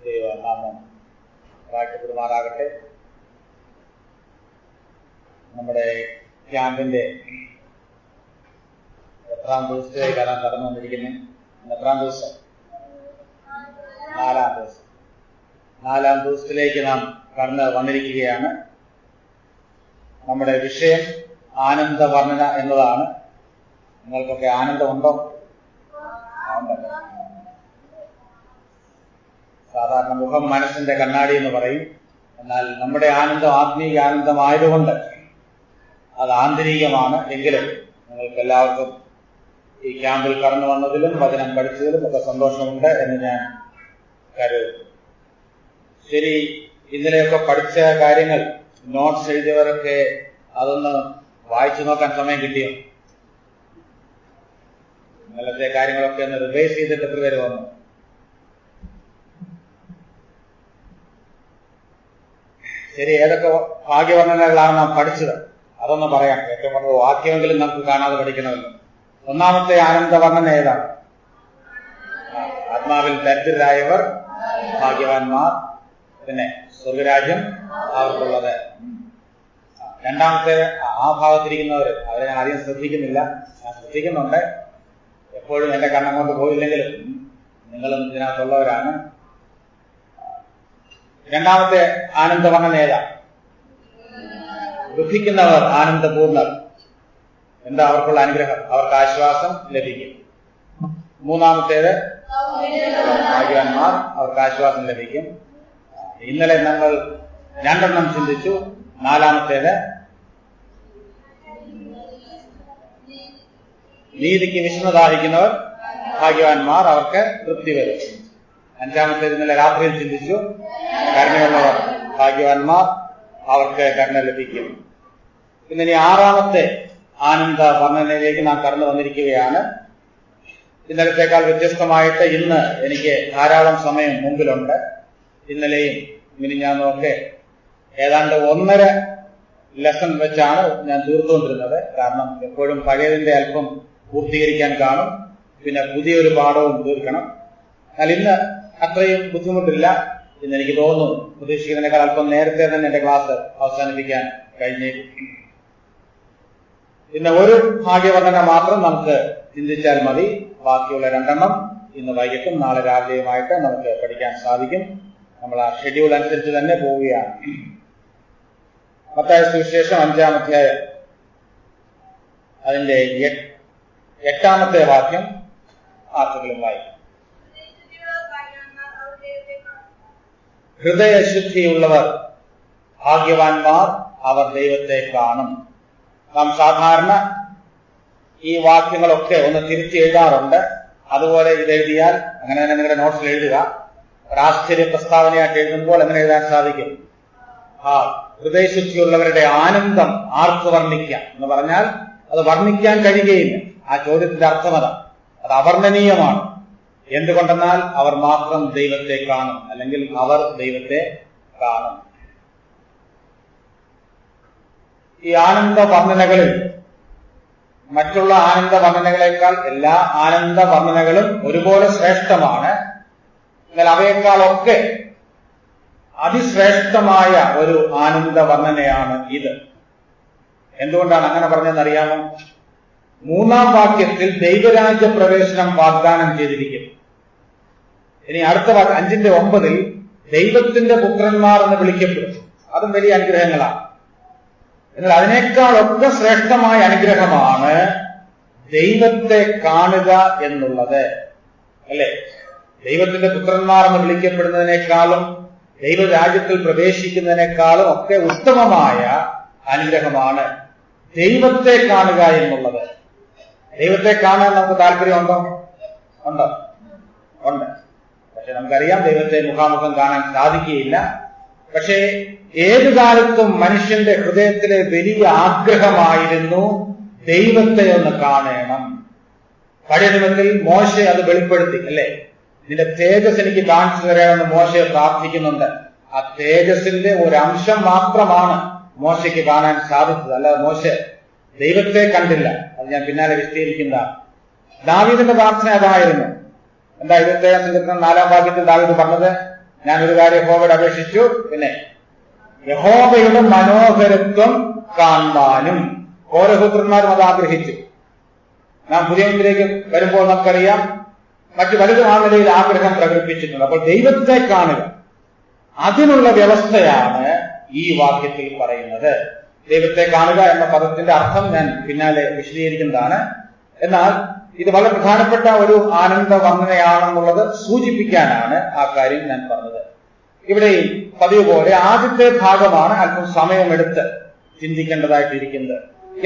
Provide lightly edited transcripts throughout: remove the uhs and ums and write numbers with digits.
നാമം വാഴ്ത്തപ്പെടുമാറാകട്ടെ. നമ്മുടെ ക്യാമ്പിന്റെ എത്രാം ദിവസത്തേക്കാണ് കടന്നു വന്നിരിക്കുന്നത്? എത്രാം ദിവസം? 4-ാം ദിവസം. 4-ാം ദിവസത്തിലേക്ക് നാം കടന്നു വന്നിരിക്കുകയാണ്. നമ്മുടെ വിഷയം ആനന്ദ വർണ്ണന എന്നതാണ്. നിങ്ങൾക്കൊക്കെ ആനന്ദമുണ്ടോ? സാധാരണ മുഖം മനസ്സിന്റെ കണ്ണാടി എന്ന് പറയും. എന്നാൽ നമ്മുടെ ആനന്ദം ആത്മീയ ആനന്ദമായതുകൊണ്ട് അത് ആന്തരികമാണ്. എങ്കിലും നിങ്ങൾക്ക് എല്ലാവർക്കും ഈ ക്യാമ്പിൽ കടന്നു വന്നതിലും വചനം പഠിച്ചതിലും ഒക്കെ സന്തോഷമുണ്ട് എന്ന് ഞാൻ കരുതുന്നു. ശരി, ഇന്നലെയൊക്കെ പഠിച്ച കാര്യങ്ങൾ നോട്ട്സ് എഴുതിയവരൊക്കെ അതൊന്ന് വായിച്ചു നോക്കാൻ സമയം കിട്ടിയോ? ഇന്നലത്തെ കാര്യങ്ങളൊക്കെ ഒന്ന് റിവൈസ് ചെയ്തിട്ട് എത്ര പേര് വന്നു? ശരി, ഏതൊക്കെ ഭാഗ്യവർണ്ണനകളാണ് നാം പഠിച്ചത് അതൊന്ന് പറയാം. ഏറ്റവും കൂടുതൽ വാക്യമെങ്കിലും നമുക്ക് കാണാതെ പഠിക്കണമല്ലോ. ഒന്നാമത്തെ ആനന്ദ വർണ്ണന ഏതാണ്? ആത്മാവിൽ ദരിദ്രരായവർ ഭാഗ്യവാന്മാർ, പിന്നെ സ്വർഗരാജ്യം അവർക്കുള്ളത്. രണ്ടാമത്തെ ആ ഭാഗത്തിരിക്കുന്നവർ, അവരെ ഞാൻ അധികം ശ്രദ്ധിക്കുന്നില്ല. ഞാൻ ശ്രദ്ധിക്കുന്നുണ്ട്, എപ്പോഴും എന്റെ കണ്ണങ്ങോട്ട് പോയില്ലെങ്കിലും നിങ്ങളും ഇതിനകത്തുള്ളവരാണ്. രണ്ടാമത്തെ ആനന്ദ വർണ്ണന ഏതാ? ദുഃഖിക്കുന്നവർ ആനന്ദപൂർണ്ണർ. എന്താ അവർക്കുള്ള അനുഗ്രഹം? അവർക്ക് ആശ്വാസം ലഭിക്കും. മൂന്നാമത്തേത് ഭാഗ്യവാന്മാർ, അവർക്ക് ആശ്വാസം ലഭിക്കും. ഇന്നലെ നമ്മൾ 2 ചിന്തിച്ചു. നാലാമത്തേത് നീതിക്ക് വിഷ്ണു ദാഹിക്കുന്നവർ ഭാഗ്യവാന്മാർ, അവർക്ക് തൃപ്തി വരും. അഞ്ചാമത്തേത് ഇന്നലെ രാത്രിയിൽ ചിന്തിച്ചു. കരുണയുള്ളവർ ഭാഗ്യവാന്മാർ, അവർക്ക് കരുണ ലഭിക്കും. പിന്നെ ഇനി ആറാമത്തെ ആനന്ദ വർണ്ണനയിലേക്ക് നാം കടന്നു വന്നിരിക്കുകയാണ്. ഇന്നലത്തേക്കാൾ വ്യത്യസ്തമായിട്ട് ഇന്ന് എനിക്ക് ധാരാളം സമയം മുമ്പിലുണ്ട്. ഇന്നലെയും മിനിഞ്ഞാന്നും ഒക്കെ ഏതാണ്ട് 1.5 ലെസൺ വെച്ചാണ് ഞാൻ തീർത്തുകൊണ്ടിരുന്നത്. കാരണം എപ്പോഴും പഴയതിന്റെ അല്പം പൂർത്തീകരിക്കാൻ കാണും, പിന്നെ പുതിയൊരു പാഠവും തീർക്കണം. എന്നാൽ ഇന്ന് അത്രയും ബുദ്ധിമുട്ടില്ല. ഇന്ന് എനിക്ക് തോന്നുന്നു പ്രതീക്ഷിക്കുന്നതിനേക്കാൾ അല്പം നേരത്തെ തന്നെ എന്റെ ക്ലാസ് അവസാനിപ്പിക്കാൻ കഴിഞ്ഞേക്കും. ഇന്ന് ഒരു ഭാഗ്യവർണ്ണന മാത്രം നമുക്ക് ചിന്തിച്ചാൽ മതി. ബാക്കിയുള്ള 2 ഇന്ന് വൈകിട്ടും നാളെ രാവിലെയുമായിട്ട് നമുക്ക് പഠിക്കാൻ സാധിക്കും. നമ്മൾ ആ ഷെഡ്യൂൾ അനുസരിച്ച് തന്നെ പോവുകയാണ്. മത്തായി സുവിശേഷം 5-ാം അധ്യായം അതിന്റെ 8-ാമത്തെ വാക്യം ആർക്കെങ്കിലും വായിക്കും. ഹൃദയശുദ്ധിയുള്ളവർ ഭാഗ്യവാന്മാർ, അവർ ദൈവത്തെ കാണും. നാം സാധാരണ ഈ വാക്യങ്ങളൊക്കെ ഒന്ന് തിരിച്ച് എഴുതാറുണ്ട്. അതുപോലെ ഇതെഴുതിയാൽ അങ്ങനെ തന്നെ നിങ്ങളുടെ നോട്ട്സിൽ എഴുതുക. ഒരാശ്ചര്യ പ്രസ്താവനയായിട്ട് എഴുതുമ്പോൾ എങ്ങനെ എഴുതാൻ സാധിക്കും? ഹൃദയശുദ്ധിയുള്ളവരുടെ ആനന്ദം ആർക്ക് വർണ്ണിക്കാം എന്ന് പറഞ്ഞാൽ അത് വർണ്ണിക്കാൻ കഴിയുകയില്ല. ആ ചോദ്യത്തിന്റെ അർത്ഥം അത് അവർണ്ണനീയമാണ്. എന്തുകൊണ്ടെന്നാൽ അവർ മാത്രം ദൈവത്തെ കാണും, അല്ലെങ്കിൽ അവർ ദൈവത്തെ കാണും. ഈ ആനന്ദ വർണ്ണനകളിൽ മറ്റുള്ള ആനന്ദ വർണ്ണനകളെക്കാൾ എല്ലാ ആനന്ദ വർണ്ണനകളും ഒരുപോലെ ശ്രേഷ്ഠമാണ്. എന്നാൽ അവയെക്കാളൊക്കെ അതിശ്രേഷ്ഠമായ ഒരു ആനന്ദ വർണ്ണനയാണ് ഇത്. എന്തുകൊണ്ടാണ് അങ്ങനെ പറഞ്ഞതെന്നറിയാമോ? 3-ാം വാക്യത്തിൽ ദൈവരാജ്യ പ്രവേശനം വാഗ്ദാനം ചെയ്തിരിക്കുന്നു. ഇനി അടുത്ത 5-9 ദൈവത്തിന്റെ പുത്രന്മാർ എന്ന് വിളിക്കപ്പെടും. അതും വലിയ അനുഗ്രഹങ്ങളാണ്. എന്നാൽ അതിനേക്കാളൊക്കെ ശ്രേഷ്ഠമായ അനുഗ്രഹമാണ് ദൈവത്തെ കാണുക എന്നുള്ളത്, അല്ലെ? ദൈവത്തിന്റെ പുത്രന്മാർ എന്ന് വിളിക്കപ്പെടുന്നതിനേക്കാളും ദൈവരാജ്യത്തിൽ പ്രവേശിക്കുന്നതിനേക്കാളും ഒക്കെ ഉത്തമമായ അനുഗ്രഹമാണ് ദൈവത്തെ കാണുക എന്നുള്ളത്. ദൈവത്തെ കാണാൻ നമുക്ക് താല്പര്യമുണ്ടോ? ഉണ്ട്. പക്ഷെ നമുക്കറിയാം ദൈവത്തെ മുഖാമുഖം കാണാൻ സാധിക്കുകയില്ല. പക്ഷേ ഏതു കാലത്തും മനുഷ്യന്റെ ഹൃദയത്തിലെ വലിയ ആഗ്രഹമായിരുന്നു ദൈവത്തെ ഒന്ന് കാണണം. പഴയ നിയമത്തിൽ മോശെ അത് വെളിപ്പെടുത്തി, അല്ലെ? നിന്റെ തേജസ് എനിക്ക് കാണിച്ചു തരാമെന്ന് മോശയെ പ്രാർത്ഥിക്കുന്നുണ്ട്. ആ തേജസിന്റെ ഒരു അംശം മാത്രമാണ് മോശയ്ക്ക് കാണാൻ സാധിച്ചത്. അല്ലാതെ മോശെ ദൈവത്തെ കണ്ടില്ല. അത് ഞാൻ പിന്നാലെ വിശദീകരിക്കുന്നതാണ്. ദാവീദിന്റെ പ്രാർത്ഥന അതായിരുന്നു. എന്താ 27-ാം സങ്കീർത്തനം 4-ാം വാക്യത്തിൽ ദാവീദ് പറഞ്ഞത്? ഞാനൊരു കാര്യം യഹോവയോട് അപേക്ഷിച്ചു, പിന്നെ യഹോവയുടെ മനോഹരത്വം കാണാനും. ഓരോ പുത്രന്മാരും അത് ആഗ്രഹിച്ചു. നാം പുതിയ നിലയിലേക്ക് വരുമ്പോൾ നമുക്കറിയാം മറ്റു പലരും ആ നിലയിൽ ആഗ്രഹം പ്രകടിപ്പിച്ചിട്ടുണ്ട്. അപ്പോൾ ദൈവത്തെ കാണുക, അതിനുള്ള വ്യവസ്ഥയാണ് ഈ വാക്യത്തിൽ പറയുന്നത്. ദൈവത്തെ കാണുക എന്ന പദത്തിന്റെ അർത്ഥം ഞാൻ പിന്നാലെ വിശദീകരിക്കുന്നതാണ്. എന്നാൽ ഇത് വളരെ പ്രധാനപ്പെട്ട ഒരു ആനന്ദ വർണ്ണനയാണെന്നുള്ളത് സൂചിപ്പിക്കാനാണ് ആ കാര്യം ഞാൻ പറഞ്ഞത്. ഇവിടെ പതിവ് പോലെ ആദ്യത്തെ ഭാഗമാണ് അല്പം സമയമെടുത്ത് ചിന്തിക്കേണ്ടതായിട്ടിരിക്കുന്നത്.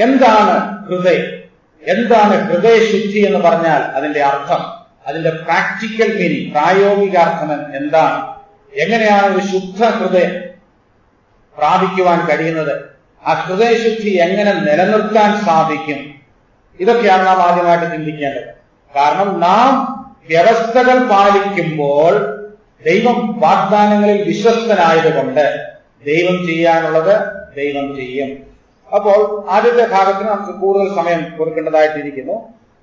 എന്താണ് ഹൃദയം? എന്താണ് ഹൃദയശുദ്ധി എന്ന് പറഞ്ഞാൽ അതിന്റെ അർത്ഥം, അതിന്റെ പ്രാക്ടിക്കൽ മീനിങ്, പ്രായോഗികാർത്ഥം എന്താണ്? എങ്ങനെയാണ് ഒരു ശുദ്ധ ഹൃദയം പ്രാപിക്കുവാൻ കഴിയുന്നത്? ആ ഹൃദയശുദ്ധി എങ്ങനെ നിലനിർത്താൻ സാധിക്കും? ഇതൊക്കെയാണ് നാം ആദ്യമായിട്ട് ചിന്തിക്കേണ്ടത്. കാരണം നാം വ്യവസ്ഥകൾ പാലിക്കുമ്പോൾ ദൈവം വാഗ്ദാനങ്ങളിൽ വിശ്വസ്തനായതുകൊണ്ട് ദൈവം ചെയ്യാനുള്ളത് ദൈവം ചെയ്യും. അപ്പോൾ ആദ്യത്തെ ഭാഗത്തിന് നമുക്ക് കൂടുതൽ സമയം കൊടുക്കേണ്ടതായിട്ടിരിക്കുന്നു.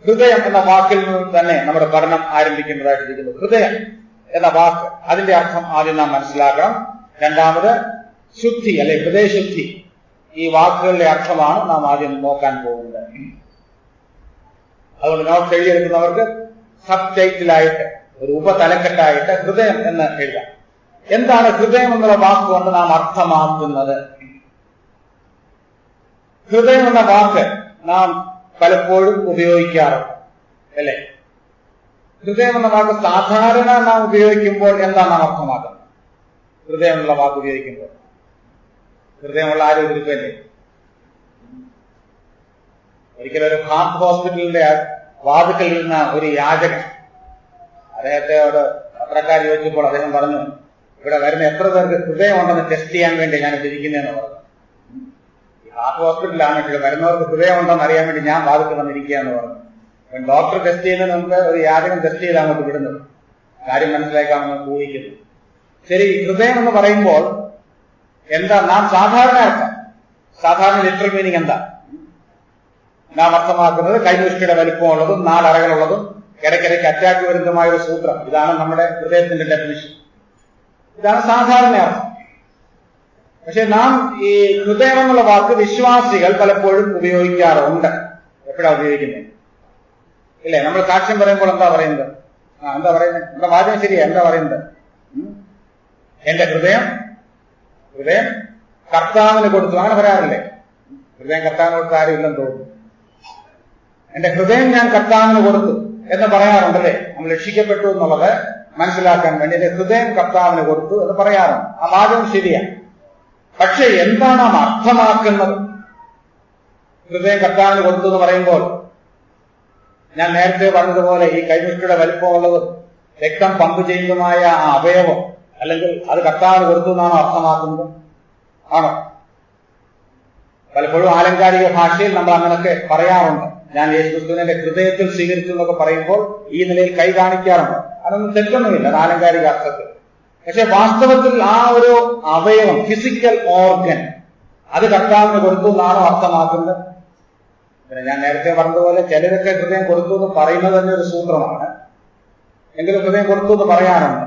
ഹൃദയം എന്ന വാക്കിൽ നിന്ന് തന്നെ നമ്മുടെ പഠനം ആരംഭിക്കേണ്ടതായിട്ടിരിക്കുന്നു. ഹൃദയം എന്ന വാക്ക്, അതിന്റെ അർത്ഥം ആദ്യം നാം മനസ്സിലാക്കണം. രണ്ടാമത് ശുദ്ധി അല്ലെ ഹൃദയശുദ്ധി, ഈ വാക്കുകളുടെ അർത്ഥമാണ് നാം ആദ്യം നോക്കാൻ പോകുന്നത്. അതുകൊണ്ട് നോട്ട് എഴുതിയെടുക്കുന്നവർക്ക് സബ് ടൈറ്റിലായിട്ട്, ഒരു ഉപതലക്കെട്ടായിട്ട് ഹൃദയം എന്ന് എഴുതാം. എന്താണ് ഹൃദയം എന്നുള്ള വാക്കുകൊണ്ട് നാം അർത്ഥമാക്കുന്നത്? ഹൃദയം എന്ന വാക്ക് നാം പലപ്പോഴും ഉപയോഗിക്കാറുണ്ട്, അല്ലേ? ഹൃദയം എന്ന വാക്ക് സാധാരണ നാം ഉപയോഗിക്കുമ്പോൾ എന്താണ് നാം അർത്ഥമാക്കുന്നത്? ഹൃദയം എന്നുള്ള വാക്ക് ഉപയോഗിക്കുമ്പോൾ ഹൃദയമുള്ള ആരും ഇരിപ്പല്ലേ? ഒരിക്കലൊരു ഹാർട്ട് ഹോസ്പിറ്റലിന്റെ വാതിക്കൽ നിന്ന ഒരു യാചകൻ അദ്ദേഹത്തോട് പത്രക്കാർ ചോദിച്ചപ്പോൾ അദ്ദേഹം പറഞ്ഞു, ഇവിടെ വരുന്ന എത്ര പേർക്ക് ഹൃദയമുണ്ടെന്ന് ടെസ്റ്റ് ചെയ്യാൻ വേണ്ടി ഞാൻ ഇരിക്കുന്നതെന്ന് പറഞ്ഞു. ഈ ഹാർട്ട് ഹോസ്പിറ്റലാണ്, ഇവിടെ വരുന്നവർക്ക് ഹൃദയമുണ്ടെന്ന് അറിയാൻ വേണ്ടി ഞാൻ വാതിക്കൽ വന്നിരിക്കുക എന്ന് പറഞ്ഞു. ഡോക്ടർ ടെസ്റ്റ് ചെയ്യുന്നതിന് മുമ്പ് ഒരു യാചകൻ ടെസ്റ്റ് ചെയ്ത് അങ്ങോട്ട് വിടുന്നത്, കാര്യം മനസ്സിലാക്കാമെന്ന് ഊഹിക്കുന്നു. ശരി, ഹൃദയം എന്ന് പറയുമ്പോൾ എന്താ നാം സാധാരണ അർത്ഥം, സാധാരണ ലിറ്ററൽ മീനിങ് എന്താ നാം അർത്ഥമാക്കുന്നത്? കൈമുഷ്ടിയുടെ വലിപ്പമുള്ളതും 4 അറകളുള്ളതും ഇടയ്ക്കിടയ്ക്ക് അറ്റാക്ക് വരുന്നതുമായ ഒരു സൂത്രം. ഇതാണ് നമ്മുടെ ഹൃദയത്തിന്റെ ഡെഫിനിഷൻ. ഇതാണ് സാധാരണ അർത്ഥം. പക്ഷെ നാം ഈ ഹൃദയം എന്നുള്ള വാക്ക് വിശ്വാസികൾ പലപ്പോഴും ഉപയോഗിക്കാറുണ്ട്. എപ്പോഴാണ് ഉപയോഗിക്കുന്നത്? ഇല്ലേ, നമ്മൾ സാക്ഷ്യം പറയുമ്പോൾ എന്താ പറയുന്നത്? എന്താ പറയുന്നത്? നമ്മുടെ വാചകം ശരിയാ, എന്താ പറയുന്നത്? എന്റെ ഹൃദയം കർത്താവിന് കൊടുത്തു, അങ്ങനെ പറയാറില്ലേ? ഹൃദയം കർത്താവിന് കൊടുത്ത ആരും ഇല്ലെന്ന് തോന്നുന്നു. എന്റെ ഹൃദയം ഞാൻ കർത്താവിന് കൊടുത്തു എന്ന് പറയാറുണ്ടല്ലേ? നമ്മൾ രക്ഷിക്കപ്പെട്ടു എന്നുള്ളത് മനസ്സിലാക്കാൻ വേണ്ടി എന്റെ ഹൃദയം കർത്താവിന് കൊടുത്തു എന്ന് പറയാറുണ്ട്. ആ വാചകം ശരിയാണ്. പക്ഷെ എന്താണ് നാം അർത്ഥമാക്കുന്നത്? ഹൃദയം കർത്താവിന് കൊടുത്തു എന്ന് പറയുമ്പോൾ ഞാൻ നേരത്തെ പറഞ്ഞതുപോലെ ഈ കൈമുഷ്ടിയുടെ വലിപ്പമുള്ളതും രക്തം പമ്പ് ചെയ്യുന്നതുമായ ആ അവയവം, അല്ലെങ്കിൽ അത് കർത്താവിന് കൊടുത്തു എന്നാണോ അർത്ഥമാക്കുന്നത്? ആണോ? പലപ്പോഴും ആലങ്കാരിക ഭാഷയിൽ നമ്മൾ അങ്ങനെയൊക്കെ പറയാറുണ്ട്. ഞാൻ യേശുക്രിസ്തുവിനെ ഹൃദയത്തിൽ സ്വീകരിച്ചു എന്നൊക്കെ പറയുമ്പോൾ ഈ നിലയിൽ കൈ കാണിക്കാറുണ്ട്. അതൊന്നും തെറ്റൊന്നുമില്ല, അത് ആലങ്കാരിക അർത്ഥത്തിൽ. പക്ഷെ വാസ്തവത്തിൽ ആ ഒരു അവയവം, ഫിസിക്കൽ ഓർഗൻ, അത് കർത്താവിന് കൊടുത്തു എന്നാണോ അർത്ഥമാക്കുന്നത്? പിന്നെ ഞാൻ നേരത്തെ പറഞ്ഞതുപോലെ ചിലരൊക്കെ ഹൃദയം കൊടുത്തു എന്ന് പറയുന്നത് തന്നെ ഒരു സൂത്രമാണ്. എങ്കിലും ഹൃദയം കൊടുത്തു എന്ന് പറയാറുണ്ട്.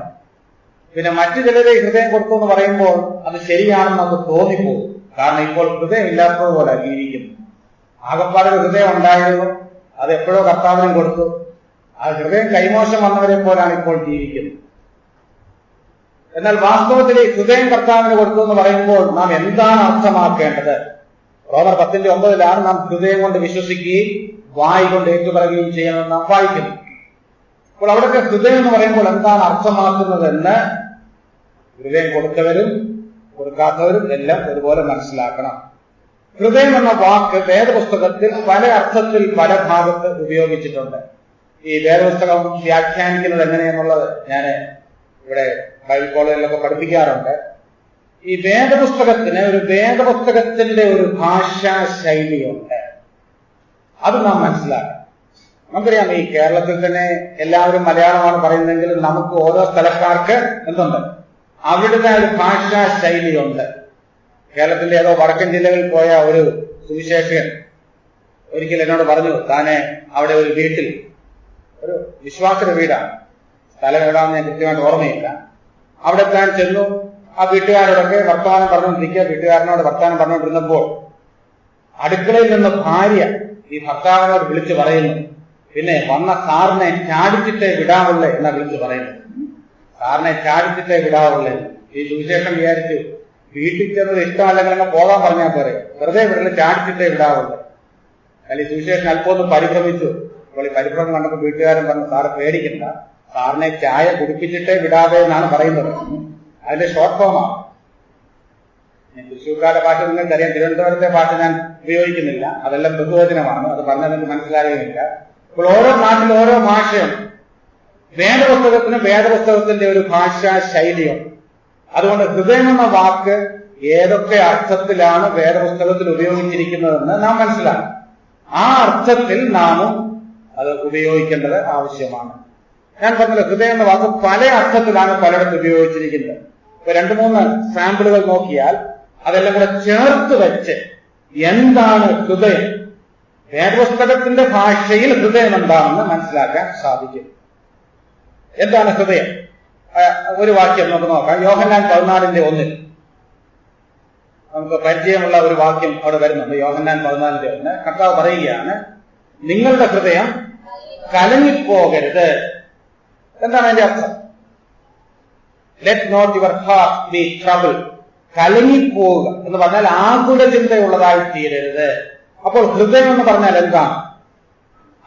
പിന്നെ മറ്റു ചിലരെ ഹൃദയം കൊടുത്തു എന്ന് പറയുമ്പോൾ അത് ശരിയാണെന്ന് നമുക്ക് തോന്നിപ്പോകും. കാരണം ഇപ്പോൾ ഹൃദയം ഇല്ലാത്തതുപോലെ ജീവിക്കുന്നു. ആകപ്പാടെ ഹൃദയം ഉണ്ടായിരുന്നു, അത് എപ്പോഴോ കർത്താവിനും കൊടുത്തു. ആ ഹൃദയം കൈമോശം വന്നവരെ പോലാണ് ഇപ്പോൾ ജീവിക്കുന്നത്. എന്നാൽ വാസ്തവത്തിൽ ഹൃദയം കർത്താവിന് കൊടുത്തു എന്ന് പറയുമ്പോൾ നാം എന്താണ് അർത്ഥമാക്കേണ്ടത്? റോമർ 10:9 നാം ഹൃദയം കൊണ്ട് വിശ്വസിക്കുകയും വായ് കൊണ്ട് ഏറ്റുപറയുകയും ചെയ്യണമെന്ന് നാം വായിക്കുന്നു. അപ്പോൾ അവിടെയൊക്കെ ഹൃദയം എന്ന് പറയുമ്പോൾ എന്താണ് അർത്ഥമാക്കുന്നതെന്ന് ഹൃദയം കൊടുത്തവരും കൊടുക്കാത്തവരും എല്ലാം ഒരുപോലെ മനസ്സിലാക്കണം. ഹൃദയം എന്ന വാക്ക് വേദപുസ്തകത്തിൽ പല അർത്ഥത്തിൽ പല ഭാഗത്ത് ഉപയോഗിച്ചിട്ടുണ്ട്. ഈ വേദപുസ്തകം വ്യാഖ്യാനിക്കുന്നത് എങ്ങനെയെന്നുള്ളത് ഞാൻ ഇവിടെ ബൈബിൾ കോളേജിലൊക്കെ പഠിപ്പിക്കാറുണ്ട്. ഈ വേദപുസ്തകത്തിന് ഒരു വേദപുസ്തകത്തിന്റെ ഒരു ഭാഷാ ശൈലിയുണ്ട്. അത് നാം മനസ്സിലാക്കണം. നമുക്കറിയാം, ഈ കേരളത്തിൽ തന്നെ എല്ലാവരും മലയാളമാണ് പറയുന്നതെങ്കിലും നമുക്ക് ഓരോ സ്ഥലക്കാർക്ക് എന്തുണ്ട്, അവിടുത്തെ ഒരു ഭാഷാ ശൈലിയുണ്ട്. കേരളത്തിന്റെ ഏതോ വടക്കൻ ജില്ലകളിൽ പോയ ഒരു സുവിശേഷകൻ ഒരിക്കൽ എന്നോട് പറഞ്ഞു, താനെ അവിടെ ഒരു വീട്ടിൽ, ഒരു വിശ്വാസിയുടെ വീടാണ്, സ്ഥലം എവിടാന്ന് ഞാൻ കൃത്യമായിട്ട് ഓർമ്മയില്ല, അവിടെ താൻ ചെന്നു. ആ വീട്ടുകാരോടൊക്കെ വർത്തമാനം പറഞ്ഞുകൊണ്ടിരിക്കുക. വീട്ടുകാരനോട് വർത്തമാനം പറഞ്ഞുകൊണ്ടിരുന്നപ്പോൾ അടുക്കളയിൽ നിന്ന് ഭാര്യ ഈ ഭർത്താവിനോട് വിളിച്ചു പറയുന്നു, പിന്നെ വന്ന സാറിനെ ചാടിച്ചിട്ടേ വിടാവുള്ളേ എന്നാ വിളിച്ചു പറയുന്നത്. സാറിനെ ചാടിച്ചിട്ടേ വിടാവുള്ളേ. ഈ സുവിശേഷം വിചാരിച്ചു വീട്ടിൽ ചെന്നത് ഇഷ്ടമല്ലെങ്കിൽ അങ്ങ് പോകാൻ പറഞ്ഞാൽ പോരെ, വെറുതെ വിടല് ചാടിച്ചിട്ടേ വിടാവുള്ളൂ. അല്ലെ സുവിശേഷൻ അല്പം ഒന്ന് പരിഭ്രമിച്ചു. അപ്പോൾ ഈ പരിഭ്രമം കണ്ടപ്പോൾ വീട്ടുകാരൻ പറഞ്ഞു, സാറ് പേടിക്കണ്ട, സാറിനെ ചായ കുടിപ്പിച്ചിട്ടേ വിടാതെ എന്നാണ് പറയുന്നത്. അതിന്റെ ഷോർട്ട് ഫോമാണ്. തൃശ്ശൂർക്കാരുടെ ഭാഷ നിങ്ങൾക്കറിയാം, തിരുവനന്തപുരത്തെ ഭാഷ ഞാൻ ഉപയോഗിക്കുന്നില്ല, അതെല്ലാം ബഹുവചനമാണ്, അത് പറഞ്ഞാൽ നിങ്ങൾക്ക് മനസ്സിലാകുകയില്ല. അപ്പോൾ ഓരോ നാട്ടിൽ ഓരോ ഭാഷയും. വേദപുസ്തകത്തിന് വേദപുസ്തകത്തിന്റെ ഒരു ഭാഷാ ശൈലിയും. അതുകൊണ്ട് ഹൃദയം എന്ന വാക്ക് ഏതൊക്കെ അർത്ഥത്തിലാണ് വേദപുസ്തകത്തിൽ ഉപയോഗിച്ചിരിക്കുന്നതെന്ന് നാം മനസ്സിലാക്കും. ആ അർത്ഥത്തിൽ നാമും അത് ഉപയോഗിക്കേണ്ടത് ആവശ്യമാണ്. ഞാൻ പറഞ്ഞല്ലോ, ഹൃദയം എന്ന വാക്ക് പല അർത്ഥത്തിലാണ് പലയിടത്ത് ഉപയോഗിച്ചിരിക്കുന്നത്. ഇപ്പൊ 2-3 സാമ്പിളുകൾ നോക്കിയാൽ അതെല്ലാം കൂടെ ചേർത്ത് വെച്ച് എന്താണ് ഹൃദയം, വേദപുസ്തകത്തിന്റെ ഭാഷയിൽ ഹൃദയം എന്താണെന്ന് മനസ്സിലാക്കാൻ സാധിക്കും. എന്താണ് ഹൃദയം? ഒരു വാക്യം നമുക്ക് നോക്കാം. യോഹന്നാൻ 14:1 നമുക്ക് പരിചയമുള്ള ഒരു വാക്യം അവിടെ വരുന്നുണ്ട്. യോഹന്നാൻ 14:1 കർത്താവ് പറയുകയാണ്, നിങ്ങളുടെ ഹൃദയം കലങ്ങിപ്പോകരുത്. എന്താണ് അതിന്റെ അർത്ഥം? Let not your heart be trouble. കലങ്ങിപ്പോവുക എന്ന് പറഞ്ഞാൽ ആകുല ചിന്തയുള്ളതായി തീരരുത്. അപ്പോൾ ഹൃദയം എന്ന് പറഞ്ഞാൽ എന്താണ്?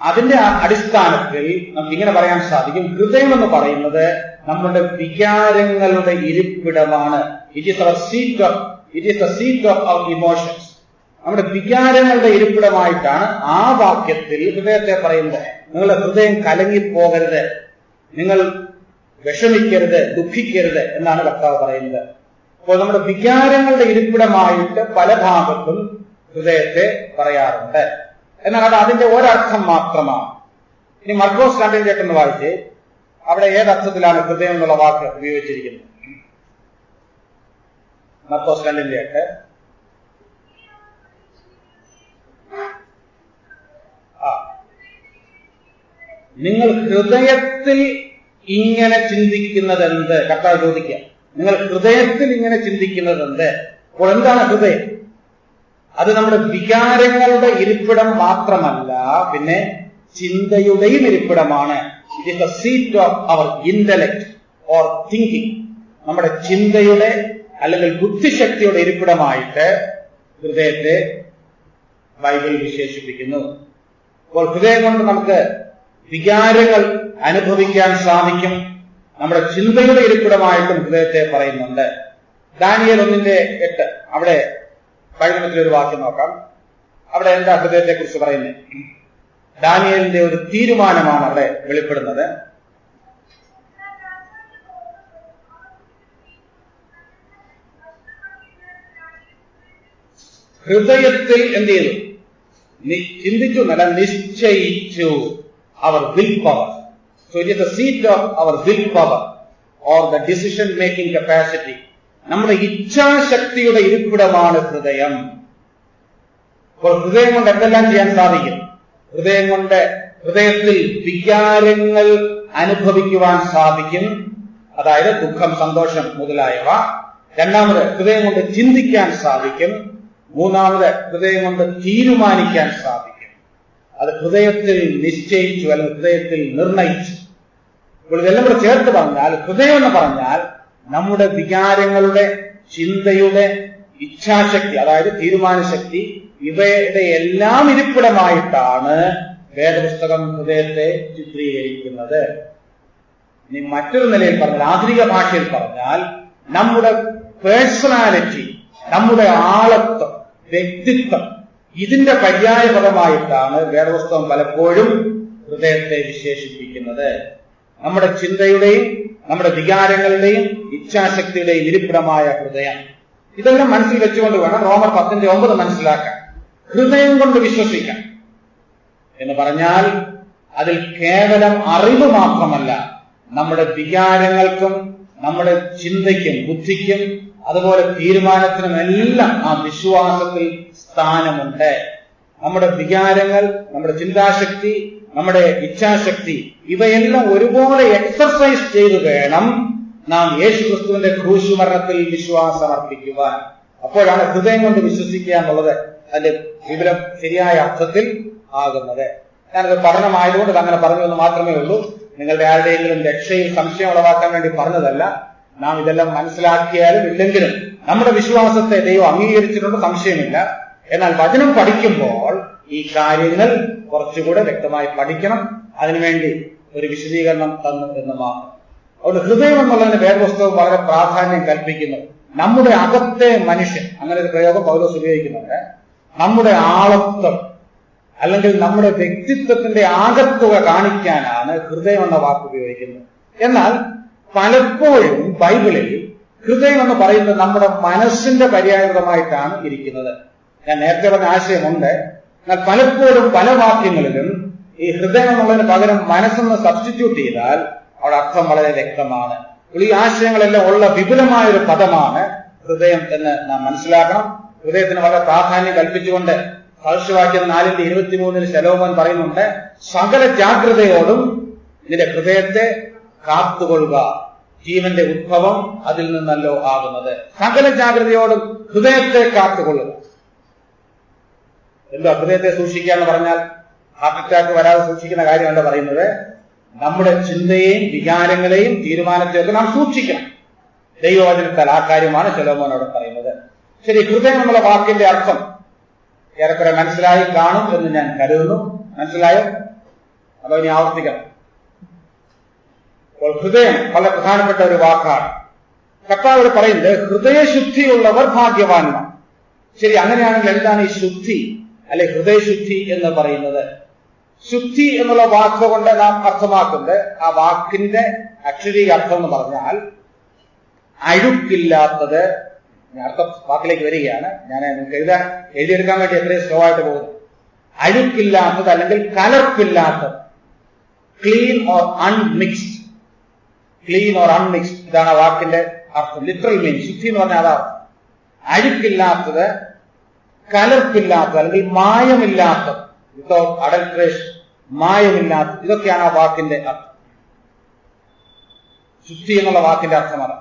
അതിന്റെ അടിസ്ഥാനത്തിൽ നമുക്ക് ഇങ്ങനെ പറയാൻ സാധിക്കും, ഹൃദയം എന്ന് പറയുന്നത് നമ്മുടെ വികാരങ്ങളുടെ ഇരിപ്പിടമാണ്. It is the seat of our emotions. നമ്മുടെ വികാരങ്ങളുടെ ഇരിപ്പിടമായിട്ടാണ് ആ വാക്യത്തിൽ ഹൃദയത്തെ പറയുന്നത്. നിങ്ങളുടെ ഹൃദയം കലങ്ങിപ്പോകരുത്, നിങ്ങൾ വിഷമിക്കരുത്, ദുഃഖിക്കരുത് എന്നാണ് കർത്താവ് പറയുന്നത്. അപ്പോൾ നമ്മുടെ വികാരങ്ങളുടെ ഇരിപ്പിടമായിട്ട് പല ഭാഗത്തും ഹൃദയത്തെ പറയാറുണ്ട്. എന്നാൽ അത് അതിന്റെ ഒരർത്ഥം മാത്രമാണ്. ഇനി മർക്കോസ് 2:8 വായിച്ച് അവിടെ ഏതർത്ഥത്തിലാണ് ഹൃദയം എന്നുള്ള വാക്ക് ഉപയോഗിച്ചിരിക്കുന്നത്? മർക്കോസ് 2:8 നിങ്ങൾ ഹൃദയത്തിൽ ഇങ്ങനെ ചിന്തിക്കുന്നതെന്ത്? കർത്താവ് ചോദിക്കുക, നിങ്ങൾ ഹൃദയത്തിൽ ഇങ്ങനെ ചിന്തിക്കുന്നതെന്ത്? അപ്പോൾ എന്താണ് ഹൃദയം? അത് നമ്മുടെ വികാരങ്ങളുടെ ഇരിപ്പിടം മാത്രമല്ല, പിന്നെ ചിന്തയുടെയും ഇരിപ്പിടമാണ്. It is the seat of our intellect or thinking. നമ്മുടെ ചിന്തയുടെ അല്ലെങ്കിൽ ബുദ്ധിശക്തിയുടെ ഇരിപ്പിടമായിട്ട് ഹൃദയത്തെ ബൈബിൾ വിശേഷിപ്പിക്കുന്നു. അപ്പോൾ ഹൃദയം കൊണ്ട് നമുക്ക് വികാരങ്ങൾ അനുഭവിക്കാൻ സാധിക്കും. നമ്മുടെ ചിന്തയുടെ ഇരിപ്പിടമായിട്ടും ഹൃദയത്തെ പറയുന്നുണ്ട്. ദാനിയേൽ 1:8 അവിടെ പഴയനിയമത്തിലൊരു വാക്യം നോക്കാം. അവിടെ എന്താ ഹൃദയത്തെ കുറിച്ച് പറയുന്നത്? ദാനിയേലിന്റെ ഒരു തീരുമാനമാണ് അവിടെ വെളിപ്പെടുന്നത്. ഹൃദയത്തിൽ എന്ത് ചെയ്തു? ചിന്തിച്ചു എന്നല്ല, നിശ്ചയിച്ചു. Our will power. So it is the seat of our will power or the decision making capacity. നമ്മുടെ ഇച്ഛാശക്തിയുടെ ഇരിപ്പിടമാണ് ഹൃദയം. അപ്പോൾ ഹൃദയം കൊണ്ട് എന്തെല്ലാം ചെയ്യാൻ സാധിക്കും? ഹൃദയം കൊണ്ട് ഹൃദയത്തിൽ വികാരങ്ങൾ അനുഭവിക്കുവാൻ സാധിക്കും, അതായത് ദുഃഖം, സന്തോഷം മുതലായവ. രണ്ടാമത്, ഹൃദയം കൊണ്ട് ചിന്തിക്കാൻ സാധിക്കും. മൂന്നാമത്, ഹൃദയം കൊണ്ട് തീരുമാനിക്കാൻ സാധിക്കും. അത് ഹൃദയത്തിൽ നിശ്ചയിച്ചു അല്ലെങ്കിൽ ഹൃദയത്തിൽ നിർണയിച്ചു. അപ്പോൾ ഇതെല്ലാം കൂടെ ചേർത്ത് പറഞ്ഞാൽ ഹൃദയം എന്ന് പറഞ്ഞാൽ നമ്മുടെ വികാരങ്ങളുടെ, ചിന്തയുടെ, ഇച്ഛാശക്തി, അതായത് തീരുമാനശക്തി, ഇവയുടെ എല്ലാം ഇരിപ്പിടമായിട്ടാണ് വേദപുസ്തകം ഹൃദയത്തെ ചിത്രീകരിക്കുന്നത്. ഇനി മറ്റൊരു നിലയിൽ പറഞ്ഞാൽ, ആധുനിക ഭാഷയിൽ പറഞ്ഞാൽ, നമ്മുടെ പേഴ്സണാലിറ്റി, നമ്മുടെ ആളത്വം, വ്യക്തിത്വം, ഇതിന്റെ പര്യായപദമായിട്ടാണ് വേദപുസ്തകം പലപ്പോഴും ഹൃദയത്തെ വിശേഷിപ്പിക്കുന്നത്. നമ്മുടെ ചിന്തയുടെയും നമ്മുടെ വികാരങ്ങളുടെയും ഇച്ഛാശക്തിയുടെയും ഇരിപ്പിടമായ ഹൃദയം. ഇതെല്ലാം മനസ്സിൽ വെച്ചുകൊണ്ട് വേണം റോമർ 10:9 മനസ്സിലാക്കാൻ. ഹൃദയം കൊണ്ട് വിശ്വസിക്കാം എന്ന് പറഞ്ഞാൽ അതിൽ കേവലം അറിവ് മാത്രമല്ല, നമ്മുടെ വികാരങ്ങൾക്കും നമ്മുടെ ചിന്തയ്ക്കും ബുദ്ധിക്കും അതുപോലെ തീരുമാനത്തിനും എല്ലാം ആ വിശ്വാസത്തിൽ സ്ഥാനമുണ്ട്. നമ്മുടെ വികാരങ്ങൾ, നമ്മുടെ ചിന്താശക്തി, നമ്മുടെ ഇച്ഛാശക്തി, ഇവയെല്ലാം ഒരുപോലെ എക്സർസൈസ് ചെയ്ത് വേണം നാം യേശു ക്രിസ്തുവിന്റെ ക്രൂശ് മരണത്തിൽ വിശ്വാസം അർപ്പിക്കുവാൻ. അപ്പോഴാണ് ഹൃദയം കൊണ്ട് വിശ്വസിക്കുക എന്നുള്ളത് അതിന്റെ വിവരം ശരിയായ അർത്ഥത്തിൽ ആകുന്നത്. ഞാനത് പഠനമായതുകൊണ്ട് അങ്ങനെ പറഞ്ഞു എന്ന് മാത്രമേ ഉള്ളൂ. നിങ്ങളുടെ ആരുടെയെങ്കിലും രക്ഷയിൽ സംശയം ഉളവാക്കാൻ വേണ്ടി പറഞ്ഞതല്ല. നാം ഇതെല്ലാം മനസ്സിലാക്കിയാലും ഇല്ലെങ്കിലും നമ്മുടെ വിശ്വാസത്തെ ദൈവം അംഗീകരിച്ചിട്ടുണ്ട്, സംശയമില്ല. എന്നാൽ വചനം പഠിക്കുമ്പോൾ ഈ കാര്യങ്ങൾ കുറച്ചുകൂടെ വ്യക്തമായി പഠിക്കണം. അതിനുവേണ്ടി ഒരു വിശദീകരണം തന്നു എന്ന് മാത്രം. അതുകൊണ്ട് ഹൃദയം എന്നുള്ളതിന് വേദപുസ്തകം വളരെ പ്രാധാന്യം കൽപ്പിക്കുന്നു. നമ്മുടെ അകത്തെ മനുഷ്യൻ, അങ്ങനെ ഒരു പ്രയോഗം പൗലോസ് ഉപയോഗിക്കുന്നുണ്ട്. നമ്മുടെ ആളത്വം അല്ലെങ്കിൽ നമ്മുടെ വ്യക്തിത്വത്തിന്റെ ആകത്തുക കാണിക്കാനാണ് ഹൃദയം എന്ന വാക്ക് ഉപയോഗിക്കുന്നത്. എന്നാൽ പലപ്പോഴും ബൈബിളിൽ ഹൃദയം എന്ന് പറയുന്നത് നമ്മുടെ മനസ്സിന്റെ പര്യായമായിട്ടാണ് ഇരിക്കുന്നത്. ഞാൻ നേരത്തെ പറഞ്ഞ ആശയമുണ്ട്. എന്നാൽ പലപ്പോഴും പല വാക്യങ്ങളിലും ഈ ഹൃദയം എന്നുള്ളതിന് പകരം മനസ്സെന്ന് സബ്സ്റ്റിറ്റ്യൂട്ട് ചെയ്താൽ അവിടെ അർത്ഥം വളരെ വ്യക്തമാണ്. ഈ ആശയങ്ങളെല്ലാം ഉള്ള വിപുലമായൊരു പദമാണ് ഹൃദയം എന്ന് നാം മനസ്സിലാക്കണം. ഹൃദയത്തിന് വളരെ പ്രാധാന്യം കൽപ്പിച്ചുകൊണ്ട് ഭവിഷ്യവാക്യം 4:23 ശലോമോൻ പറയുന്നുണ്ട്, സകല ജാഗ്രതയോടും നിന്റെ ഹൃദയത്തെ കാത്തുകൊള്ളുക, ജീവന്റെ ഉദ്ഭവം അതിൽ നിന്നല്ലോ ആകുന്നത്. സകല ജാഗ്രതയോടും ഹൃദയത്തെ കാത്തുകൊള്ളുക. എന്താ ഹൃദയത്തെ സൂക്ഷിക്കുക എന്ന് പറഞ്ഞാൽ? ഹാർട്ട് അറ്റാക്ക് വരാതെ സൂക്ഷിക്കുന്ന കാര്യമല്ല പറയുന്നത്. നമ്മുടെ ചിന്തയെയും വികാരങ്ങളെയും തീരുമാനത്തെയൊക്കെ നാം സൂക്ഷിക്കണം. ദൈവവചനത്താൽ ആ കാര്യമാണ് ശലോമോനോട് പറയുന്നത്. ശരി, ഹൃദയം എന്നുള്ള വാക്കിന്റെ അർത്ഥം ഏറെക്കുറെ മനസ്സിലായി കാണും എന്ന് ഞാൻ കരുതുന്നു. മനസ്സിലായോ? അതോ ഇനി ആവർത്തിക്കണം? അപ്പോൾ ഹൃദയം വളരെ പ്രധാനപ്പെട്ട ഒരു വാക്കാണ്. കർത്താവ് പറയുന്നത് ഹൃദയശുദ്ധിയുള്ളവർ ഭാഗ്യവാന്മാർ. ശരി, അങ്ങനെയാണെങ്കിൽ എന്താണ് ഈ ശുദ്ധി അല്ലെ ഹൃദയശുദ്ധി എന്ന് പറയുന്നത്? ശുദ്ധി എന്നുള്ള വാക്കുകൊണ്ട് നാം അർത്ഥമാക്കുന്നത്, ആ വാക്കിന്റെ അക്ഷരീക അർത്ഥം എന്ന് പറഞ്ഞാൽ അഴുക്കില്ലാത്തത്. അടുത്ത വാക്കിലേക്ക് വരികയാണ്. ഞാൻ നിങ്ങൾക്ക് എഴുതിയെടുക്കാൻ വേണ്ടി എത്രയും സ്ലോ ആയിട്ട് പോകുന്നു. അഴുക്കില്ലാത്തത് അല്ലെങ്കിൽ കലർപ്പില്ലാത്തത്. Clean or unmixed. Clean or unmixed, ഇതാണ് ആ വാക്കിന്റെ അർത്ഥം. ലിറ്ററൽ മീൻ ശുദ്ധി എന്ന് പറഞ്ഞാൽ അതാണ്. അഴുക്കില്ലാത്തത്, കലർപ്പില്ലാത്തത് അല്ലെങ്കിൽ മായമില്ലാത്തത്, വിത്തൗട്ട് അഡൾട്രേഷൻ, മായമില്ലാത്തത്, ഇതൊക്കെയാണ് ആ വാക്കിന്റെ അർത്ഥം. ശുദ്ധി എന്നുള്ള വാക്കിന്റെ അർത്ഥമാണ്.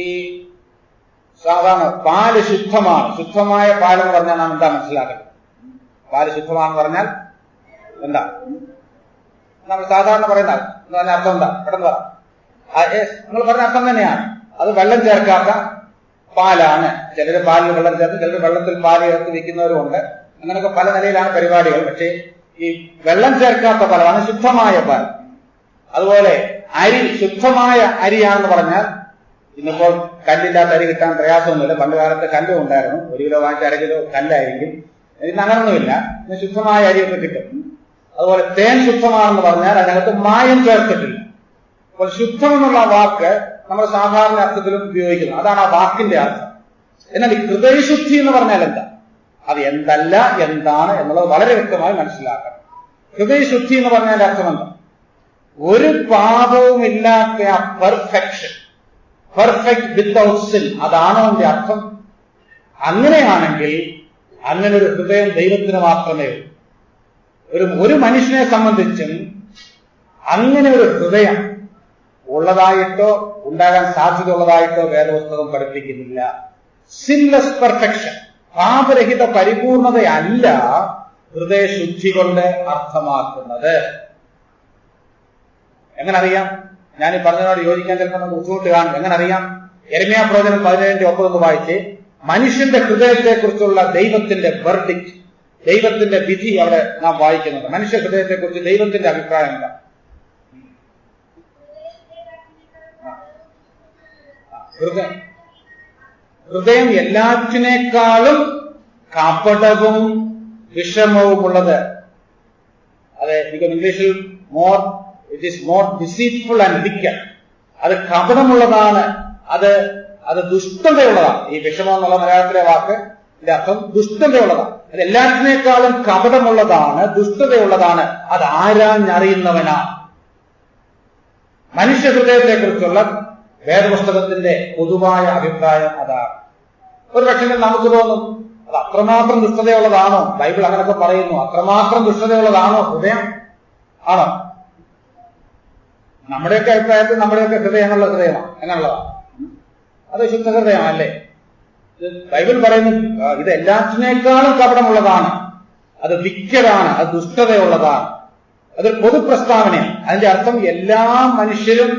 ഈ സാധാരണ പാല് ശുദ്ധമാണ്, ശുദ്ധമായ പാലെന്ന് പറഞ്ഞാൽ നാം എന്താ മനസ്സിലാക്കുന്നത്? പാല് ശുദ്ധമാണെന്ന് പറഞ്ഞാൽ എന്താ നമ്മൾ സാധാരണ പറയുന്ന അർത്ഥം എന്താ? പെട്ടെന്ന് പറ. നിങ്ങൾ പറഞ്ഞ അർത്ഥം തന്നെയാണ്. അത് വെള്ളം ചേർക്കാത്ത പാലാണ്. ചിലര് പാലിൽ വെള്ളം ചേർത്ത്, ചിലർ വെള്ളത്തിൽ പാല് ചേർത്ത് വിൽക്കുന്നവരുമുണ്ട്. അങ്ങനെയൊക്കെ പല നിലയിലാണ് പരിപാടികൾ. പക്ഷേ ഈ വെള്ളം ചേർക്കാത്ത പാലാണ് ശുദ്ധമായ പാൽ. അതുപോലെ അരി ശുദ്ധമായ അരിയാണെന്ന് പറഞ്ഞാൽ, ഇന്നിപ്പോൾ കല്ലില്ലാത്ത അരി കിട്ടാൻ പ്രയാസമൊന്നുമില്ല. പണ്ട് കാലത്ത് കല്ലും ഉണ്ടായിരുന്നു. 1 കിലോ വാങ്ങിച്ച് 1/2 കിലോ കല്ലായിരിക്കും. ഇന്ന് അങ്ങനൊന്നുമില്ല. ഇന്ന് ശുദ്ധമായ അരിയൊക്കെ കിട്ടും. അതുപോലെ തേൻ ശുദ്ധമാണെന്ന് പറഞ്ഞാൽ അതിനകത്ത് മായം ചേർത്തിട്ടില്ല. അപ്പോൾ ശുദ്ധം എന്നുള്ള വാക്ക് നമ്മൾ സാധാരണ അർത്ഥത്തിലും ഉപയോഗിക്കുന്നു. അതാണ് ആ വാക്കിന്റെ അർത്ഥം. എന്നാൽ ഈ ഹൃദയശുദ്ധി എന്ന് പറഞ്ഞാൽ എന്താ? അത് എന്തല്ല, എന്താണ് എന്നുള്ളത് വളരെ വ്യക്തമായി മനസ്സിലാക്കണം. ഹൃദയശുദ്ധി എന്ന് പറഞ്ഞാൽ അർത്ഥം എന്താ? ഒരു പാപവും ഇല്ലാത്ത ആ പെർഫെക്ഷൻ, പെർഫെക്റ്റ് വിത്തൗട്ട് സിൻ, അതാണോ അതിന്റെ അർത്ഥം? അങ്ങനെയാണെങ്കിൽ അങ്ങനെ ഒരു ഹൃദയം ദൈവത്തിന് മാത്രമേ ഉള്ളൂ. ഒരു മനുഷ്യനെ സംബന്ധിച്ചും അങ്ങനെ ഒരു ഹൃദയം ഉള്ളതായിട്ടോ ഉണ്ടാകാൻ സാധ്യതയുള്ളതായിട്ടോ വേദപുസ്തകം പഠിപ്പിക്കുന്നില്ല. സിൻലെസ് പെർഫെക്ഷൻ, പാപരഹിത പരിപൂർണതയല്ല ഹൃദയശുദ്ധി കൊണ്ട് അർത്ഥമാക്കുന്നത്. എങ്ങനെ അറിയാം? ഞാൻ ഈ പറഞ്ഞതിനോട് യോജിക്കാൻ ചിലപ്പോൾ നമുക്ക് ബുദ്ധിമുട്ട് കാണും. എങ്ങനെ അറിയാം? യെരമ്യാ പ്രവചനം 17:9 വായിച്ച് മനുഷ്യന്റെ ഹൃദയത്തെക്കുറിച്ചുള്ള ദൈവത്തിന്റെ വെർഡിക്റ്റ്, ദൈവത്തിന്റെ വിധി അവിടെ നാം വായിക്കുന്നുണ്ട്. മനുഷ്യ ഹൃദയത്തെക്കുറിച്ച് ദൈവത്തിന്റെ അഭിപ്രായം എന്താ? ഹൃദയം എല്ലാറ്റിനേക്കാളും കപടവും വിഷമവുമുള്ളത്. അത് എനിക്ക് ഇംഗ്ലീഷിൽ it is more deceitful and wicked. അത് കപടമുള്ളതാണ്, അത് ദുഷ്ടതയുള്ളതാണ്. ഈ വിഷമം എന്നുള്ള മലയാളത്തിലെ വാക്കിന്റെ അർത്ഥം ദുഷ്ടതയുള്ളതാണ്. അത് എല്ലാറ്റിനേക്കാളും കപടമുള്ളതാണ്, ദുഷ്ടതയുള്ളതാണ്. അത് ആരാഞ്ഞറിയുന്നവനാണ്. മനുഷ്യ ഹൃദയത്തെക്കുറിച്ചുള്ള വേദപുസ്തകത്തിന്റെ പൊതുവായ അഭിപ്രായം അതാണ്. ഒരു പക്ഷേ നമുക്ക് തോന്നും അത് അത്രമാത്രം ദുഷ്ടതയുള്ളതാണോ? ബൈബിൾ അങ്ങനെയൊക്കെ പറയുന്നു. അത്രമാത്രം ദുഷ്ടതയുള്ളതാണോ ഹൃദയം? ആണോ? നമ്മുടെയൊക്കെ അഭിപ്രായത്തിൽ നമ്മുടെയൊക്കെ ഹൃദയം എന്നുള്ള ഹൃദയമാണ് എന്നുള്ളതാണ്. അത് ശുദ്ധ ഹൃദയമല്ലേ? ബൈബിൾ പറയുന്നു ഇത് എല്ലാറ്റിനേക്കാളും കപടമുള്ളതാണ്, അത് വിക്കലാണ്, അത് ദുഷ്ടതയുള്ളതാണ്. അതൊരു പൊതുപ്രസ്താവനയാണ്. അതിന്റെ അർത്ഥം എല്ലാ മനുഷ്യരും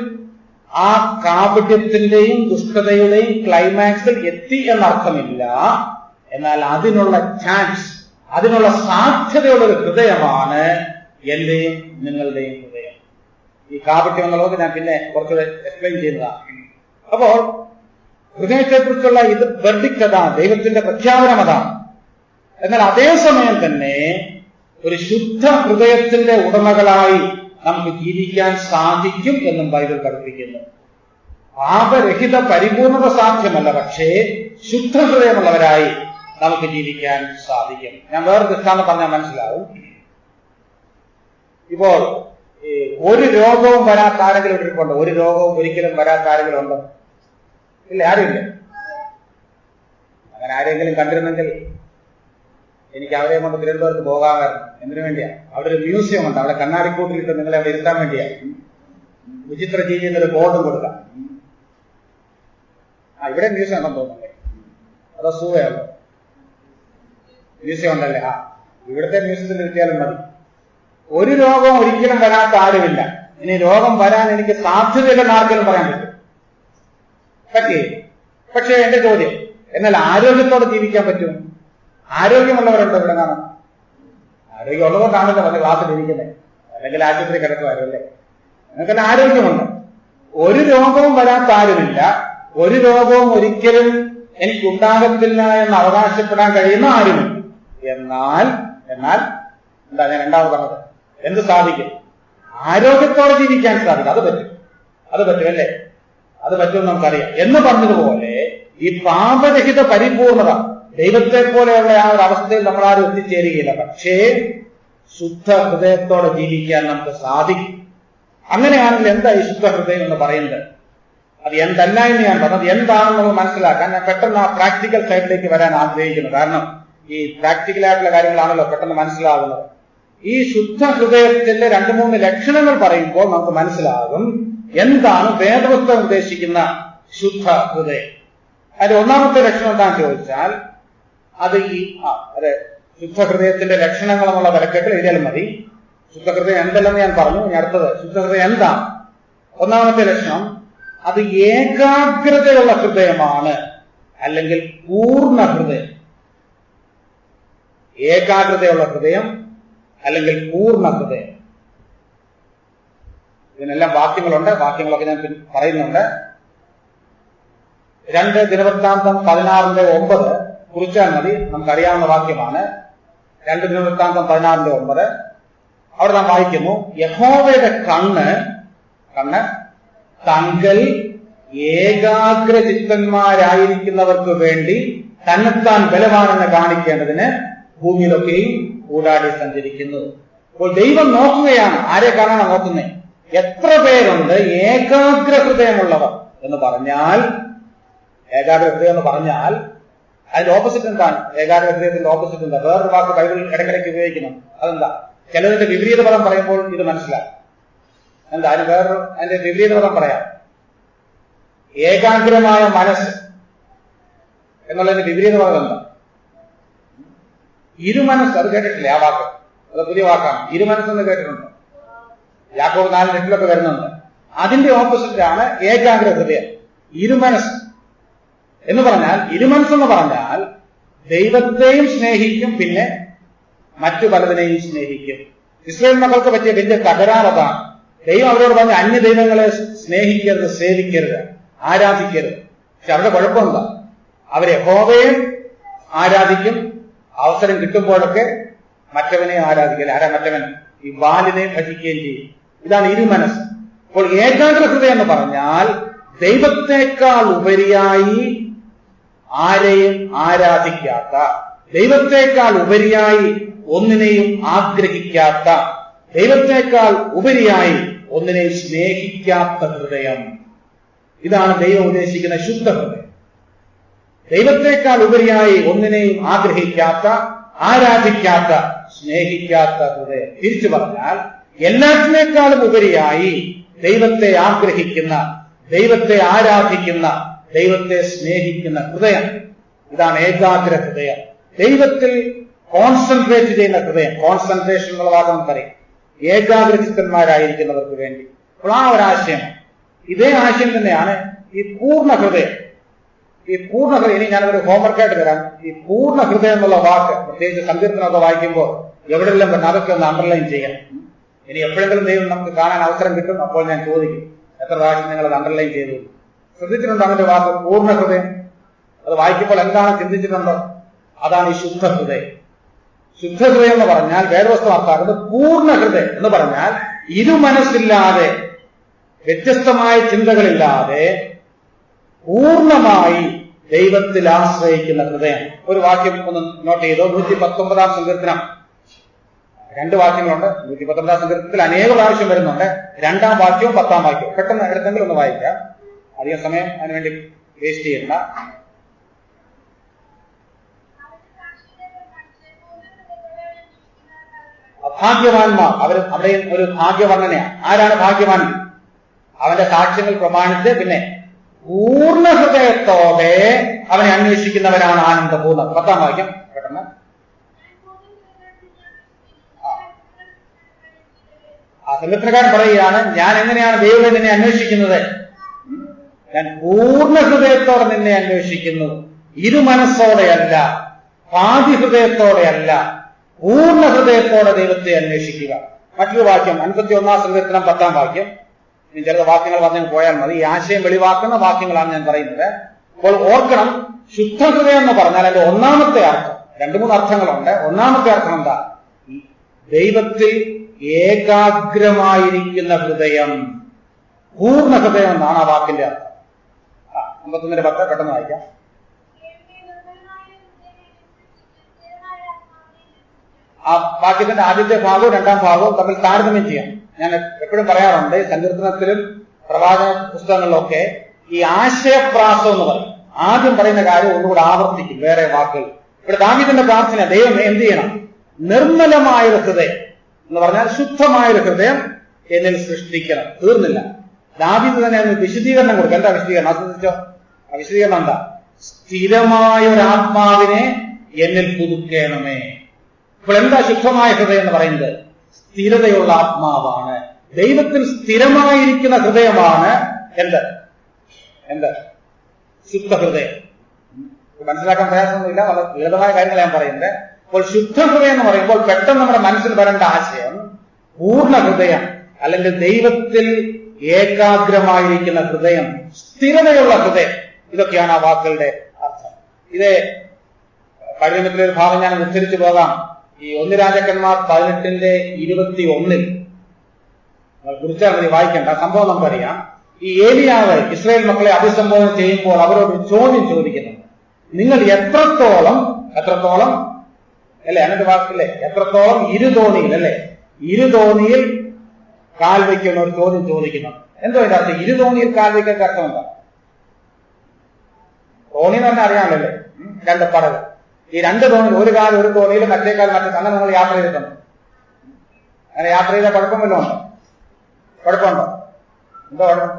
ആ കാപട്യത്തിന്റെയും ദുഷ്ടതയുടെയും ക്ലൈമാക്സിൽ എത്തി എന്നർത്ഥമില്ല. എന്നാൽ അതിനുള്ള ചാൻസ്, അതിനുള്ള സാധ്യതയുള്ളൊരു ഹൃദയമാണ് എന്റെയും നിങ്ങളുടെയും ഹൃദയം. ഈ കാപട്യം എന്നുള്ളത് ഞാൻ പിന്നെ കുറച്ചുകൂടെ എക്സ്പ്ലെയിൻ ചെയ്യുന്നതാണ്. അപ്പോൾ ഹൃദയത്തെക്കുറിച്ചുള്ള ഇത് വെർഡിക്റ്റ് അതാണ്, ദൈവത്തിന്റെ പ്രഖ്യാപനം അതാണ്. എന്നാൽ അതേസമയം തന്നെ ഒരു ശുദ്ധ ഹൃദയത്തിന്റെ ഉടമകളായി നമുക്ക് ജീവിക്കാൻ സാധിക്കും എന്നും ബൈബിൾ പഠിപ്പിക്കുന്നു. പാപരഹിത പരിപൂർണത സാധ്യമല്ല, പക്ഷേ ശുദ്ധ ഹൃദയമുള്ളവരായി നമുക്ക് ജീവിക്കാൻ സാധിക്കും. ഞാൻ വേറെ ദൃഷ്ടാന്തം പറഞ്ഞാൽ മനസ്സിലാവും. ഇപ്പോൾ ഒരു രോഗവും വരാത്ത ആരെങ്കിലും ഇട്ടിട്ടുണ്ട്? ഒരു രോഗവും ഒരിക്കലും വരാത്ത ആരെങ്കിലും ഉണ്ടോ? ഇല്ല, ആരുമില്ല. അങ്ങനെ ആരെങ്കിലും കണ്ടിരുന്നെങ്കിൽ എനിക്ക് അവരെ കൊണ്ട് തിരുവനന്തപുരത്ത് പോകാമായിരുന്നു. എന്തിനു വേണ്ടിയാ? അവിടെ ഒരു മ്യൂസിയം ഉണ്ട്, അവിടെ കണ്ണാടിക്കൂട്ടിലിട്ട് നിങ്ങളെ അവിടെ ഇരുത്താൻ വേണ്ടിയാണ്. വിചിത്ര ജീവി എന്നൊരു ബോർഡും കൊടുക്കാം. ഇവിടെ മ്യൂസിയം ഉണ്ടെന്ന് തോന്നുന്നല്ലേ? അതോ സൂവയുണ്ടോ? മ്യൂസിയം ഉണ്ടല്ലേ? ഇവിടുത്തെ മ്യൂസിയത്തിൽ എത്തിയാലും മതി. ഒരു രോഗവും ഒരിക്കലും വരാത്ത ആരുമില്ല. ഇനി രോഗം വരാൻ എനിക്ക് സാധ്യതയില്ലെന്ന് ആർക്കെങ്കിലും പറയാൻ പറ്റും? പക്ഷേ എന്റെ ചോദ്യം, എന്നാൽ ആരോഗ്യത്തോടെ ജീവിക്കാൻ പറ്റും? ആരോഗ്യമുള്ളവരുണ്ടോ ഇവിടെ കാണാം? ആരോഗ്യമുള്ളതുകൊണ്ടാണല്ലോ വന്ന് ക്ലാസ്സിൽ ഇരിക്കുന്നത്, അല്ലെങ്കിൽ ആശുപത്രി കിടക്കുമായിരുന്നു അല്ലേ? നിങ്ങൾക്കെല്ലാം ആരോഗ്യമുണ്ട്. ഒരു രോഗവും വരാത്ത ആരുമില്ല. ഒരു രോഗവും ഒരിക്കലും എനിക്കുണ്ടാകത്തില്ല എന്ന് അവകാശപ്പെടാൻ കഴിയുന്ന ആരുമില്ല. എന്നാൽ എന്താ ഞാൻ രണ്ടാമത് പറഞ്ഞത്? എന്ത് സാധിക്കും? ആരോഗ്യത്തോടെ ജീവിക്കാൻ സാധിക്കും. അത് പറ്റും അല്ലേ? അത് പറ്റുമെന്ന് നമുക്കറിയാം. എന്ന് പറഞ്ഞതുപോലെ ഈ പാപരഹിത പരിപൂർണത, ദൈവത്തെ പോലെയുള്ള ആ ഒരു അവസ്ഥയിൽ നമ്മളാരും എത്തിച്ചേരുകയില്ല. പക്ഷേ ശുദ്ധ ഹൃദയത്തോടെ ജീവിക്കാൻ നമുക്ക് സാധിക്കും. അങ്ങനെയാണെങ്കിൽ എന്താ ഈ ശുദ്ധ ഹൃദയം എന്ന് പറയുന്നത്? അത് എന്തല്ല എന്ന് ഞാൻ പറഞ്ഞത് എന്താണെന്ന് നമ്മൾ മനസ്സിലാക്കാൻ ഞാൻ പെട്ടെന്ന് ആ പ്രാക്ടിക്കൽ സൈഡിലേക്ക് വരാൻ ആഗ്രഹിക്കുന്നു. കാരണം ഈ പ്രാക്ടിക്കലായിട്ടുള്ള കാര്യങ്ങളാണല്ലോ പെട്ടെന്ന് മനസ്സിലാകുന്നത്. ഈ ശുദ്ധ ഹൃദയത്തിന്റെ 2-3 ലക്ഷണങ്ങൾ പറയുമ്പോൾ നമുക്ക് മനസ്സിലാകും എന്താണ് വേദപുസ്തകം ഉദ്ദേശിക്കുന്ന ശുദ്ധ ഹൃദയം. അതിന്റെ ഒന്നാമത്തെ ലക്ഷണം എന്താണെന്ന് ചോദിച്ചാൽ അത് അതെ, ശുദ്ധ ഹൃദയത്തിന്റെ ലക്ഷണങ്ങൾ എന്നുള്ള വിലക്കെട്ടിൽ എഴുതിയാലും മതി. ശുദ്ധ ഹൃദയം എന്തല്ലെന്ന് ഞാൻ പറഞ്ഞു. ഇനി അടുത്തത് ശുദ്ധ ഹൃദയം എന്താണ്? ഒന്നാമത്തെ ലക്ഷണം, അത് ഏകാഗ്രതയുള്ള ഹൃദയമാണ്, അല്ലെങ്കിൽ പൂർണ്ണ ഹൃദയം. ഏകാഗ്രതയുള്ള ഹൃദയം അല്ലെങ്കിൽ പൂർണ്ണ ഹൃദയം. ഇതിനെല്ലാം വാക്യങ്ങളുണ്ട്, വാക്യങ്ങളൊക്കെ ഞാൻ പറയുന്നുണ്ട്. 2 ദിനവൃത്താന്തം 16:9 കുറിച്ചാൽ മതി, നമുക്കറിയാവുന്ന വാക്യമാണ്. 2 ദിനവൃത്താന്തം 16:9 അവിടെ നാം വായിക്കുന്നു, യഹോവയുടെ കണ്ണ് തങ്കൽ ഏകാഗ്രചിത്തന്മാരായിരിക്കുന്നവർക്ക് വേണ്ടി തന്നെത്താൻ ബലവാനെന്ന് കാണിക്കേണ്ടതിന് ഭൂമിയിലൊക്കെയും ഊടാടി സഞ്ചരിക്കുന്നു. അപ്പോൾ ദൈവം നോക്കുകയാണ്. ആരെ കാണാനാണ് നോക്കുന്നത്? എത്ര പേരുണ്ട് ഏകാഗ്ര ഹൃദയമുള്ളവർ എന്ന് പറഞ്ഞാൽ. ഏകാഗ്ര ഹൃദയം എന്ന് പറഞ്ഞാൽ അതിന്റെ ഓപ്പോസിറ്റ് എന്താണ്? ഏകാഗ്ര ഹൃദയത്തിന്റെ ഓപ്പോസിറ്റ് എന്താ? വേറൊരു വാക്ക് ബൈബിൾ ഇടയ്ക്കിടയ്ക്ക് ഉപയോഗിക്കുന്നു. അതെന്താ? ചിലതിന്റെ വിപരീത പദം പറയുമ്പോൾ ഇത് മനസ്സിലാക്കും. എന്താ അതിന്റെ വിപരീത പദം പറയാം? ഏകാഗ്രമായ മനസ്സ് എന്നുള്ളതിന്റെ വിപരീത പദം എന്താ? ഇരുമനസ്. അത് കേട്ടിട്ടില്ലേ ആ വാക്ക്? അത് പുതിയ വാക്കാണ്. ഇരുമനസ്സെന്ന് കേട്ടിട്ടുണ്ടോ? യാക്കോബ് 4:8 വരുന്നുണ്ട്. അതിന്റെ ഓപ്പോസിറ്റാണ് ഏകാഗ്ര ഹൃദയം, ഇരുമനസ് എന്ന് പറഞ്ഞാൽ. ഇരുമനസ്സെന്ന് പറഞ്ഞാൽ ദൈവത്തെയും സ്നേഹിക്കും, പിന്നെ മറ്റു പലതിനെയും സ്നേഹിക്കും. ഇസ്രായേൽ മക്കൾക്ക് പറ്റിയ വലിയ തകരാറതാണ്. ദൈവം അവരോട് പറഞ്ഞ അന്യ ദൈവങ്ങളെ സ്നേഹിക്കരുത്, സേവിക്കരുത്, ആരാധിക്കരുത്. പക്ഷെ അവരുടെ കുഴപ്പമെന്താ? അവരെ യഹോവയെ ആരാധിക്കും, അവസരം കിട്ടുമ്പോഴൊക്കെ മറ്റവനെ ആരാധിക്കല്. ആരാ മറ്റവൻ? ഈ ബാലിനെ ഭജിക്കുകയും ചെയ്യും. ഇതാണ് ഇരുമനസ്. അപ്പോൾ ഏകാഗ്ര ഹൃദയം എന്ന് പറഞ്ഞാൽ ദൈവത്തെക്കാൾ ഉപരിയായി ആരെയും ആരാധിക്കാത്ത, ദൈവത്തെക്കാൾ ഉപരിയായി ഒന്നിനെയും ആഗ്രഹിക്കാത്ത, ദൈവത്തെക്കാൾ ഉപരിയായി ഒന്നിനെയും സ്നേഹിക്കാത്ത ഹൃദയം. ഇതാണ് ദൈവം ഉദ്ദേശിക്കുന്ന ശുദ്ധ ഹൃദയം. ദൈവത്തെക്കാൾ ഉപരിയായി ഒന്നിനെയും ആഗ്രഹിക്കാത്ത, ആരാധിക്കാത്ത, സ്നേഹിക്കാത്ത ഹൃദയം. തിരിച്ചു പറഞ്ഞാൽ എല്ലാറ്റിനേക്കാളും ഉപരിയായി ദൈവത്തെ ആഗ്രഹിക്കുന്ന, ദൈവത്തെ ആരാധിക്കുന്ന, ദൈവത്തെ സ്നേഹിക്കുന്ന ഹൃദയം. ഇതാണ് ഏകാഗ്ര ഹൃദയം. ദൈവത്തിൽ കോൺസെൻട്രേറ്റ് ചെയ്യുന്ന ഹൃദയം. കോൺസെൻട്രേഷൻ എന്നുള്ള വാക്ക് നമുക്കറിയാം. ഏകാഗ്രചിത്തന്മാരായിരിക്കുന്നവർക്ക് വേണ്ടി. അപ്പോൾ ആ ഒരാശയം, ഇതേ ആശയം തന്നെയാണ് ഈ പൂർണ്ണ ഹൃദയം. ഈ പൂർണ്ണ ഹൃദയം, ഇനി ഞാനൊരു ഹോംവർക്കായിട്ട് തരാം. ഈ പൂർണ്ണ ഹൃദയം എന്നുള്ള വാക്ക് പ്രത്യേകിച്ച് സങ്കീർത്തനമൊക്കെ വായിക്കുമ്പോൾ എവിടെയെല്ലാം പറഞ്ഞാൽ അതൊക്കെ ഒന്ന് അണ്ടർലൈൻ ചെയ്യണം. ഇനി എപ്പോഴെങ്കിലും ദൈവം നമുക്ക് കാണാൻ അവസരം കിട്ടും, അപ്പോൾ ഞാൻ ചോദിക്കും എത്ര പ്രാവശ്യം നിങ്ങൾ അത് അണ്ടർലൈൻ ചെയ്തു. ശ്രദ്ധിച്ചിട്ടുണ്ടോ അതിന്റെ വാക്ക് പൂർണ്ണ ഹൃദയം? അത് വായിക്കുമ്പോൾ എന്താണ് ചിന്തിച്ചിട്ടുണ്ടോ? അതാണ് ഈ ശുദ്ധ ഹൃദയം. ശുദ്ധ ഹൃദയം എന്ന് പറഞ്ഞാൽ വേദവസ്തു അർത്ഥാക്കുന്നത് പൂർണ്ണ ഹൃദയം എന്ന് പറഞ്ഞാൽ ഇരുമനസ്സില്ലാതെ, വ്യത്യസ്തമായ ചിന്തകളില്ലാതെ പൂർണ്ണമായി ദൈവത്തിൽ ആശ്രയിക്കുന്ന ഹൃദയം. ഒരു വാക്യം ഒന്ന് നോട്ട് ചെയ്തോ. 119 സങ്കീർത്തനം. 2 വാക്യങ്ങളുണ്ട്. 119 സങ്കീർത്തനത്തിൽ അനേക പ്രാവശ്യം വരുന്നുണ്ട്. 2-ാം വാക്യവും 10-ാം വാക്യവും പെട്ടെന്ന് എടുത്തെങ്കിലും ഒന്ന് വായിക്കാം. അധികം സമയം അതിനുവേണ്ടി വേസ്റ്റ് ചെയ്യണ്ട. അഭാഗ്യവാന്മാർ, അവിടെ ഒരു ഭാഗ്യവർണ്ണനയാണ്. ആരാണ് ഭാഗ്യവാൻ? അവന്റെ സാക്ഷ്യങ്ങൾ പ്രമാണിച്ച് പിന്നെ പൂർണ്ണ ഹൃദയത്തോടെ അവനെ അന്വേഷിക്കുന്നവരാണ് ആനന്ദപൂർണ്ണ. 10-ാം വാക്യം പെട്ടെന്ന്. ആ സങ്കീർത്തനക്കാരൻ പറയുകയാണ്, ഞാൻ എങ്ങനെയാണ് ദൈവം നിന്നെ അന്വേഷിക്കുന്നത്? ഞാൻ പൂർണ്ണ ഹൃദയത്തോടെ നിന്നെ അന്വേഷിക്കുന്നു. ഇരുമനസ്സോടെയല്ല, പാതി ഹൃദയത്തോടെയല്ല, പൂർണ്ണ ഹൃദയത്തോടെ ദൈവത്തെ അന്വേഷിക്കുക. മറ്റൊരു വാക്യം 51-ാം സങ്കീർത്തനം 10-ാം വാക്യം. ഇനി ചില വാക്യങ്ങൾ പറഞ്ഞു പോയാൽ മതി. ഈ ആശയം വെളിവാക്കുന്ന വാക്യങ്ങളാണ് ഞാൻ പറയുന്നത്. അപ്പോൾ ഓർക്കണം, ശുദ്ധ ഹൃദയം എന്ന് പറഞ്ഞാൽ അതിന്റെ ഒന്നാമത്തെ അർത്ഥം, 2-3 അർത്ഥങ്ങളുണ്ട്. ഒന്നാമത്തെ അർത്ഥം എന്താ? ദൈവത്തിൽ ഏകാഗ്രമായിരിക്കുന്ന ഹൃദയം, പൂർണ്ണ ഹൃദയം എന്നാണ് ആ വാക്കിന്റെ അർത്ഥം. 51-10 പെട്ടെന്ന് വായിക്കാം. ആ വാക്യത്തിന്റെ ആദ്യത്തെ ഭാഗവും 2-ാം ഭാഗവും തമ്മിൽ താരതമ്യം ചെയ്യാം. ഞാൻ എപ്പോഴും പറയാറുണ്ട്, സങ്കീർത്തനത്തിലും പ്രവാചക പുസ്തകങ്ങളിലൊക്കെ ഈ ആശയപ്രാസം എന്ന് പറയും. ആദ്യം പറയുന്ന കാര്യം ഒന്നുകൂടെ ആവർത്തിക്കും വേറെ വാക്കുകൾ. ഇവിടെ ദാവീദിന്റെ പ്രാർത്ഥന, ദൈവം എന്ത് ചെയ്യണം? നിർമ്മലമായൊരു ഹൃദയം എന്ന് പറഞ്ഞാൽ ശുദ്ധമായൊരു ഹൃദയം എന്നിൽ സൃഷ്ടിക്കണം. തീർന്നില്ല, ദാവീദ് തന്നെ അതിന് വിശദീകരണം കൊടുക്കും. എന്താ വിശദീകരണം? ശ്രദ്ധിച്ചോ? ആ വിശദീകരണം എന്താ? സ്ഥിരമായൊരാത്മാവിനെ എന്നിൽ പുതുക്കണമേ. ഇപ്പോൾ എന്താ ശുദ്ധമായ ഹൃദയം എന്ന് പറയുന്നത്? സ്ഥിരതയുള്ള ആത്മാവാണ്. ദൈവത്തിൽ സ്ഥിരമായിരിക്കുന്ന ഹൃദയമാണ് എന്ത് ശുദ്ധ ഹൃദയം. മനസ്സിലാക്കാൻ പ്രയാസമൊന്നുമില്ല, വളരെ ലളിതമായ കാര്യങ്ങൾ ഞാൻ പറയുന്നത്. അപ്പോൾ ശുദ്ധ ഹൃദയം എന്ന് പറയുമ്പോൾ പെട്ടെന്ന് നമ്മുടെ മനസ്സിൽ വരേണ്ട ആശയം പൂർണ്ണ ഹൃദയം, അല്ലെങ്കിൽ ദൈവത്തിൽ ഏകാഗ്രമായിരിക്കുന്ന ഹൃദയം, സ്ഥിരതയുള്ള ഹൃദയം. ഇതൊക്കെയാണ് ആ വാക്കുകളുടെ അർത്ഥം. ഇത് പഴയ നിയമത്തിലെ ഒരു ഭാഗം ഞാൻ ഉദ്ധരിച്ചു പോകാം. ഈ 1 രാജാക്കന്മാർ 18:21 കുറിച്ചാൽ മതി, വായിക്കേണ്ട. സംഭവം നമുക്കറിയാം. ഈ ഏലിയാവ് ഇസ്രായേൽ മക്കളെ അഭിസംബോധന ചെയ്യുമ്പോൾ അവരോട് ചോദ്യം ചോദിക്കുന്നുണ്ട്. നിങ്ങൾ എത്രത്തോളം അല്ലെ, അതിന്റെ വാക്കില്ലേ, എത്രത്തോളം ഇരുതോണിയിൽ അല്ലെ, ഇരുതോണിയിൽ കാൽ വയ്ക്കുന്ന ഒരു ചോദ്യം ചോദിക്കുന്നു. എന്തോ ഇതിന്റെ അർത്ഥം? ഇരുതോണിയിൽ കാൽ വയ്ക്കുന്ന അർത്ഥം എന്താ? തോണി എന്ന് പറഞ്ഞാൽ അറിയാമല്ലോ, 2 പടകൾ. ഈ 2 തോണിയിൽ ഒരു കാൽ ഒരു തോണിയിൽ, മറ്റേ കാൽ മറ്റേ. അങ്ങനെ നിങ്ങൾ യാത്ര ചെയ്തിട്ടുണ്ട്? അങ്ങനെ യാത്ര ചെയ്താൽ കുഴപ്പമില്ല ഉണ്ടോ? കുഴപ്പമുണ്ടോ? എന്തോ കുഴപ്പം?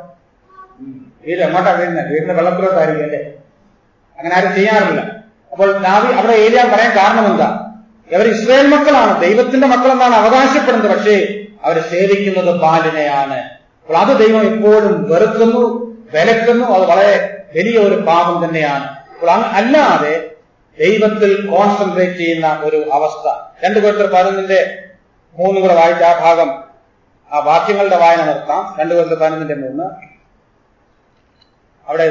വീട് എങ്ങോട്ടാ വീഴുന്നത്? വീടിന്റെ വെള്ളത്തിലോട്ടായിരിക്കും അല്ലേ? അങ്ങനെ ആരും ചെയ്യാറില്ല. അപ്പോൾ അവിടെ ഏലിയാവ് പറയാൻ കാരണം എന്താ? ഇവർ ഇസ്രായേൽ മക്കളാണ്, ദൈവത്തിന്റെ മക്കളെന്നാണ് അവകാശപ്പെടുന്നത്. പക്ഷേ അവർ സേവിക്കുന്നത് ബാലിനെയാണ്. അപ്പോൾ അത് ദൈവം എപ്പോഴും വെറുക്കുന്നു, വിലക്കുന്നു. അത് വളരെ വലിയ ഒരു പാപം തന്നെയാണ്. അപ്പോൾ അല്ലാതെ ദൈവത്തിൽ കോൺസെൻട്രേറ്റ് ചെയ്യുന്ന ഒരു അവസ്ഥ. 2 Corinthians 11:3 കൂടെ വായിച്ച ആ ഭാഗം, ആ വാക്യങ്ങളുടെ വായന നിർത്താം. 2 Corinthians 11:3. അവിടെ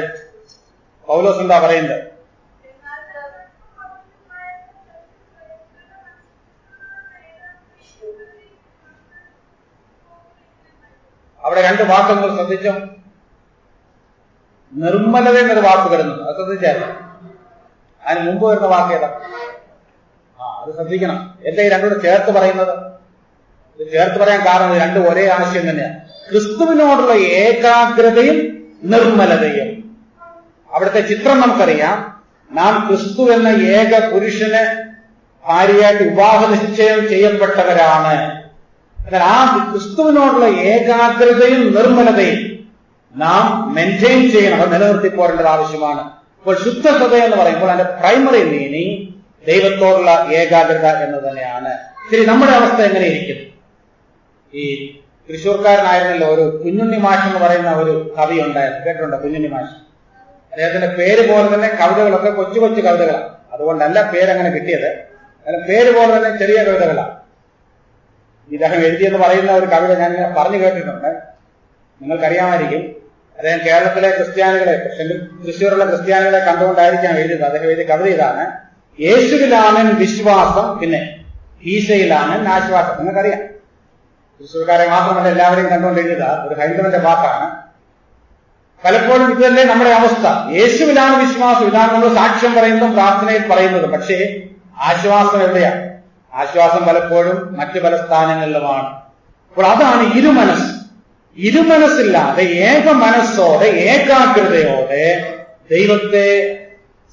പൗലോസ് എന്താ പറയുന്നത്? അവിടെ 2 വാക്കുകൾ ശ്രദ്ധിച്ചോ? നിർമ്മലത എന്നൊരു വാക്ക് വരുന്നു. അത് ശ്രദ്ധിച്ചായിരുന്നു. അതിന് മുമ്പ് വരുന്ന വാക്ക് ഏതാ? അത് ശ്രദ്ധിക്കണം. എന്താ ഈ 2 കൂടെ ചേർത്ത് പറയുന്നത്? ഇത് ചേർത്ത് പറയാൻ കാരണം 2 ഒരേ ആശയം തന്നെയാണ്. ക്രിസ്തുവിനോടുള്ള ഏകാഗ്രതയും നിർമ്മലതയും. അവിടുത്തെ ചിത്രം നമുക്കറിയാം. നാം ക്രിസ്തു എന്ന ഏക പുരുഷന് ഭാര്യയായിട്ട് വിവാഹ നിശ്ചയം ചെയ്യപ്പെട്ടവരാണ്. എന്നാൽ ആ ക്രിസ്തുവിനോടുള്ള ഏകാഗ്രതയും നിർമ്മലതയും നാം മെയിൻറ്റെയിൻ ചെയ്യണം, അത് നിലനിർത്തി പോരേണ്ടത് ആവശ്യമാണ്. അപ്പോൾ ശുദ്ധ ഹൃദയം എന്ന് പറയുമ്പോൾ അതിന്റെ പ്രൈമറി മീനിങ് ദൈവത്തോടുള്ള ഏകാഗ്രത എന്ന് തന്നെയാണ്. ശരി, നമ്മുടെ അവസ്ഥ എങ്ങനെ ഇരിക്കുന്നു? ഈ തൃശ്ശൂർക്കാരനായിരുന്നല്ലോ ഒരു കുഞ്ഞുണ്ണി മാഷ് എന്ന് പറയുന്ന ഒരു കവി ഉണ്ടായിരുന്നു, കേട്ടിട്ടുണ്ടോ? കുഞ്ഞുണ്ണി മാഷ്. അദ്ദേഹത്തിന്റെ പേര് പോലെ തന്നെ കവിതകളൊക്കെ കൊച്ചു കൊച്ചു കവിതകളാണ്. അതുകൊണ്ടല്ല പേരങ്ങനെ കിട്ടിയത്, കാരണം പേര് പോലെ തന്നെ ചെറിയ കവിതകളാണ്. ഇദ്ദേഹം എഴുതിയെന്ന് പറയുന്ന ഒരു കവിത ഞാൻ പറഞ്ഞു കേട്ടിട്ടുണ്ട്, നിങ്ങൾക്കറിയാമായിരിക്കും. അദ്ദേഹം കേരളത്തിലെ ക്രിസ്ത്യാനികളെ, തൃശ്ശൂരുള്ള ക്രിസ്ത്യാനികളെ കണ്ടുകൊണ്ടായിരിക്കാം എഴുതിയത്. അദ്ദേഹം എഴുതിയ കവിത ഇതാണ്: യേശുവിലാണ് വിശ്വാസം, പിന്നെ ഈശയിലാണ് ആശ്വാസം. നിങ്ങൾക്കറിയാം, തൃശ്ശൂർക്കാരെ മാത്രമല്ല എല്ലാവരെയും കണ്ടുകൊണ്ട് എഴുതുക ഒരു ഹൈന്ദവന്റെ വാക്കാണ്. പലപ്പോഴും ഇതല്ലേ നമ്മുടെ അവസ്ഥ. യേശുവിലാണ് വിശ്വാസം, ഇതാണ് നമ്മൾ സാക്ഷ്യം പറയുന്നതും പ്രാർത്ഥനയിൽ പറയുന്നതും. പക്ഷേ ആശ്വാസം എവിടെയാണ്? ആശ്വാസം പലപ്പോഴും മറ്റു പല സ്ഥാനങ്ങളിലുമാണ്. അപ്പോൾ അതാണ് ഇരുമനസ്. ഇരുമനസ്സില്ലാതെ ഏക മനസ്സോടെ ഏകാഗ്രതയോടെ ദൈവത്തെ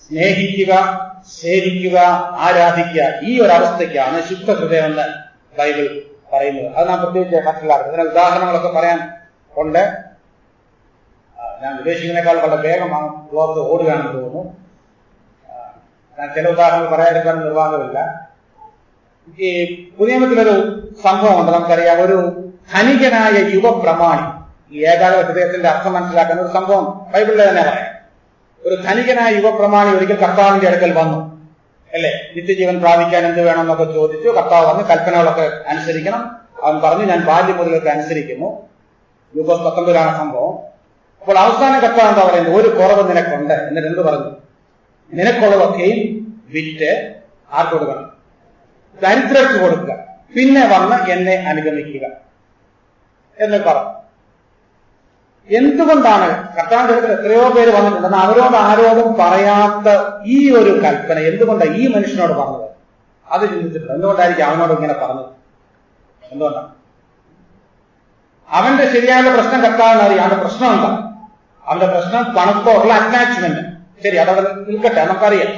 സ്നേഹിക്കുക, സേവിക്കുക, ആരാധിക്കുക, ഈ ഒരു അവസ്ഥയ്ക്കാണ് ശുദ്ധ ഹൃദയം എന്ന് ബൈബിൾ പറയുന്നത്. അത് നാം പ്രത്യേകിച്ച് മനസ്സിലാക്കുക. ഇതിന് ഉദാഹരണങ്ങളൊക്കെ പറയാൻ കൊണ്ട് ഞാൻ ഉദ്ദേശിക്കുന്നതിനേക്കാൾ വളരെ വേഗം ലോകത്ത് ഓടുകയാണെന്ന് തോന്നുന്നു. ഞാൻ ചില ഉദാഹരണങ്ങൾ പറയാതിരിക്കാൻ നിർവാഹമില്ല. ഈ പുതിയ നിയമത്തിലൊരു സംഭവമുണ്ട്, നമുക്കറിയാം. ഒരു ധനികനായ യുവപ്രമാണി, ഈ ഏകാഗ്ര ഹൃദയത്തിന്റെ അർത്ഥം മനസ്സിലാക്കുന്ന ഒരു സംഭവം ബൈബിളിൽ തന്നെ പറയാം. ഒരു ധനികനായ യുവപ്രമാണി ഒരിക്കൽ കർത്താവിന്റെ അടുക്കൽ വന്നു, അല്ലെ, നിത്യജീവൻ പ്രാപിക്കാൻ എന്ത് വേണമെന്നൊക്കെ ചോദിച്ചു. കർത്താവ് പറഞ്ഞു കൽപ്പനകളൊക്കെ അനുസരിക്കണം. അവൻ പറഞ്ഞു ഞാൻ ബാല്യം മുതലൊക്കെ അനുസരിക്കുന്നു. ലൂക്കോസ് 19 സംഭവം. അപ്പോൾ അവസാന കർത്താവ് എന്താ പറയുന്നത്? ഒരു കുറവ് നിനക്കുണ്ട്. എന്നിട്ട് എന്ത് പറഞ്ഞു? നിനക്കുള്ളതൊക്കെയും വിറ്റ് ആർക്ക് കൊടുക്കണം? ദരിദ്രർക്ക് കൊടുക്കുക, പിന്നെ വന്ന് എന്നെ അനുഗമിക്കുക എന്ന് പറഞ്ഞു. എന്തുകൊണ്ടാണ് കർത്താവിന്റെ അടുത്ത് എത്രയോ പേര് വന്നിട്ടുണ്ട്, എന്നാൽ അവരോട് ആരോടും പറയാത്ത ഈ ഒരു കൽപ്പന എന്തുകൊണ്ടാണ് ഈ മനുഷ്യനോട് പറഞ്ഞത്? അത് ചിന്തിച്ചിട്ടുണ്ട്. എന്തുകൊണ്ടായിരിക്കും അവനോട് ഇങ്ങനെ പറഞ്ഞത്? എന്തുകൊണ്ടാണ്? അവന്റെ ശരിയായ പ്രശ്നം കർത്താവിന് അറിയാം. അവന്റെ പ്രശ്നം എന്താ? അവന്റെ പ്രശ്നം പണത്തോടുള്ള അറ്റാച്ച്മെന്റ്. ശരി, അതവിടെ നിൽക്കട്ടെ, നമുക്കറിയാം.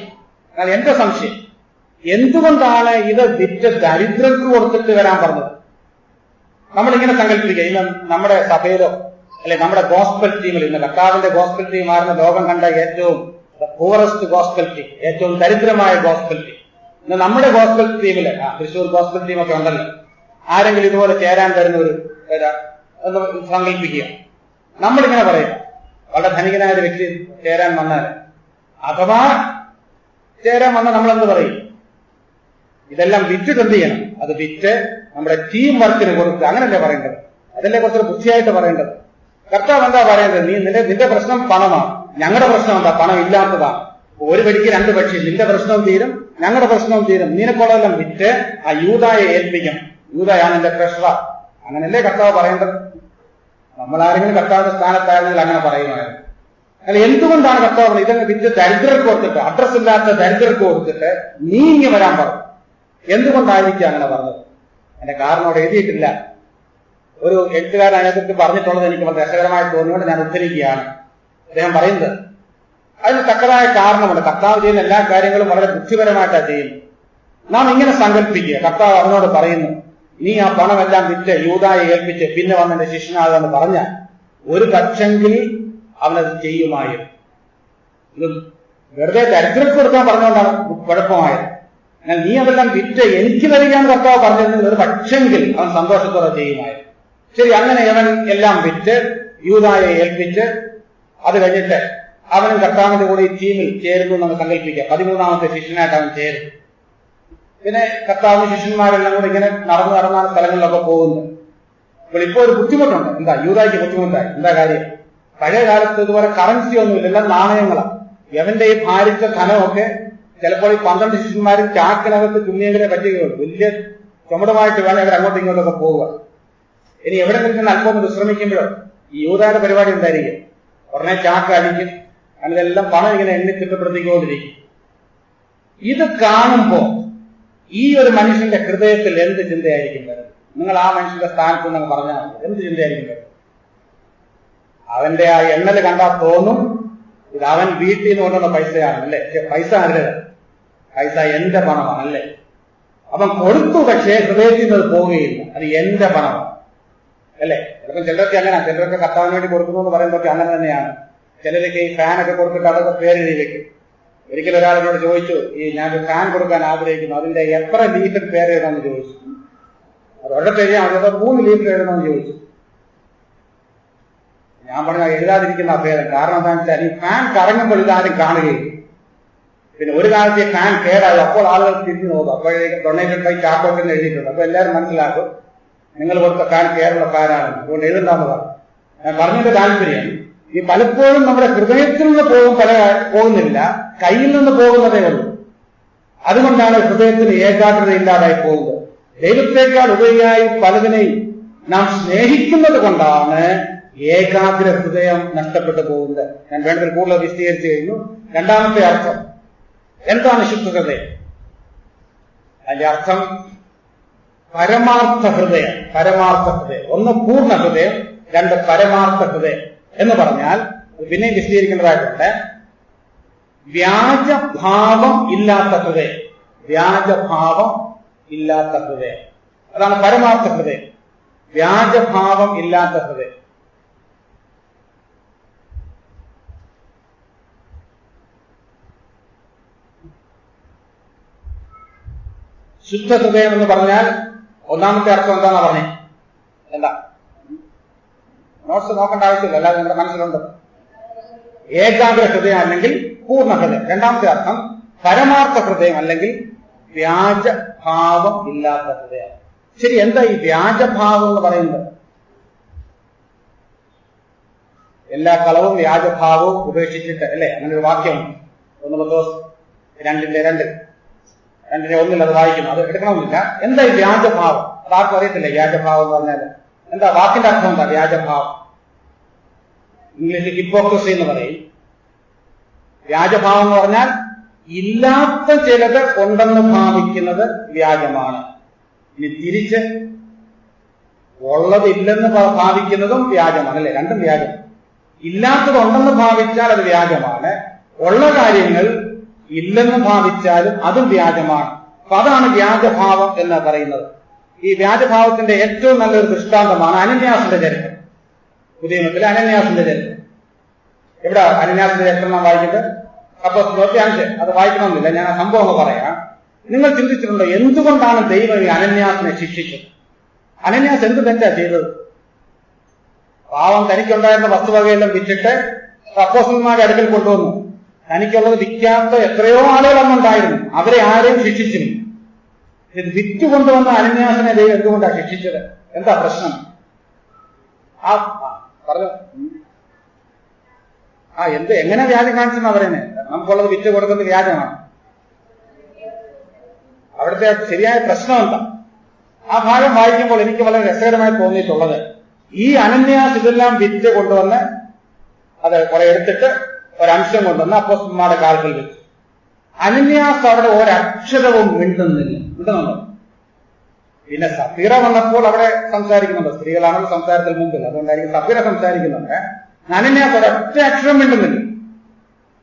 എന്നാൽ എന്റെ സംശയം, എന്തുകൊണ്ടാണ് ഇത് വിറ്റ് ദരിദ്രർക്ക് കൊടുത്തിട്ട് വരാൻ പറഞ്ഞത്? നമ്മളിങ്ങനെ സങ്കല്പിക്കുക, ഇന്ന് നമ്മുടെ സഭയിലോ അല്ലെ നമ്മുടെ ഗോസ്പൽ ടീമിൽ, ഇന്ന് കർത്താവിന്റെ ഗോസ്പൽ ടീമായിരുന്ന ലോകം കണ്ട ഏറ്റവും പൂറസ്റ്റ് ഗോസ്പൽ ടീം, ഏറ്റവും ദരിദ്രമായ ഗോസ്പൽ ടീം. ഇന്ന് നമ്മുടെ ഗോസ്പൽ ടീമില്, തൃശ്ശൂർ ഗോസ്പൽ ടീമൊക്കെ ഉണ്ടല്ലോ, ആരെങ്കിലും ഇതുപോലെ ചേരാൻ വരുന്ന ഒരു എന്ന് സങ്കല്പിക്കുക. നമ്മളിങ്ങനെ പറയാം, വളരെ ധനികനായ ഒരു വ്യക്തി ചേരാൻ വന്നാൽ, അഥവാ ചേരാൻ വന്നാൽ നമ്മളെന്ത് പറയും? ഇതെല്ലാം വിറ്റിട്ട് എന്ത് ചെയ്യണം? അത് വിറ്റ് നമ്മുടെ ടീം വർക്കിന് കൊടുക്കുക, അങ്ങനല്ലേ പറയേണ്ടത്? അതല്ലേ കുറച്ചൊരു ബുദ്ധിയായിട്ട് പറയേണ്ടത്. കർത്താവ് എന്താ പറയുന്നത്? നിന്റെ പ്രശ്നം പണമാണ്, ഞങ്ങളുടെ പ്രശ്നം എന്താ? പണം ഇല്ലാത്തതാണ്. ഒരു പടിക്ക് രണ്ട് പക്ഷി, നിന്റെ പ്രശ്നവും തീരും, ഞങ്ങളുടെ പ്രശ്നവും തീരും. നിനക്കുള്ളതെല്ലാം വിറ്റ് ആ യൂദായെ ഏൽപ്പിക്കണം. യൂദായാണ് എന്റെ ട്രഷറർ. അങ്ങനല്ലേ കർത്താവ് പറയേണ്ടത്? നമ്മളാരെങ്കിലും കർത്താവിന്റെ സ്ഥാനത്തായിരുന്നെങ്കിൽ അങ്ങനെ പറയുമായിരുന്നു. അല്ല, എന്തുകൊണ്ടാണ് കർത്താവ് ഇതൊക്കെ വിറ്റ് ദരിദ്രർക്ക് കൊടുത്തിട്ട്, അഡ്രസ് ഇല്ലാത്ത ദരിദ്രർക്ക് കൊടുത്തിട്ട് നീ ഇങ്ങനെ വരാൻ പറഞ്ഞു? എന്തുകൊണ്ടായിരിക്കും അങ്ങനെ പറഞ്ഞത്? എന്റെ കാരണം അവിടെ എഴുതിയിട്ടില്ല. ഒരു എഴുത്തുകാരൻ അതിനെക്കുറിച്ച് പറഞ്ഞിട്ടുള്ളത് എനിക്ക് വളരെ രസകരമായി തോന്നിയോണ്ട് ഞാൻ ഉദ്ധരിക്കുകയാണ്. അദ്ദേഹം പറയുന്നത് അതിന് തക്കതായ കാരണമുണ്ട്. കർത്താവ് ചെയ്യുന്ന എല്ലാ കാര്യങ്ങളും വളരെ ബുദ്ധിപരമായിട്ടാണ് ചെയ്യുന്നത്. നാം ഇങ്ങനെ സങ്കല്പിക്കുക, കർത്താവ് അവനോട് പറയുന്നു, നീ ആ പണമെല്ലാം വിറ്റ് യൂദായെ ഏൽപ്പിച്ച് പിന്നെ വന്ന് എന്റെ ശിഷ്യനാകുമെന്ന് പറഞ്ഞാൽ ഒരു പക്ഷെങ്കിൽ അവനത് ചെയ്യുമായിരുന്നു. ഇത് വെറുതെ ദരിദ്രർക്ക് കൊടുക്കാൻ പറഞ്ഞുകൊണ്ടാണ് കുഴപ്പമായത്. എന്നാൽ നീ അതെല്ലാം വിറ്റ് എനിക്ക് തരികയാണ് കർത്താവ് പറഞ്ഞിരുന്നത്, ഒരു പക്ഷെങ്കിൽ അവൻ സന്തോഷത്തോടെ ചെയ്യുമായിരുന്നു. ശരി, അങ്ങനെ അവൻ എല്ലാം വിറ്റ് യൂദായെ ഏൽപ്പിച്ച് അത് കഴിഞ്ഞിട്ട് അവനും കർത്താവിന്റെ കൂടെ ഈ ടീമിൽ ചേരുന്നു എന്ന് സങ്കല്പിക്കുക. 13ാമത്തെ ശിഷ്യനായിട്ട് അവൻ ചേരും. പിന്നെ കർത്താവിന് ശിഷ്യന്മാരെല്ലാം കൂടെ ഇങ്ങനെ നടന്നാണ് സ്ഥലങ്ങളിലൊക്കെ പോകുന്നു. അപ്പോൾ ഇപ്പോൾ ഒരു ബുദ്ധിമുട്ടുണ്ട്. എന്താ? യൂദായ്ക്ക് ബുദ്ധിമുട്ടായി. എന്താ കാര്യം? പഴയ കാലത്ത് ഇതുപോലെ കറൻസി ഒന്നുമില്ല, എല്ലാം നാണയങ്ങളാണ്. യവന്റെ ഈ ഭാരിച്ച ധനമൊക്കെ ചിലപ്പോൾ ഈ 12 ശിഷ്യന്മാരും ചാക്കിനകത്ത് ചുമ്മിയെങ്കിലേ പറ്റുകയുള്ളൂ. വലിയ ചുമടുമായിട്ട് വേണം ഇവർ അങ്ങോട്ടും ഇങ്ങോട്ടൊക്കെ പോവുക. ഇനി എവിടെ നിന്ന് അല്പം ഒന്ന് വിശ്രമിക്കുമ്പോഴോ ഈ യൂദായുടെ പരിപാടി എന്തായിരിക്കും? ഉടനെ ചാക്ക് അടിക്കും, അതിലെല്ലാം പണം ഇങ്ങനെ എണ്ണി തിട്ടപ്പെടുത്തിക്കൊണ്ടിരിക്കും. ഇത് കാണുമ്പോ ഈ ഒരു മനുഷ്യന്റെ ഹൃദയത്തിൽ എന്ത് ചിന്തയായിരിക്കും വരുന്നത്? നിങ്ങൾ ആ മനുഷ്യന്റെ സ്ഥാനത്ത് നിന്ന് പറഞ്ഞാൽ എന്ത് ചിന്തയായിരിക്കും വരുന്നത്? അവന്റെ ആ എണ്ണല് കണ്ടാൽ തോന്നും ഇത് അവൻ വീട്ടിൽ നിന്ന് കൊണ്ടുവന്ന പൈസയാണല്ലേ, പൈസ ആരുടേത്? പൈസ എന്റെ പണമാണല്ലേ. അവൻ കൊടുത്തു, പക്ഷേ ഹൃദയത്തിൽ നിന്ന് പോവുകയില്ല. അത് എന്റെ പണമാണ് അല്ലേ? ചിലപ്പോൾ ചിലരൊക്കെ അങ്ങനെ, ചിലരൊക്കെ കർത്താവിന് വേണ്ടി കൊടുക്കുന്നു എന്ന് പറയുമ്പോഴൊക്കെ അങ്ങനെ തന്നെയാണ്. ചിലരൊക്കെ ഈ ഫാനൊക്കെ കൊടുത്തിട്ട് അതൊക്കെ പേരെഴുതി വെക്കും. ഒരിക്കലും ഒരാളോട് ചോദിച്ചു, ഈ ഞാനൊരു ഫാൻ കൊടുക്കാൻ ആഗ്രഹിക്കുന്നു, അതിന്റെ എത്ര ലീഫിൽ പേരെഴുതാമെന്ന് ചോദിച്ചു. അത് ഒരിടത്ത് എഴുതാം, അതോ 3 ലീഫിൽ എഴുതണമെന്ന് ചോദിച്ചു. ഞാൻ പറഞ്ഞ എഴുതാതിരിക്കുന്ന അഭേദം. കാരണം എന്താണെന്ന് വെച്ചാൽ ഈ ഫാൻ കറങ്ങുമ്പോൾ ഇതാരും കാണുകയില്ല. പിന്നെ ഒരു കാലത്ത് ഈ ഫാൻ കേടായി, അപ്പോൾ ആളുകൾ തിരിഞ്ഞു നോക്കും. അപ്പോഴേക്ക് ഡൊണേറ്റഡ് ബൈ ചാക്കോട്ടെന്ന് എഴുതിയിട്ടുണ്ട്. അപ്പൊ എല്ലാവരും മനസ്സിലാക്കും നിങ്ങൾ കൊടുത്ത ഫാൻ കേരള ഫാനാണ്, അതുകൊണ്ട് എഴുതാമെന്ന് പറഞ്ഞു. ഞാൻ പറഞ്ഞതിന്റെ താല്പര്യം, ഈ പലപ്പോഴും നമ്മുടെ ഹൃദയത്തിൽ നിന്ന് പോകുന്നില്ല, കയ്യിൽ നിന്ന് പോകുന്നതേ ഉള്ളൂ. അതുകൊണ്ടാണ് ഹൃദയത്തിന് ഏകാഗ്രത ഇല്ലാതായി പോകുന്നത്. ദൈവത്തെക്കാൾ ഉപരിയായി പലതിനെയും നാം സ്നേഹിക്കുന്നത് കൊണ്ടാണ് ഏകാഗ്ര ഹൃദയം നഷ്ടപ്പെട്ടു പോകുന്നത്. ഞാൻ വേണ്ടതിൽ കൂടുതൽ വിശദീകരിച്ചു കഴിഞ്ഞു. രണ്ടാമത്തെ അർത്ഥം എന്താണ് ശുദ്ധ ഹൃദയം? അതിന്റെ അർത്ഥം പരമാർത്ഥ ഹൃദയം. പരമാർത്ഥ ഹൃദയം, ഒന്ന് പൂർണ്ണ ഹൃദയം, 2 പരമാർത്ഥ ഹൃദയം എന്ന് പറഞ്ഞാൽ പിന്നെയും വിശദീകരിക്കേണ്ടതായിട്ടുണ്ട്. വ്യാജഭാവം ഇല്ലാത്ത ഹൃദയം, വ്യാജഭാവം ഇല്ലാത്ത ഹൃദയം, അതാണ് പരമാർത്ഥ ഹൃദയം. വ്യാജഭാവം ഇല്ലാത്ത ഹൃദയം. ശുദ്ധ ഹൃദയം എന്ന് പറഞ്ഞാൽ ഒന്നാമത്തെ അർത്ഥം എന്താണെന്നാ പറഞ്ഞേ? എന്താ? നോട്ട്സ് നോക്കേണ്ട ആവശ്യമില്ല, അല്ലാതെ നിങ്ങളുടെ മനസ്സിലുണ്ട്. ഏകാഗ്ര ഹൃദയം അല്ലെങ്കിൽ പൂർണ്ണ ഹൃദയം. രണ്ടാമത്തെ അർത്ഥം പരമാർത്ഥ ഹൃദയം അല്ലെങ്കിൽ വ്യാജഭാവം ഇല്ലാത്ത ഹൃദയം. ശരി, എന്താ ഈ വ്യാജഭാവം എന്ന് പറയുന്നത്? എല്ലാ കളവും വ്യാജഭാവവും ഉപേക്ഷിച്ചിട്ട്, അല്ലേ? അങ്ങനെ ഒരു വാക്യമുണ്ട്. 1 പത്രോസ് 2:1 അത് വായിക്കുന്നു. അത് എടുക്കണമെന്നില്ല. എന്താ ഈ വ്യാജഭാവം? അതാർക്കും അറിയത്തില്ല വ്യാജഭാവം എന്ന് പറഞ്ഞാൽ എന്താ. വാക്കിന്റെ അർത്ഥം എന്താ വ്യാജഭാവം? ഇംഗ്ലീഷിൽ ഹിപ്പോക്രസി എന്ന് പറയും. വ്യാജഭാവം എന്ന് പറഞ്ഞാൽ ഇല്ലാത്ത ചിലത് ഉണ്ടെന്ന് ഭാവിക്കുന്നത് വ്യാജമാണ്. ഇനി തിരിച്ച് ഉള്ളതില്ലെന്ന് ഭാവിക്കുന്നതും വ്യാജമാണ്, അല്ലെ? രണ്ടും വ്യാജം. ഇല്ലാത്തതുണ്ടെന്ന് ഭാവിച്ചാൽ അത് വ്യാജമാണ്, ഉള്ള കാര്യങ്ങൾ ഇല്ലെന്ന് ഭാവിച്ചാലും അതും വ്യാജമാണ്. അപ്പൊ അതാണ് വ്യാജഭാവം എന്ന് പറയുന്നത്. ഈ വ്യാജഭാവത്തിന്റെ ഏറ്റവും നല്ലൊരു ദൃഷ്ടാന്തമാണ് അനന്യാസിന്റെ ചരിത്രം. പുതിയ നിയമത്തിലെ അനന്യാസിന്റെ ചരിത്രം. എവിടെ അനന്യാസിന്റെ ചരിത്രം നാം വായിക്കുന്നത്? അപ്പോൾ 25 അത് വായിക്കണമെന്നില്ല, ഞാൻ ആ സംഭവം ഒന്ന് പറയാം. നിങ്ങൾ ചിന്തിച്ചിട്ടുണ്ടോ എന്തുകൊണ്ടാണ് ദൈവം ഈ അനന്യാസിനെ ശിക്ഷിച്ചത്? അനന്യാസ് എന്ത് തെറ്റാ ചെയ്തത്? പാവം തനിക്കുണ്ടായിരുന്ന വസ്തുവകയെല്ലാം വിറ്റിട്ട് അപ്പോസ്തലന്മാരുടെ അടുക്കൽ കൊണ്ടുവന്നു. തനിക്കുള്ളത് വിൽക്കാത്ത എത്രയോ ആളുകൾ അന്നുണ്ടായിരുന്നു, അവരെ ആരെയും ശിക്ഷിച്ചിരുന്നു. ഇത് വിറ്റുകൊണ്ടുവന്ന അനന്യാസിനെ ദൈവം എന്തുകൊണ്ടാണ് ശിക്ഷിച്ചത്? എന്താ പ്രശ്നം? പറഞ്ഞു എങ്ങനെ വ്യാജം കാണിച്ചെന്നാ പറയുന്നത്? നമുക്കുള്ളത് വിറ്റ് കൊടുക്കുന്നത് വ്യാജമാണ്. അവിടുത്തെ ശരിയായ പ്രശ്നം എന്താ? ആ ഭാഗം വായിക്കുമ്പോൾ എനിക്ക് വളരെ രസകരമായി തോന്നിയിട്ടുള്ളത്, ഈ അനന്യാസ് ഇതെല്ലാം വിറ്റ് കൊണ്ടുവന്ന് അത് കുറെ എടുത്തിട്ട് ഒരംശം കൊണ്ടുവന്ന് അപ്പോസ്തലന്മാരുടെ കാൽക്കൽ വെച്ചു. അനന്യാസ് അവിടെ ഒരക്ഷരവും മിണ്ടുന്നുണ്ടോ? പിന്നെ സഫീറ വന്നപ്പോൾ അവിടെ സംസാരിക്കുന്നുണ്ട്. സ്ത്രീകളാണല്ലോ സംസാരത്തിൽ മുമ്പിൽ, അതുകൊണ്ടായിരിക്കും സഫീറ സംസാരിക്കുന്നുണ്ട്. അനന്യാസ് ഒരൊറ്റ അക്ഷരം മിണ്ടുന്നില്ല.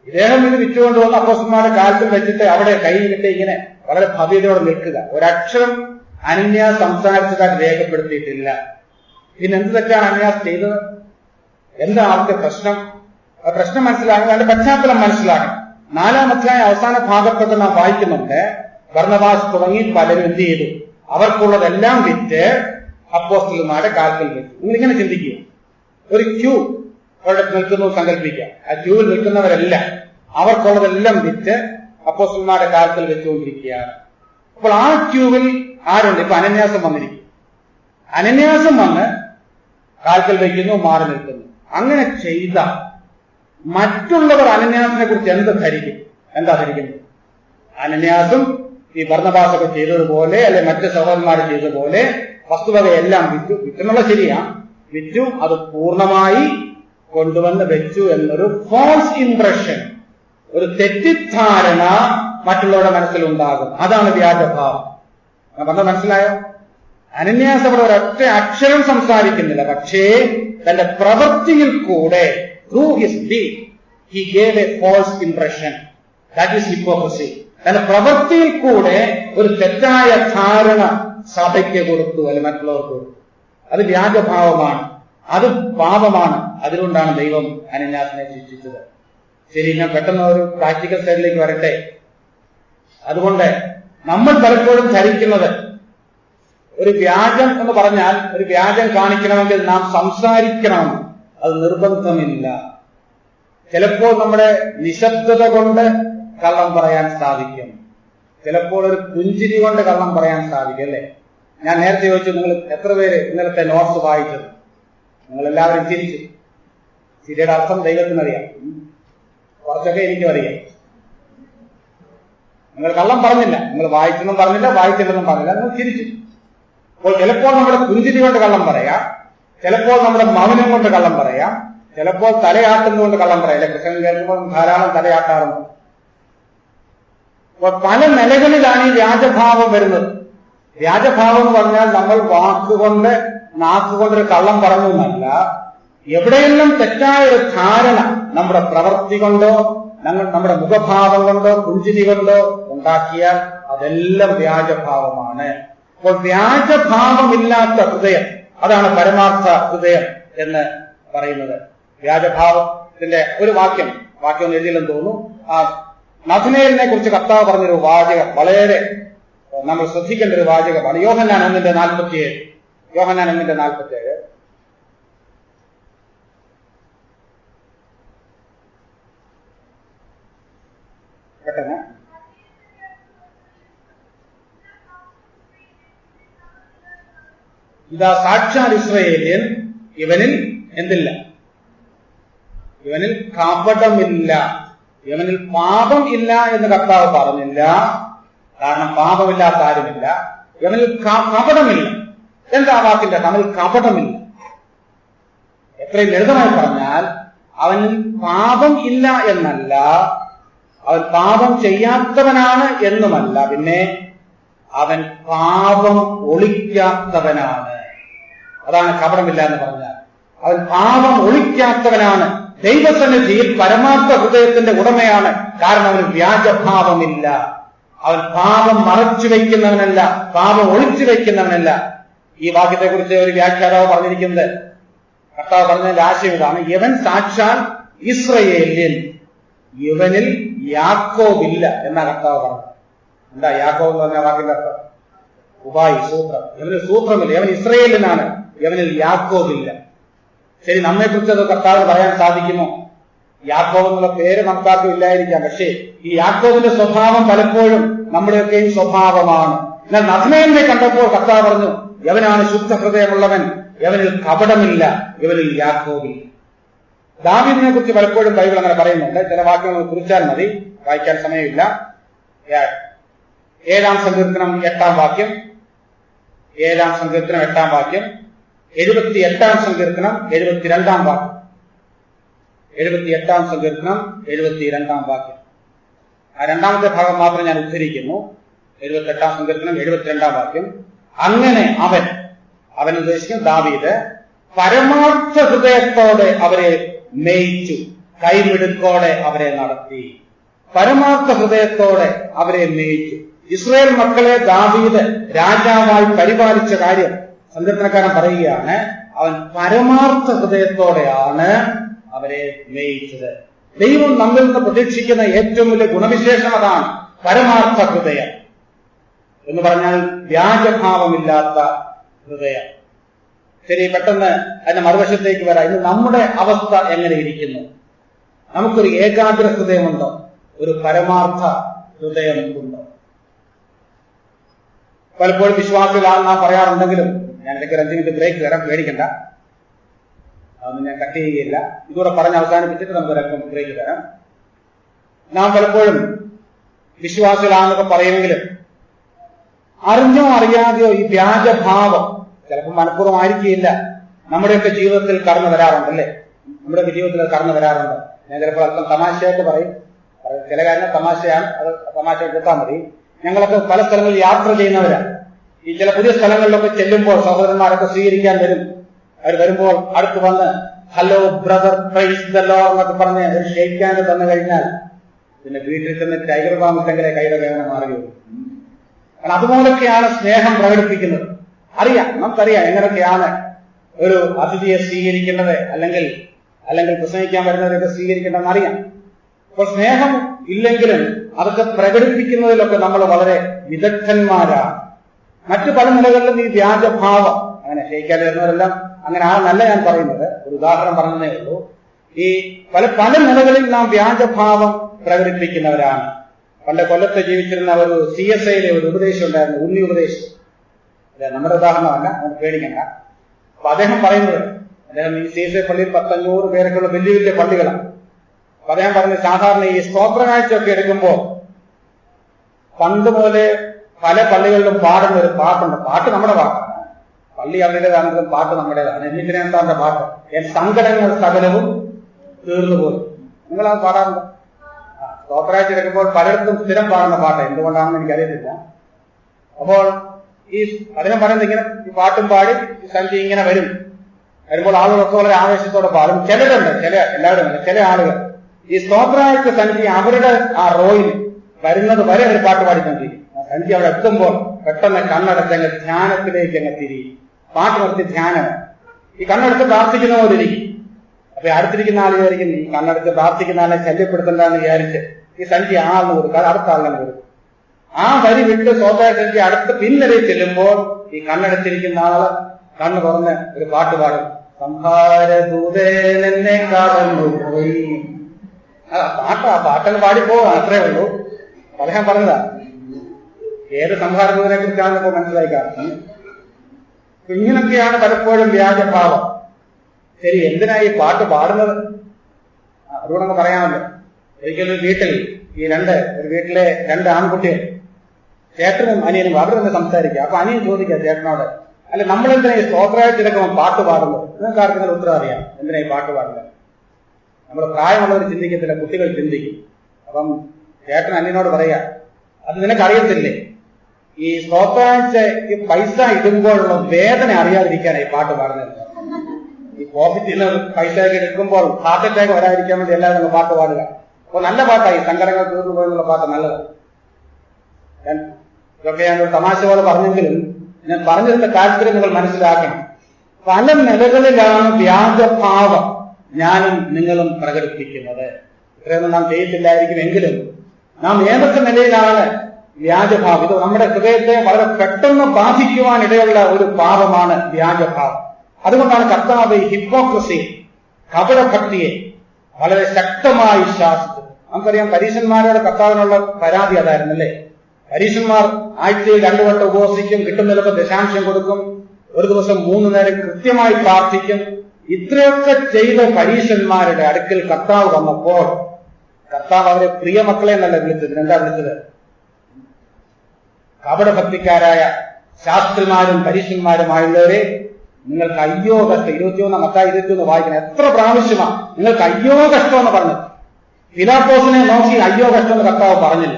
ഇദ്ദേഹം ഇത് വിറ്റുകൊണ്ടുവന്ന് അപ്പോസ്തലന്മാരുടെ കാൽക്കൽ വെച്ചിട്ട് അവിടെ കൈയിലിട്ട് ഇങ്ങനെ വളരെ ഭവ്യതയോടെ നിൽക്കുക. ഒരക്ഷരം അനന്യാസ് സംസാരിച്ചതായിട്ട് രേഖപ്പെടുത്തിയിട്ടില്ല. പിന്നെ എന്ത് തെറ്റാണ് അനന്യാസ് ചെയ്തത്? എന്താ അവിടുത്തെ പ്രശ്നം? ആ പ്രശ്നം മനസ്സിലാക്കണം, അതിന്റെ പശ്ചാത്തലം മനസ്സിലാക്കണം. 4-ാം അധ്യായം അവസാന ഭാഗത്തൊക്കെ നാം വായിക്കുന്നുണ്ട്, ബർന്നബാസ് തുടങ്ങി പലരും എന്ത് ചെയ്തു? അവർക്കുള്ളതെല്ലാം വിറ്റ് അപ്പോസ്തലന്മാരുടെ കാൽക്കൽ വെച്ചു. നിങ്ങളിങ്ങനെ ചിന്തിക്കുക, ഒരു ക്യൂ അവിടെ നിൽക്കുന്നു സങ്കല്പിക്കുക. ആ ക്യൂവിൽ നിൽക്കുന്നവരെല്ലാം അവർക്കുള്ളതെല്ലാം വിറ്റ് അപ്പോസ്തലന്മാരുടെ കാൽക്കൽ വെച്ചുകൊണ്ടിരിക്കുകയാണ്. അപ്പോൾ ആ ക്യൂവിൽ ആരുണ്ട്? ഇപ്പൊ അനന്യാസം വന്നിരിക്കും. അനന്യാസം വന്ന് കാൽക്കൽ വയ്ക്കുന്നു, മാറി നിൽക്കുന്നു. അങ്ങനെ ചെയ്ത മറ്റുള്ളവർ അനന്യാസിനെ കുറിച്ച് എന്താ ധരിക്കുന്നത്? അനന്യാസും ഈ ബർന്നബാസൊക്കെ ചെയ്തതുപോലെ, അല്ലെ മറ്റ് സഹോദരന്മാർ ചെയ്തതുപോലെ വസ്തുവകയെല്ലാം വിറ്റെന്നുള്ള ശരിയാ, വിറ്റു, അത് പൂർണ്ണമായി കൊണ്ടുവന്ന് വെച്ചു എന്നൊരു ഫോൾസ് ഇംപ്രഷൻ, ഒരു തെറ്റിദ്ധാരണ മറ്റുള്ളവരുടെ മനസ്സിലുണ്ടാകും. അതാണ് വ്യാജഭാവം. ഞാൻ പറഞ്ഞത് മനസ്സിലായോ? അനന്യാസ് അവിടെ ഒരൊറ്റ അക്ഷരം സംസാരിക്കുന്നില്ല, പക്ഷേ തന്റെ പ്രവൃത്തിയിൽ കൂടെ through his deed he gave a false impression. That is hypocrisy. തന്റെ പ്രവൃത്തിയിൽ കൂടെ ഒരു തെറ്റായ ധാരണ സഭയ്ക്ക് കൊടുത്തു, അല്ലെ മറ്റുള്ളവർക്ക് കൊടുത്തു. അത് വ്യാജഭാവമാണ്, അത് പാപമാണ്. അതുകൊണ്ടാണ് ദൈവം അനന്യാസിനെ ശിക്ഷിച്ചത്. ശരി, ഞാൻ പെട്ടെന്ന് ഒരു പ്രാക്ടിക്കൽ സൈഡിലേക്ക് വരട്ടെ. അതുകൊണ്ട് നമ്മൾ പലപ്പോഴും ധരിക്കുന്നത് ഒരു വ്യാജം എന്ന് പറഞ്ഞാൽ, ഒരു വ്യാജം കാണിക്കണമെങ്കിൽ നാം സംസാരിക്കണം, അത് നിർബന്ധമില്ല. ചിലപ്പോൾ നമ്മുടെ നിശബ്ദത കൊണ്ട് കള്ളം പറയാൻ സാധിക്കും, ചിലപ്പോൾ ഒരു പുഞ്ചിരി കൊണ്ട് കള്ളം പറയാൻ സാധിക്കും, അല്ലേ? ഞാൻ നേരത്തെ ചോദിച്ചു, നിങ്ങൾ എത്ര പേര് ഇന്നലത്തെ നോട്ട്സ് വായിച്ചത്? നിങ്ങളെല്ലാവരും ചിരിച്ചു. ചിരിയുടെ അർത്ഥം ദൈവത്തിനറിയാം, കുറച്ചൊക്കെ എനിക്കും അറിയാം. നിങ്ങൾ കള്ളം പറഞ്ഞില്ല, നിങ്ങൾ വായിച്ചെന്നും പറഞ്ഞില്ല, വായിച്ചില്ലെന്നും പറഞ്ഞില്ല, നിങ്ങൾ ചിരിച്ചു. അപ്പോൾ ചിലപ്പോൾ നമ്മുടെ പുഞ്ചിരി കൊണ്ട് കള്ളം പറയാം, ചിലപ്പോൾ നമ്മുടെ മൗനം കൊണ്ട് കള്ളം പറയാം, ചിലപ്പോൾ തലയാട്ടുന്നതുകൊണ്ട് കള്ളം പറയാം. അല്ലെ, പ്രസംഗം കേൾക്കുമ്പോൾ ധാരാളം തലയാട്ടാറുണ്ട്. അപ്പോൾ പല നിലകളിലാണ് ഈ വ്യാജഭാവം വരുന്നത്. വ്യാജഭാവം എന്ന് പറഞ്ഞാൽ നമ്മൾ വാക്കുകൊണ്ട് നാക്കുകൊണ്ടൊരു കള്ളം പറഞ്ഞു എന്നല്ല, എവിടെയെല്ലാം തെറ്റായ ഒരു ധാരണ നമ്മുടെ പ്രവൃത്തി കൊണ്ടോ നമ്മുടെ മുഖഭാവം കൊണ്ടോ പുഞ്ചിരി കൊണ്ടോ ഉണ്ടാക്കിയാൽ അതെല്ലാം വ്യാജഭാവമാണ്. അപ്പോൾ വ്യാജഭാവമില്ലാത്ത ഹൃദയം, അതാണ് പരമാർത്ഥ ഹൃദയം എന്ന് പറയുന്നത്. വ്യാജഭാവത്തിന്റെ ഒരു വാക്യം എഴുതിയില്ലെന്ന് തോന്നുന്നു. ആ നഥനയേലിനെ കുറിച്ച് കർത്താവ് പറഞ്ഞൊരു വാചകം വളരെ നമ്മൾ ശ്രദ്ധിക്കേണ്ട ഒരു വാചകമാണ്. യോഹന്നാൻ 1:47. യോഹന്നാൻ 1:47. പെട്ടെന്ന് ഇതാ സാക്ഷാൽ ഇസ്രായേല്യൻ, ഇവനിൽ എന്തില്ല? ഇവനിൽ കപടമില്ല, ഇവനിൽ പാപം ഇല്ല എന്ന് കർത്താവ് പറഞ്ഞില്ല. കാരണം പാപമില്ലാത്ത ആരുമില്ല. ഇവനിൽ കപടമില്ല. എന്താ വാക്കിന്റെ അവനിൽ കപടമില്ല? എത്രയും ലളിതമായി പറഞ്ഞാൽ അവനിൽ പാപം ഇല്ല എന്നല്ല, അവൻ പാപം ചെയ്യാത്തവനാണ് എന്നുമല്ല, പിന്നെ അവൻ പാപം ഒളിക്കാത്തവനാണ്. അതാണ് കപടമില്ല എന്ന് പറഞ്ഞാൽ. അവൻ പാപം ഒളിക്കാത്തവനാണ്, ദൈവസന്നിധിയിൽ പരമാർത്ഥ ഹൃദയത്തിന്റെ ഉടമയാണ്. കാരണം അവന് വ്യാജഭാവമില്ല. അവൻ പാപം മറച്ചു വയ്ക്കുന്നവനല്ല, പാപം ഒളിച്ചു വയ്ക്കുന്നവനല്ല. ഈ വാക്യത്തെക്കുറിച്ച് ഒരു വ്യാഖ്യാതാവ് പറഞ്ഞിരിക്കുന്നത്, കർത്താവ് പറഞ്ഞതിന്റെ ആശയം ഇതാണ്: ഇവൻ സാക്ഷാൽ ഇസ്രായേല്യൻ, ഇവനിൽ യാക്കോബില്ല എന്നാ കർത്താവ് പറഞ്ഞത്. എന്താ യാക്കോബ് എന്ന് പറഞ്ഞ വാക്കിന്റെ അർത്ഥം? ഉപായി, സൂത്രം. ഇവന് സൂത്രമില്ല, ഇവൻ ഇസ്രായേലിനാണ്, ഇവനിൽ യാക്കോബില്ല. ശരി, നമ്മെക്കുറിച്ച് അത് കർത്താവിന് പറയാൻ സാധിക്കുമോ? യാക്കോബ് എന്നുള്ള പേര് നമുക്കാർക്കും ഇല്ലായിരിക്കാം, പക്ഷേ ഈ യാക്കോബിന്റെ സ്വഭാവം പലപ്പോഴും നമ്മുടെയൊക്കെയും സ്വഭാവമാണ്. എന്നാൽ നഥനയേലിനെ കണ്ടപ്പോൾ കർത്താവ് പറഞ്ഞു, യവനാണ് ശുദ്ധ ഹൃദയമുള്ളവൻ, യവനിൽ കപടമില്ല, യവനിൽ യാക്കോബില്ല. ദാവീദിനെ കുറിച്ച് പലപ്പോഴും ബൈബിൾ അങ്ങനെ പറയുന്നുണ്ട്. ചില വാക്യങ്ങൾ കുറിച്ചാൽ മതി, വായിക്കാൻ സമയമില്ല. 7-ാം സങ്കീർത്തനം 8-ാം വാക്യം, 7-ാം സങ്കീർത്തനം 8-ാം വാക്യം, 78-ാം സങ്കീർത്തനം 72-ാം വാക്യം, 78-ാം സങ്കീർത്തനം 72-ാം വാക്യം. ആ രണ്ടാമത്തെ ഭാഗം മാത്രം ഞാൻ ഉദ്ധരിക്കുന്നു. 78-ാം സങ്കീർത്തനം 72-ാം വാക്യം. അങ്ങനെ അവൻ ഉദ്ദേശിക്കും ദാവീദ് പരമാർത്ഥ ഹൃദയത്തോടെ അവരെ മേയിച്ചു, കൈമിടുക്കോടെ അവരെ നടത്തി. പരമാർത്ഥ ഹൃദയത്തോടെ അവരെ മേയിച്ചു. ഇസ്രായേൽ മക്കളെ ദാവീദ് രാജാവായി പരിപാലിച്ച കാര്യം സങ്കീർത്തനക്കാരൻ പറയുകയാണ്. അവൻ പരമാർത്ഥ ഹൃദയത്തോടെയാണ് അവരെ മേയിച്ചത്. ദൈവം നമ്മിൽ നിന്ന് പ്രതീക്ഷിക്കുന്ന ഏറ്റവും വലിയ ഗുണവിശേഷം അതാണ്, പരമാർത്ഥ ഹൃദയം എന്ന് പറഞ്ഞാൽ വ്യാജഭാവമില്ലാത്ത ഹൃദയം. ശരി, പെട്ടെന്ന് അതിന്റെ മറുവശത്തേക്ക് വരാം. ഇന്ന് നമ്മുടെ അവസ്ഥ എങ്ങനെ ഇരിക്കുന്നു? നമുക്കൊരു ഏകാഗ്ര ഹൃദയമുണ്ടോ? ഒരു പരമാർത്ഥ ഹൃദയം ഉണ്ടോ? പലപ്പോഴും വിശ്വാസികളാണെന്ന് നാം പറയാറുണ്ടെങ്കിലും, ഞാൻ ഇടയ്ക്ക് ഒരു 5 മിനിറ്റ് ബ്രേക്ക് തരാം, പേടിക്കണ്ട, അതൊന്നും ഞാൻ കട്ട് ചെയ്യുകയില്ല. ഇതുകൂടെ പറഞ്ഞ് അവസാനിപ്പിച്ചിട്ട് നമുക്കൊരൽപ്പം ബ്രേക്ക് തരാം. നാം പലപ്പോഴും വിശ്വാസികളാണെന്നൊക്കെ പറയുമെങ്കിലും അറിഞ്ഞോ അറിയാതെയോ ഈ വ്യാജഭാവം ചിലപ്പോൾ മനഃപൂർവ്വമായിരിക്കില്ല, നമ്മുടെയൊക്കെ ജീവിതത്തിൽ കടന്നു വരാറുണ്ടല്ലേ? നമ്മുടെയൊക്കെ ജീവിതത്തിൽ അത് കടന്നു വരാറുണ്ട്. ഞാൻ ചിലപ്പോൾ അല്പം തമാശയായിട്ട് പറയും, ചില കാര്യങ്ങൾ തമാശയാണ്, അത് തമാശ കേട്ടാൽ മതി. ഞങ്ങളൊക്കെ പല സ്ഥലങ്ങളിൽ യാത്ര ചെയ്യുന്നവരാണ്. ഈ ചില പുതിയ സ്ഥലങ്ങളിലൊക്കെ ചെല്ലുമ്പോൾ സഹോദരന്മാരൊക്കെ സ്വീകരിക്കാൻ വരും. അവർ വരുമ്പോൾ അടുത്ത് വന്ന് hello brother praise the Lord എന്നൊക്കെ പറഞ്ഞ് ഒരു ഷേക്ക് ഹാൻഡ് തന്നു കഴിഞ്ഞാൽ പിന്നെ വീട്ടിൽ ചെന്ന് ടൈഗർ ബാമിട്ടെങ്കിലെ കൈയുടെ വേദന മാറുകയുള്ളൂ. കാരണം അതുപോലൊക്കെയാണ് സ്നേഹം പ്രകടിപ്പിക്കുന്നത്. നമുക്കറിയാം എങ്ങനെയൊക്കെയാണ് ഒരു അതിഥിയെ സ്വീകരിക്കേണ്ടത്, അല്ലെങ്കിൽ പ്രസംഗിക്കാൻ വരുന്നവരൊക്കെ സ്വീകരിക്കേണ്ടതെന്ന് അറിയാം. അപ്പോൾ സ്നേഹം ഇല്ലെങ്കിലും അതൊക്കെ പ്രകടിപ്പിക്കുന്നതിലൊക്കെ നമ്മൾ വളരെ വിദഗ്ധന്മാരാണ്. മറ്റു പല നിലകളിലും ഈ വ്യാജഭാവം, അങ്ങനെ ക്ഷയിക്കാൻ വരുന്നവരെല്ലാം അങ്ങനെ ആണെന്നല്ല ഞാൻ പറയുന്നത്, ഒരു ഉദാഹരണം പറഞ്ഞതേ ഉള്ളൂ. ഈ പല നിലകളിൽ നാം വ്യാജഭാവം പ്രകടിപ്പിക്കുന്നവരാണ്. പണ്ട് കൊല്ലത്ത് ജീവിച്ചിരുന്ന ഒരു CSIയിലെ ഒരു ഉപദേശം ഉണ്ടായിരുന്നു, ഉണ്ണി ഉപദേശം. അല്ലെ, നമ്മുടെ ഉദാഹരണമല്ല, നമുക്ക് പേടിക്കണ്ട. അപ്പൊ അദ്ദേഹം പറയുന്നത്, അദ്ദേഹം ഈ CSI പള്ളിയിൽ 500 പേരൊക്കെയുള്ള വലിയ വലിയ പള്ളികളാണ്. അപ്പൊ അദ്ദേഹം പറയുന്നത്, സാധാരണ ഈ സ്തോത്രകാഴ്ചയൊക്കെ എടുക്കുമ്പോൾ പണ്ട് പോലെ പല പള്ളികളിലും പാടുന്ന ഒരു പാട്ടുണ്ട്. പാട്ട് നമ്മുടെ പാട്ടാണ്, പള്ളി അവരുടേതാണെങ്കിലും പാട്ട് നമ്മുടേതാണ്. എന്നിട്ട് പാട്ട് സങ്കടങ്ങൾ സകലവും തീർന്നു പോലും. നിങ്ങളത് പാടാറുണ്ട്? സ്തോത്രാഴ്ച എടുക്കുമ്പോൾ പലയിടത്തും സ്ഥിരം പാടുന്ന പാട്ട്, എന്തുകൊണ്ടാണെന്ന് എനിക്കറിയത്തില്ല. അപ്പോൾ ഈ അദ്ദേഹം പറയുന്നത് ഇങ്ങനെ ഈ പാട്ടും പാടി ഈ സഞ്ചി ഇങ്ങനെ വരുമ്പോൾ ആളുകളൊക്കെ വളരെ ആവേശത്തോടെ പാടും. എല്ലാവരും ചില ആളുകൾ ഈ സ്തോത്രാഴ്ച സഞ്ചി അവരുടെ ആ റോയിൽ വരുന്നത് വരെ ഒരു പാട്ട് പാടി സഞ്ചിക്കും. സഞ്ചി അവിടെ എത്തുമ്പോൾ പെട്ടെന്ന് കണ്ണടച്ചങ്ങ് ധ്യാനത്തിലേക്ക് അങ്ങ് തിരിയും. പാട്ട് നിർത്തി ധ്യാനം. ഈ കണ്ണടച്ച് പ്രാർത്ഥിക്കുന്ന പോലെ ഇരിക്കും. അപ്പൊ അടുത്തിരിക്കുന്ന ആൾ വിചാരിക്കും ഈ കണ്ണടച്ച് പ്രാർത്ഥിക്കുന്ന ആളെ ശല്യപ്പെടുത്തണ്ടെന്ന് വിചാരിച്ച് ഈ സഞ്ചി ആളിന് കൊടുക്കാതെ അടുത്ത ആളിനെ കൊടുക്കും. ആ വരി വിട്ട് സ്തോത്ര സഞ്ചി അടുത്ത് പിൻനിരയിൽ ചെല്ലുമ്പോൾ ഈ കണ്ണടച്ചിരിക്കുന്ന ആള് കണ്ണ് തുറന്ന് ഒരു പാട്ട് പാടും. സംഹാരദൂതനെ കടന്നുപോയി. പാട്ടങ്ങ് പാടിപ്പോകാം, അത്രേ ഉള്ളൂ. അദ്ദേഹം പറഞ്ഞതാ. ഏത് സംഹാരദൂതനെ കുറിച്ചാണ് ഇപ്പോൾ മനസ്സിലായി കാണുന്നത്. ഇങ്ങനൊക്കെയാണ് പലപ്പോഴും വ്യാജഭാവം. ശരി, എന്തിനായി പാട്ട് പാടുന്നത്? അതുകൊണ്ടങ്ങ് പറയാമല്ലോ. ഒരിക്കലും വീട്ടിൽ ഒരു വീട്ടിലെ 2 ആൺകുട്ടികൾ, ചേട്ടനും അനിയനും, അവർ തന്നെ സംസാരിക്കുക. അപ്പൊ അനിയൻ ചോദിക്കുക ചേട്ടനോട്, അല്ല നമ്മളെന്തിനാ ഈ സ്തോത്രാഴ്ചയിലൊക്കെ പാട്ട് പാടുന്നത്? നിങ്ങൾക്ക് ആർക്കെങ്കിലും ഉത്തരം അറിയാം എന്തിനാ ഈ പാട്ട് പാടുന്നത്? നമ്മൾ പ്രായമുള്ളവർ ചിന്തിക്കത്തില്ല, കുട്ടികൾ ചിന്തിക്കും. അപ്പം ചേട്ടൻ അനിയനോട് പറയാ, അത് നിനക്കറിയത്തില്ലേ, ഈ സ്തോത്രാഴ്ചയ്ക്ക് പൈസ ഇടുമ്പോഴുള്ള വേദന അറിയാതിരിക്കാനാണ് ഈ പാട്ട് പാടുന്നത്. ഈ പോക്കറ്റിൽ പൈസ ഒക്കെ എടുക്കുമ്പോൾ ഹാർട്ട് അറ്റാക്ക് വരാതിരിക്കാൻ വേണ്ടി എല്ലാവരും പാട്ട് പാടുക. അപ്പോൾ നല്ല പാട്ടായി, സങ്കടങ്ങൾ തീർന്നു പോയെന്നുള്ള പാട്ട് നല്ലതാണ്. ഇതൊക്കെ ഞാൻ ഒരു തമാശ പോലെ പറഞ്ഞെങ്കിലും ഞാൻ പറഞ്ഞതിന്റെ താല്പര്യം നിങ്ങൾ മനസ്സിലാക്കണം. പല നിലകളിലാണ് വ്യാജഭാവം ഞാനും നിങ്ങളും പ്രകടിപ്പിക്കുന്നത്. ഇത്രയൊന്നും നാം ചെയ്യത്തില്ലായിരിക്കും, എങ്കിലും നാം ഏതൊക്കെ നിലയിലാണ് വ്യാജഭാവം? ഇത് നമ്മുടെ ഹൃദയത്തെ വളരെ പെട്ടെന്ന് ബാധിക്കുവാൻ ഇടയുള്ള ഒരു പാപമാണ് വ്യാജഭാവം. അതുകൊണ്ടാണ് കർത്താവ് ഈ ഹിപ്പോക്രസി, കപടഭക്തിയെ വളരെ ശക്തമായി ശാസിച്ചത്. നമുക്കറിയാം, പരീശന്മാരോട് കർത്താവിനുള്ള പരാതി അതായിരുന്നല്ലേ. പരീശന്മാർ ആഴ്ചയിൽ 2 വട്ടം ഉപവസിക്കും, കിട്ടുന്നതിലൊക്കെ ദശാംശം കൊടുക്കും, ഒരു ദിവസം 3 നേരം കൃത്യമായി പ്രാർത്ഥിക്കും. ഇത്രയൊക്കെ ചെയ്ത പരീശന്മാരുടെ അടുക്കൽ കർത്താവ് വന്നപ്പോൾ കർത്താവ് അവരെ പ്രിയ മക്കളെ എന്നല്ല വിളിച്ചത്. എന്താ വിളിച്ചത്? കപടഭക്തിക്കാരായ ശാസ്ത്രിമാരും പരീശന്മാരുമായുള്ളവരെ, നിങ്ങൾക്ക് അയ്യോ കഷ്ടം. 21 മത്തായി 21 വായിക്കണം. എത്ര പ്രാവശ്യമാണ് നിങ്ങൾക്ക് അയ്യോ കഷ്ടം എന്ന് പറഞ്ഞത്? പിലാത്തോസിനെ നോക്കി അയ്യോ കഷ്ടം എന്ന് കർത്താവ് പറഞ്ഞില്ല.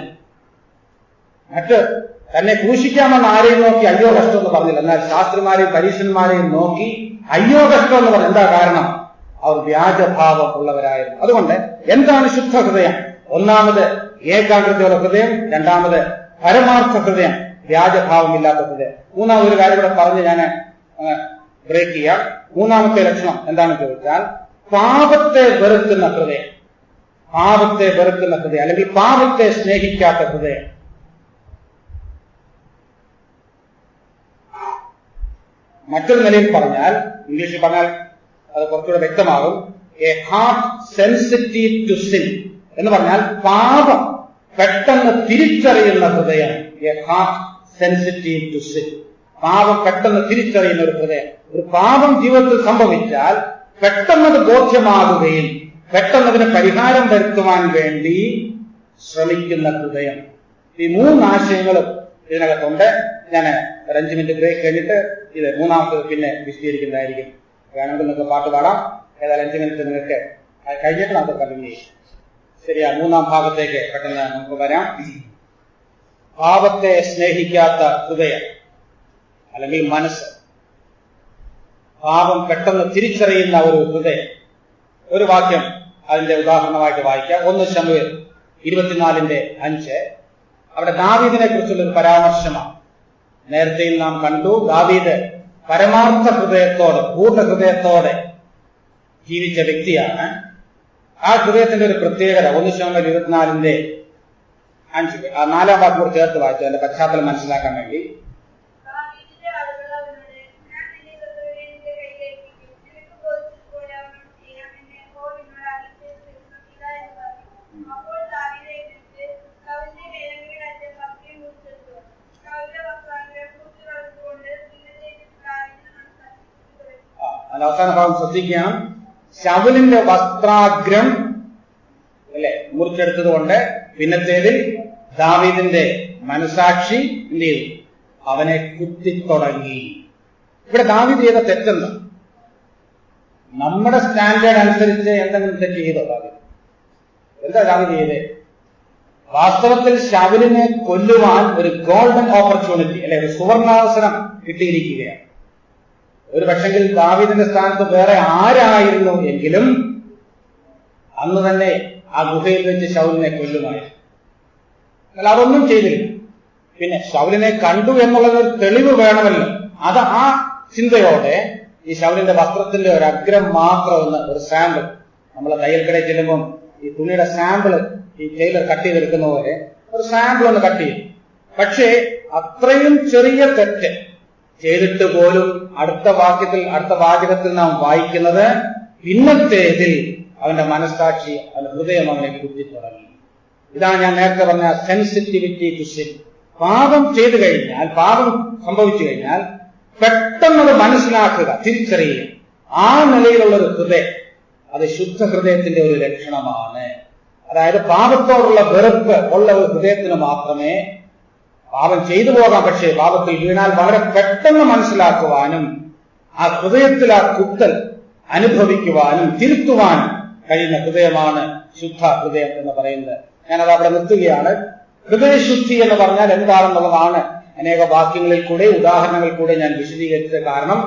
മറ്റ് തന്നെ ക്രൂശിക്കാമെന്ന് ആരെയും നോക്കി അയ്യോ കഷ്ടം എന്ന് പറഞ്ഞില്ല. എന്നാൽ ശാസ്ത്രിമാരെയും പരീശന്മാരെയും നോക്കി അയ്യോ കഷ്ടം എന്ന് പറഞ്ഞു. എന്താ കാരണം? അവർ വ്യാജഭാവം ഉള്ളവരായിരുന്നു. അതുകൊണ്ട് എന്താണ് ശുദ്ധ ഹൃദയം? ഒന്നാമത് ഏകാഗ്രതയുള്ള ഹൃദയം, രണ്ടാമത് പരമാർത്ഥ ഹൃദയം, വ്യാജഭാവമില്ലാത്ത ഹൃദയം. മൂന്നാമതൊരു കാര്യം കൂടെ പറഞ്ഞ് ഞാൻ ബ്രേക്ക് ചെയ്യാം. മൂന്നാമത്തെ ലക്ഷണം എന്താണെന്ന് ചോദിച്ചാൽ പാപത്തെ വെറുക്കുന്ന ഹൃദയം. പാപത്തെ വെറുക്കുന്ന ഹൃദയം, അല്ലെങ്കിൽ പാപത്തെ സ്നേഹിക്കാത്ത ഹൃദയം. മറ്റൊരു നിലയിൽ പറഞ്ഞാൽ, ഇംഗ്ലീഷിൽ പറഞ്ഞാൽ അത് കുറച്ചുകൂടെ വ്യക്തമാകും, a heart sensitive to sin എന്ന് പറഞ്ഞാൽ പാപം പെട്ടെന്ന് തിരിച്ചറിയുന്ന ഹൃദയം. A heart sensitive to sin, പാപം പെട്ടെന്ന് തിരിച്ചറിയുന്ന ഒരു ഹൃദയം. ഒരു പാപം ജീവിതത്തിൽ സംഭവിച്ചാൽ പെട്ടെന്നത് ബോധ്യമാകുകയും പെട്ടെന്നതിന് പരിഹാരം വരുത്തുവാൻ വേണ്ടി ശ്രമിക്കുന്ന ഹൃദയം. ഈ 3 ആശയങ്ങളും ഇതിനകത്തുണ്ട്. ഞാൻ ഒരു 5 മിനിറ്റ് ബ്രേക്ക് കഴിഞ്ഞിട്ട് ഇത് മൂന്നാമത്തത് പിന്നെ വിശദീകരിക്കുന്നതായിരിക്കും. വേണമെങ്കിൽ നിങ്ങൾക്ക് പാട്ട് പാടാം. ഏതായാലും 5 മിനിറ്റ് നിങ്ങൾക്ക് കഴിഞ്ഞിട്ട് നമുക്ക് കണ്ടിന്യൂ ചെയ്യാം. ശരിയാ, 3-ാം ഭാഗത്തേക്ക് പെട്ടെന്ന് നമുക്ക് വരാം. പാപത്തെ സ്നേഹിക്കാത്ത ഹൃദയം അല്ലെങ്കിൽ മനസ്സ്, പാപം പെട്ടെന്ന് തിരിച്ചറിയുന്ന ഒരു ഹൃദയം. ഒരു വാക്യം അതിന്റെ ഉദാഹരണമായിട്ട് വായിക്കാം. 1 ശമൂവേൽ 24:5 അവിടെ ദാവീദിനെ കുറിച്ചുള്ള ഒരു പരാമർശമാണ്. നേരത്തെയും നാം കണ്ടു, ദാവീദ് പരമാർത്ഥ ഹൃദയത്തോടെ, പൂർണ്ണ ഹൃദയത്തോടെ ജീവിച്ച വ്യക്തിയാണ്. ആ ഹൃദയത്തിന്റെ ഒരു പ്രത്യേകത 1 ശമൂവേൽ 24:5 ആ 4-ാം വാക്ക് കൂടി ചേർത്ത് വായിച്ചു അതിന്റെ പശ്ചാത്തലം മനസ്സിലാക്കാൻ വേണ്ടി. അവസാന ഭാഗം ശ്രദ്ധിക്കണം. ശൗലിന്റെ വസ്ത്രാഗ്രം മുറിച്ചെടുത്തത് കൊണ്ട് പിന്നത്തേതിൽ ദാവീദിന്റെ മനസാക്ഷി എന്ത് ചെയ്തു? അവനെ കുത്തിത്തുടങ്ങി. ഇവിടെ ദാവീദ് ചെയ്ത തെറ്റെന്താ? നമ്മുടെ സ്റ്റാൻഡേർഡ് അനുസരിച്ച് എന്തെങ്കിലും തെറ്റ് ചെയ്തോ ദാവീദ്? എന്താ ദാവീദ് ചെയ്തേ? വാസ്തവത്തിൽ ശൗലിനെ കൊല്ലുവാൻ ഒരു ഗോൾഡൻ ഓപ്പർച്യൂണിറ്റി, ഒരു സുവർണാവസരം കിട്ടിയിരിക്കുകയാണ്. ഒരു പക്ഷെങ്കിൽ ദാവീദിന്റെ സ്ഥാനത്ത് വേറെ ആരായിരുന്നു എങ്കിലും അന്ന് തന്നെ ആ ഗുഹയിൽ വെച്ച് ശൗലിനെ കൊല്ലുമായിരുന്നു. എന്നാൽ അതൊന്നും ചെയ്തില്ല. പിന്നെ ശൗലിനെ കണ്ടു എന്നുള്ളതൊരു തെളിവ് വേണമല്ലോ. അത് ആ ചിന്തയോടെ ഈ ശൗലിന്റെ വസ്ത്രത്തിന്റെ ഒരു അഗ്രം മാത്രം ഒരു സാമ്പിൾ, നമ്മളെ തയ്യൽക്കടയിൽ ചെല്ലുമ്പം ഈ തുണിയുടെ സാമ്പിൾ ഈ ടൈലർ കട്ട് ചെയ്തെടുക്കുന്ന പോലെ ഒരു സാമ്പിൾ ഒന്ന് കട്ട് ചെയ്യും. പക്ഷേ അത്രയും ചെറിയ തെറ്റ് ചെയ്തിട്ട് പോലും അടുത്ത വാചകത്തിൽ നാം വായിക്കുന്നത് പിന്നത്തേതിൽ അവന്റെ മനസ്സാക്ഷി, അവന്റെ ഹൃദയം അവനെ കുത്തിത്തുടങ്ങി. ഇതാണ് ഞാൻ നേരത്തെ പറഞ്ഞ സെൻസിറ്റിവിറ്റി ടു സിൻ. പാപം ചെയ്തു കഴിഞ്ഞാൽ, പാപം സംഭവിച്ചു കഴിഞ്ഞാൽ പെട്ടെന്നത് മനസ്സിലാക്കുക, തിരിച്ചറിയുക. ആ നിലയിലുള്ളൊരു ഹൃദയം, അത് ശുദ്ധ ഹൃദയത്തിന്റെ ഒരു ലക്ഷണമാണ്. അതായത് പാപത്തോടുള്ള വെറുപ്പ് ഉള്ള ഒരു ഹൃദയത്തിന് മാത്രമേ പാപം ചെയ്തു പോകാം. പക്ഷേ പാപത്തിൽ വീണാൽ വളരെ പെട്ടെന്ന് മനസ്സിലാക്കുവാനും ആ ഹൃദയത്തിൽ ആ കുത്തൽ അനുഭവിക്കുവാനും തിരുത്തുവാനും കഴിയുന്ന ഹൃദയമാണ് ശുദ്ധ ഹൃദയം എന്ന് പറയുന്നത്. ഞാനത് അവിടെ നിർത്തുകയാണ്. ഹൃദയശുദ്ധി എന്ന് പറഞ്ഞാൽ എന്താണെന്നുള്ളതാണ് അനേക വാക്യങ്ങളിൽ കൂടെ, ഉദാഹരണങ്ങളിൽ കൂടെ ഞാൻ വിശദീകരിച്ചത്. കാരണം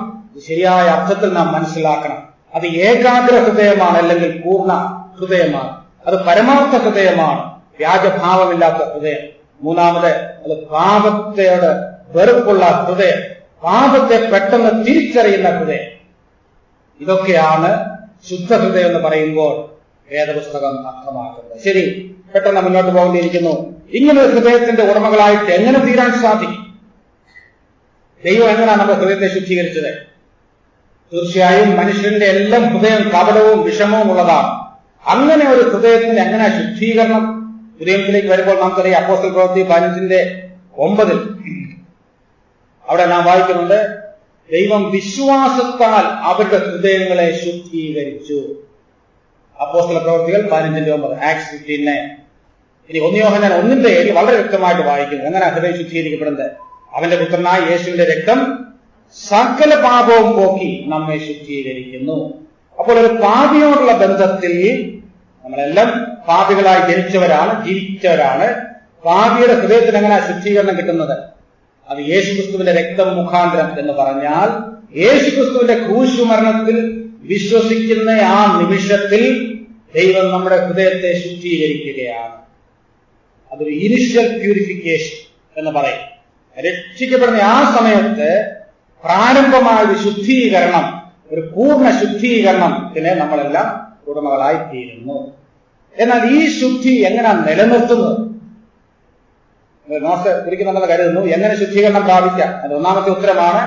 ശരിയായ അർത്ഥത്തിൽ നാം മനസ്സിലാക്കണം. അത് ഏകാഗ്ര ഹൃദയമാണ്, അല്ലെങ്കിൽ പൂർണ്ണ ഹൃദയമാണ്. അത് പരമാർത്ഥ ഹൃദയമാണ്, വ്യാജഭാവമില്ലാത്ത ഹൃദയം. മൂന്നാമത് അത് പാപത്തോട് വെറുപ്പുള്ള ഹൃദയം, പാപത്തെ പെട്ടെന്ന് തിരിച്ചറിയുന്ന ഹൃദയം. ഇതൊക്കെയാണ് ശുദ്ധ ഹൃദയം എന്ന് പറയുമ്പോൾ വേദപുസ്തകം അർത്ഥമാക്കുന്നത്. ശരി, പെട്ടെന്ന് മുന്നോട്ട് പോകേണ്ടിയിരിക്കുന്നു. ഇങ്ങനെ ഹൃദയത്തിന്റെ ഉടമകളായിട്ട് എങ്ങനെ തീരാൻ സാധിക്കും? ദൈവം എങ്ങനെയാണ് നമ്മുടെ ഹൃദയത്തെ ശുദ്ധീകരിച്ചത്? തീർച്ചയായും മനുഷ്യന്റെ എല്ലാം ഹൃദയം കപടവും വിഷമവും ഉള്ളതാണ്. അങ്ങനെ ഒരു ഹൃദയത്തിന് എങ്ങനെ ശുദ്ധീകരണം? ഹൃദയത്തിലേക്ക് വരുമ്പോൾ നമുക്കറിയാം, അപ്പോസ്തല പ്രവൃത്തി 15:9 അവിടെ നാം വായിക്കുന്നുണ്ട്, ദൈവം വിശ്വാസത്താൽ അവരുടെ ഹൃദയങ്ങളെ ശുദ്ധീകരിച്ചു. അപ്പോസ്തല പ്രവൃത്തികൾ 15:9, ആക്ട്സ് 15:9. ഇനി 1 യോഹന്നാൻ 1:7 വളരെ വ്യക്തമായിട്ട് വായിക്കുന്നു. എങ്ങനെ ഹൃദയം ശുദ്ധീകരിക്കപ്പെടുന്നത്? അവന്റെ പുത്രനായ യേശുവിന്റെ രക്തം സകല പാപവും പോക്കി നമ്മെ ശുദ്ധീകരിക്കുന്നു. അപ്പോൾ ഒരു പാപിയോടുള്ള ബന്ധത്തിൽ, നമ്മളെല്ലാം പാപികളായി ജനിച്ചവരാണ്, ജീവിച്ചവരാണ്. പാപിയുടെ ഹൃദയത്തിന് എങ്ങനെ ശുദ്ധീകരണം കിട്ടുന്നത്? അത് യേശുക്രിസ്തുവിന്റെ രക്തം മുഖാന്തരം എന്ന് പറഞ്ഞാൽ, യേശുക്രിസ്തുവിന്റെ ക്രൂശുമരണത്തിൽ വിശ്വസിക്കുന്ന ആ നിമിഷത്തിൽ ദൈവം നമ്മുടെ ഹൃദയത്തെ ശുദ്ധീകരിക്കുകയാണ്. അതൊരു ഇനിഷ്യൽ പ്യൂരിഫിക്കേഷൻ എന്ന് പറയും. രക്ഷിക്കപ്പെടുന്ന ആ സമയത്ത് പ്രാരംഭമായ ഒരു ശുദ്ധീകരണം, ഒരു പൂർണ്ണ ശുദ്ധീകരണത്തിന് നമ്മളെല്ലാം ഉടമകളായി തീരുന്നു. എന്നാൽ ഈ ശുദ്ധി എങ്ങനെ നിലനിർത്തുന്നത്? നോട്ട് കുറിക്കുന്നുണ്ടെന്ന് കരുതുന്നു. എങ്ങനെ ശുദ്ധീകരണം പ്രാപിക്കാം? അത് ഒന്നാമത്തെ ഉത്തരമാണ്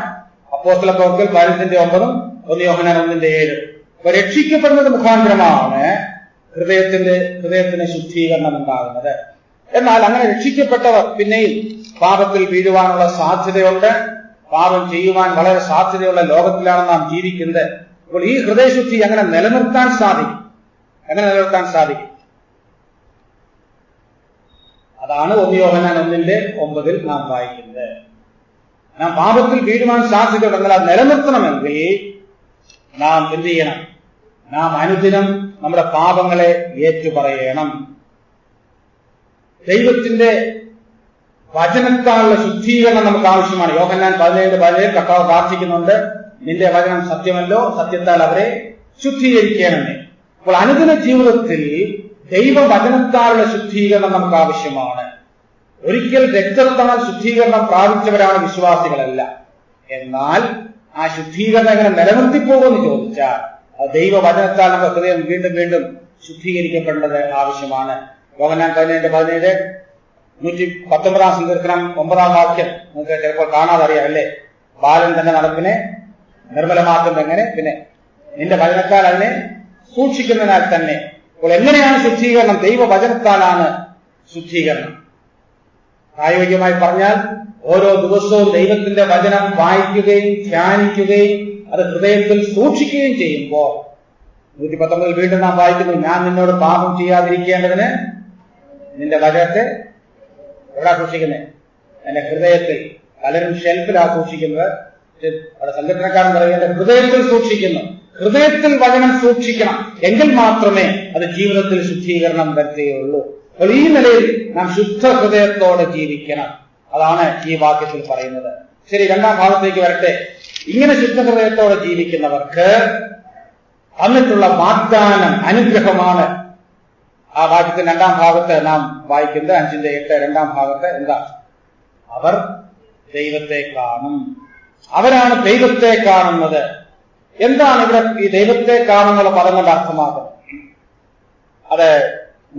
അപ്പോസ്തല പ്രവൃത്തികൾ 15:9, 1 യോഹന്നാൻ 1:7. അപ്പൊ രക്ഷിക്കപ്പെടുന്നത് മുഖാന്തരമാണ് ഹൃദയത്തിന് ശുദ്ധീകരണം ഉണ്ടാകുന്നത്. എന്നാൽ അങ്ങനെ രക്ഷിക്കപ്പെട്ടവർ പിന്നെയും പാപത്തിൽ വീഴുവാനുള്ള സാധ്യതയുണ്ട്. പാപം ചെയ്യുവാൻ വളരെ സാധ്യതയുള്ള ലോകത്തിലാണ് നാം ജീവിക്കുന്നത്. അപ്പോൾ ഈ ഹൃദയശുദ്ധി എങ്ങനെ നിലനിർത്താൻ സാധിക്കും? അതാണ് 1 യോഹന്നാൻ 1:9 നാം വായിക്കുന്നത്. നാം പാപത്തിൽ വീഴുവാൻ സാധ്യതയുണ്ടെങ്കിൽ അത് നിലനിർത്തണമെങ്കിൽ നാം എന്ത് ചെയ്യണം? നാം അനുദിനം നമ്മുടെ പാപങ്ങളെ ഏറ്റുപറയണം. ദൈവത്തിന്റെ വചനത്താലുള്ള ശുദ്ധീകരണം നമുക്ക് ആവശ്യമാണ്. യോഹന്നാൻ 17:17 കർത്താവ് പ്രാർത്ഥിക്കുന്നുണ്ട്, നിന്റെ വചനം സത്യമല്ലോ, സത്യത്താൽ അവരെ ശുദ്ധീകരിക്കണമേ. അപ്പോൾ അനുദിന ജീവിതത്തിൽ ദൈവവചനത്താലുള്ള ശുദ്ധീകരണം നമുക്ക് ആവശ്യമാണ്. ഒരിക്കൽ രക്തത്താൽ ശുദ്ധീകരണം പ്രാപിച്ചവരാണ് വിശ്വാസികളല്ല. എന്നാൽ ആ ശുദ്ധീകരണം എങ്ങനെ നിലനിർത്തിപ്പോകുമെന്ന് ചോദിച്ചാൽ അത് ദൈവവചനത്താൽ നമ്മുടെ ഹൃദയം വീണ്ടും വീണ്ടും ശുദ്ധീകരിക്കപ്പെടേണ്ടത് ആവശ്യമാണ്. യോഹന്നാൻ 17:17 119 സങ്കീർത്തനം 9 വാക്യം നിങ്ങൾക്ക് ചിലപ്പോൾ കാണാതെ അറിയാം അല്ലേ? ബാലൻ തന്റെ നടപ്പിനെ നിർമ്മലമാക്കുന്നത് എങ്ങനെ? പിന്നെ നിന്റെ വചനത്താൽ അതിനെ സൂക്ഷിക്കുന്നതിനാൽ തന്നെ. അപ്പോൾ എങ്ങനെയാണ് ശുദ്ധീകരണം? ദൈവവചനത്താലാണ് ശുദ്ധീകരണം. പ്രായോഗികമായി പറഞ്ഞാൽ ഓരോ ദിവസവും ദൈവത്തിന്റെ വചനം വായിക്കുകയും ധ്യാനിക്കുകയും അത് ഹൃദയത്തിൽ സൂക്ഷിക്കുകയും ചെയ്യുമ്പോൾ 119 വീണ്ടും നാം വായിക്കുന്നു, ഞാൻ നിന്നോട് പാപം ചെയ്യാതിരിക്കേണ്ടതിന് നിന്റെ വചനത്തെ എവിടാ സൂക്ഷിക്കുന്നത്? എന്റെ ഹൃദയത്തിൽ. പലരും ഷെൽഫിലാ സൂക്ഷിക്കുന്നത്. അവിടെ സങ്കീർത്തനക്കാരൻ പറയുന്നത് ഹൃദയത്തിൽ സൂക്ഷിക്കുന്നു. ഹൃദയത്തിൽ വചനം സൂക്ഷിക്കണം, എങ്കിൽ മാത്രമേ അത് ജീവിതത്തിൽ ശുദ്ധീകരണം വരുത്തുകയുള്ളൂ. അപ്പോൾ ഈ നിലയിൽ നാം ശുദ്ധ ഹൃദയത്തോടെ ജീവിക്കണം. അതാണ് ഈ വാക്യത്തിൽ പറയുന്നത്. ശരി, രണ്ടാം ഭാഗത്തേക്ക് വരട്ടെ. ഇങ്ങനെ ശുദ്ധ ഹൃദയത്തോടെ ജീവിക്കുന്നവർക്ക് തന്നിട്ടുള്ള വാഗ്ദാനം അനുഗ്രഹമാണ്. ആ വാക്യത്തിൽ രണ്ടാം ഭാഗത്ത് നാം വായിക്കുന്നത് 5:8 രണ്ടാം ഭാഗത്ത് എന്താ? അവർ ദൈവത്തെ കാണും. അവരാണ് ദൈവത്തെ കാണുന്നത്. എന്താണ് ഇവിടെ ഈ ദൈവത്തെ കാണുന്നുള്ള പദം കൊണ്ട് അർത്ഥമാക്കുന്നത്? അത്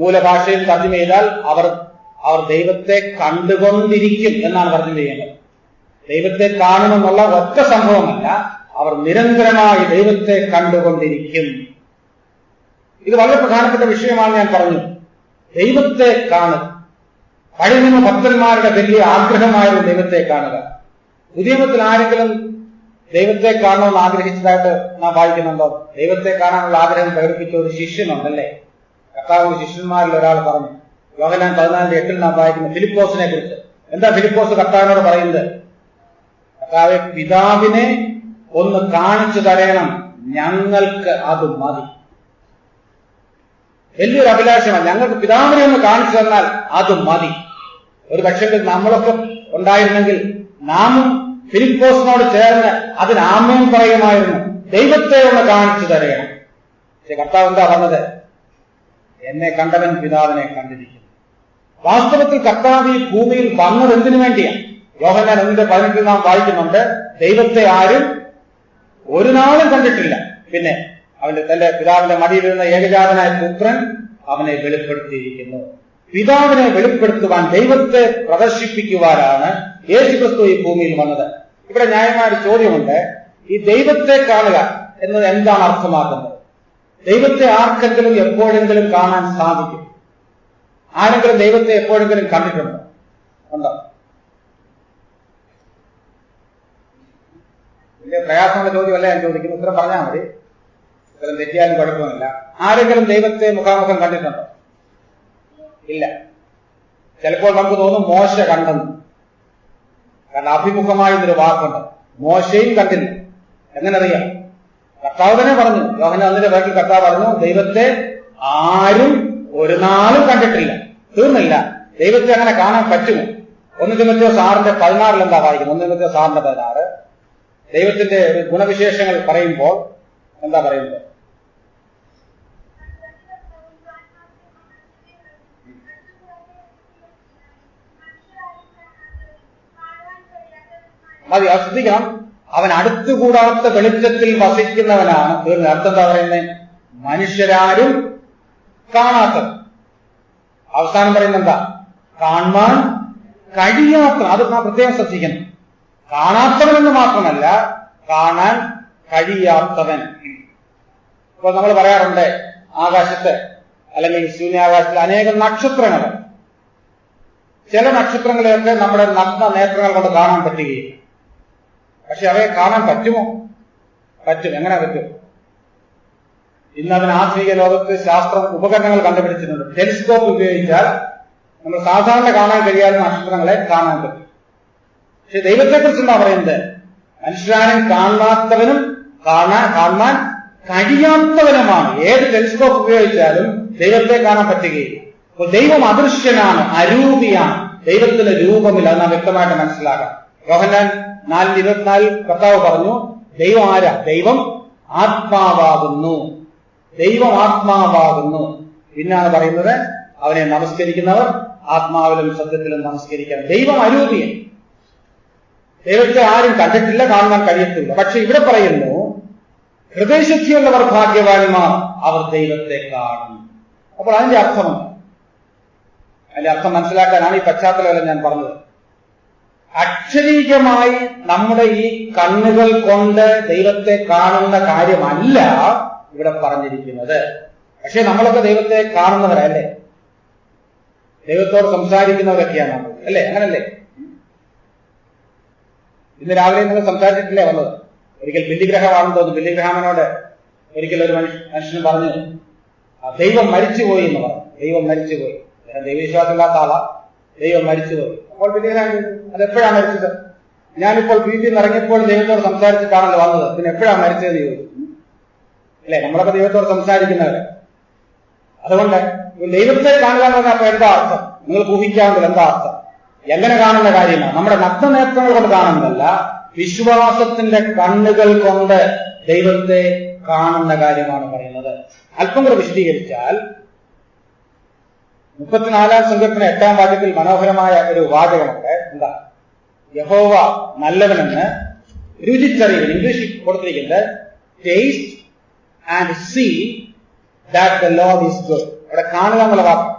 മൂലഭാഷയിൽ തർജ്ജമ ചെയ്താൽ അവർ ദൈവത്തെ കണ്ടുകൊണ്ടിരിക്കും എന്നാണ് തർജ്ജമ ചെയ്യേണ്ടത്. ദൈവത്തെ കാണുമെന്നുള്ള ഒറ്റ സംഭവമല്ല, അവർ നിരന്തരമായി ദൈവത്തെ കണ്ടുകൊണ്ടിരിക്കും. ഇത് വളരെ പ്രധാനപ്പെട്ട വിഷയമാണ്. ഞാൻ പറഞ്ഞു, ദൈവത്തെ കാണുക. പഴയ നിയമ ഭക്തന്മാരുടെ വലിയ ആഗ്രഹമായിരുന്നു ദൈവത്തെ കാണുക. പുതിയ നിയമത്തിൽ ആരെങ്കിലും ദൈവത്തെ കാണണമെന്ന് ആഗ്രഹിച്ചതായിട്ട് നാം വായിക്കുന്നുണ്ടോ? ദൈവത്തെ കാണാനുള്ള ആഗ്രഹം പ്രകടിപ്പിച്ച ഒരു ശിഷ്യനുണ്ടല്ലേ? കർത്താവിന്റെ ശിഷ്യന്മാരിൽ ഒരാൾ പറഞ്ഞു. യോഹന്നാൻ 14:8 നാം വായിക്കുന്ന ഫിലിപ്പോസിനെ കുറിച്ച്. എന്താ ഫിലിപ്പോസ് കർത്താവിനോട് പറയുന്നത്? കർത്താവെ, പിതാവിനെ ഒന്ന് കാണിച്ചു തരണം, ഞങ്ങൾക്ക് അത് മതി. വലിയൊരു അഭിലാഷമാണ്. ഞങ്ങൾക്ക് പിതാവിനെ ഒന്ന് കാണിച്ചു തന്നാൽ അത് മതി. ഒരു പക്ഷേ നമ്മളൊക്കെ ഉണ്ടായിരുന്നെങ്കിൽ നാമും ഫിലിപ്പോസിനോട് ചേർന്ന് അതിന് ആമേൻ പറയുമായിരുന്നു. ദൈവത്തെ ഒന്ന് കാണിച്ചു തരണം. പക്ഷെ കർത്താവ് എന്താ പറഞ്ഞത്? എന്നെ കണ്ടവൻ പിതാവിനെ കണ്ടിരിക്കുന്നു. വാസ്തവത്തിൽ കർത്താവ് ഈ ഭൂമിയിൽ വന്നത് എന്തിനു വേണ്ടിയാണ്? യോഹന്നാൻ 1:18 നാം വായിക്കുന്നുണ്ട്, ദൈവത്തെ ആരും ഒരു നാളും കണ്ടിട്ടില്ല. പിന്നെ തന്റെ പിതാവിന്റെ മടിയിലിരുന്ന ഏകജാതനായ പുത്രൻ അവനെ വെളിപ്പെടുത്തിയിരിക്കുന്നു. പിതാവിനെ വെളിപ്പെടുത്തുവാൻ, ദൈവത്തെ പ്രദർശിപ്പിക്കുവാനാണ് യേശുക്രിസ്തു ഈ ഭൂമിയിൽ വന്നത്. ഇവിടെ ന്യായമായ ഒരു ചോദ്യമുണ്ട്. ഈ ദൈവത്തെ കാണുക എന്നത് എന്താണ് അർത്ഥമാക്കുന്നത്? ദൈവത്തെ ആർക്കെങ്കിലും എപ്പോഴെങ്കിലും കാണാൻ സാധിക്കും? ആരെങ്കിലും ദൈവത്തെ എപ്പോഴെങ്കിലും കണ്ടിട്ടുണ്ടോ? ഉണ്ടോ? വലിയ പ്രയാസമുള്ള ചോദ്യമല്ല ഞാൻ ചോദിക്കുന്നത്. ഉത്തരം പറഞ്ഞാൽ മതി, ഉത്തരം തെറ്റിയാലും കുഴപ്പമില്ല. ആരെങ്കിലും ദൈവത്തെ മുഖാമുഖം കണ്ടിട്ടുണ്ടോ? ഇല്ല. ചിലപ്പോൾ നമുക്ക് തോന്നും മോശ കണ്ടെന്ന്. കാരണം അഭിമുഖമായി ഇതൊരു വാക്കുണ്ട്. മോശയും കണ്ടില്ല. എങ്ങനെ അറിയാം? കർത്താവ് തന്നെ പറഞ്ഞു. യോഹന്നാൻ 1:8 കർത്താവ് പറഞ്ഞു, ദൈവത്തെ ആരും ഒരു നാളും കണ്ടിട്ടില്ല. തീർന്നില്ല. ദൈവത്തെ അങ്ങനെ കാണാൻ പറ്റുമോ? 1 തിമോഥെയോസ് 6:16 എന്താ വായിക്കുന്നത്? 1 തിമോഥെയോസ് 6:16 ദൈവത്തിന്റെ ഒരു ഗുണവിശേഷങ്ങൾ പറയുമ്പോൾ എന്താ പറയുന്നത്? മതി, ശ്രദ്ധിക്കണം. അവൻ അടുത്തുകൂടാത്ത വെളിച്ചത്തിൽ വസിക്കുന്നവനാണ്. തീർന്ന അർത്ഥം എന്താ പറയുന്നത്? മനുഷ്യരാരും കാണാത്തത്. അവസാനം പറയുന്നത് എന്താ? കാണാൻ കഴിയാത്ത. അത് നാം പ്രത്യേകം ശ്രദ്ധിക്കണം. കാണാത്തവനെന്ന് മാത്രമല്ല, കാണാൻ കഴിയാത്തവൻ. ഇപ്പോൾ നമ്മൾ പറയാറുണ്ട്, ആകാശത്ത് അല്ലെങ്കിൽ ശൂന്യാകാശത്തിൽ അനേകം നക്ഷത്രങ്ങൾ. ചില നക്ഷത്രങ്ങളെയൊക്കെ നമ്മുടെ നഗ്ന നേത്രങ്ങൾ കൊണ്ട് കാണാൻ പറ്റുകയില്ല. പക്ഷെ അവയെ കാണാൻ പറ്റുമോ? പറ്റും. എങ്ങനെ പറ്റും? ഇന്ന് അതിന് ആധുനിക ലോകത്ത് ശാസ്ത്രം ഉപകരണങ്ങൾ കണ്ടുപിടിച്ചിട്ടുണ്ട്. ടെലിസ്കോപ്പ് ഉപയോഗിച്ചാൽ നമ്മൾ സാധാരണ കാണാൻ കഴിയാത്ത നക്ഷത്രങ്ങളെ കാണാൻ പറ്റും. പക്ഷെ ദൈവത്തെക്കുറിച്ച് എന്താ പറയുന്നത്? മനുഷ്യരാരും കാണാത്തവനും കാണാൻ കഴിയാത്തവനുമാണ്. ഏത് ടെലിസ്കോപ്പ് ഉപയോഗിച്ചാലും ദൈവത്തെ കാണാൻ പറ്റുകയില്ല. അപ്പോൾ ദൈവം അദൃശ്യനാണ്, അരൂപിയാണ്. ദൈവത്തിന് രൂപമില്ല. അത് നാം വ്യക്തമായിട്ട് മനസ്സിലാക്കാം. യോഹന്നാൻ 4:24 കർത്താവ് പറഞ്ഞു, ദൈവം ആരാ? ദൈവം ആത്മാവാകുന്നു. ദൈവം ആത്മാവാകുന്നു. പിന്നാണ് പറയുന്നത് അവനെ നമസ്കരിക്കുന്നവർ ആത്മാവിലും സത്യത്തിലും നമസ്കരിക്കണം. ദൈവം അരൂപിയൻ, ദൈവത്തെ ആരും കണ്ടിട്ടില്ല, കാണാൻ കഴിയത്തില്ല. പക്ഷെ ഇവിടെ പറയുന്നു ഹൃദയശുദ്ധിയുള്ളവർ ഭാഗ്യവാന്മാർ, അവർ ദൈവത്തെ കാണും. അപ്പോൾ അതിന്റെ അർത്ഥമുണ്ട്. അതിന്റെ അർത്ഥം മനസ്സിലാക്കാനാണ് ഈ പശ്ചാത്തലമെല്ലാം ഞാൻ പറഞ്ഞത്. അക്ഷരീകമായി നമ്മുടെ ഈ കണ്ണുകൾ കൊണ്ട് ദൈവത്തെ കാണുന്ന കാര്യമല്ല ഇവിടെ പറഞ്ഞിരിക്കുന്നത്. പക്ഷെ നമ്മളൊക്കെ ദൈവത്തെ കാണുന്നവരല്ലേ, ദൈവത്തോട് സംസാരിക്കുന്നവരൊക്കെയാണ് നമ്മൾ, അല്ലേ? അങ്ങനല്ലേ? ഇന്ന് രാവിലെ നിങ്ങൾ സംസാരിച്ചിട്ടില്ലേ വന്നത്? ഒരിക്കൽ ബില്ലിഗ്രഹമാണെന്ന് തോന്നുന്നു. ബില്ലിഗ്രഹാമനോട് ഒരിക്കൽ ഒരു മനുഷ്യന് പറഞ്ഞു ദൈവം മരിച്ചുപോയി എന്ന് പറഞ്ഞു. ദൈവം മരിച്ചുപോയി, ദൈവവിശ്വാസമില്ലാത്ത ആളാ. ദൈവം മരിച്ചുപോയി. അപ്പോൾ ബില്ലിഗ്രഹാം അതെപ്പോഴാണ് മരിച്ചത്? ഞാനിപ്പോൾ വീട്ടിൽ നിന്ന് ഇറങ്ങിയപ്പോൾ ദൈവത്തോട് സംസാരിച്ചിട്ടാണല്ലോ വന്നത്, പിന്നെ എപ്പോഴാണ് മരിച്ചതെന്ന് ചോദിച്ചു. അല്ലെ, നമ്മളൊക്കെ ദൈവത്തോട് സംസാരിക്കുന്നവരെ. അതുകൊണ്ട് ദൈവത്തെ കാണുക എന്ന് പറഞ്ഞാൽ അപ്പൊ എന്താ അർത്ഥം? നിങ്ങൾ ഊഹിക്കാവുന്നത് എന്താ അർത്ഥം? എങ്ങനെ കാണുന്ന കാര്യമാണ്? നമ്മുടെ നഗ്നനേത്രങ്ങൾ കൊണ്ട് കാണുന്നതല്ല, വിശ്വാസത്തിന്റെ കണ്ണുകൾ കൊണ്ട് ദൈവത്തെ കാണുന്ന കാര്യമാണ് പറയുന്നത്. അല്പം കൂടെ വിശദീകരിച്ചാൽ 34-ാം സങ്കീർത്തന 8-ാം വാക്യത്തിൽ മനോഹരമായ ഒരു വാചകമുണ്ട്. എന്താ? യഹോവ നല്ലവനെന്ന് രുചിച്ചറിയുവൻ. ഇംഗ്ലീഷിൽ കൊടുത്തിരിക്കുന്നത് taste and see that the Lord is good. അവിടെ കാണുക എന്നുള്ള വാക്ക്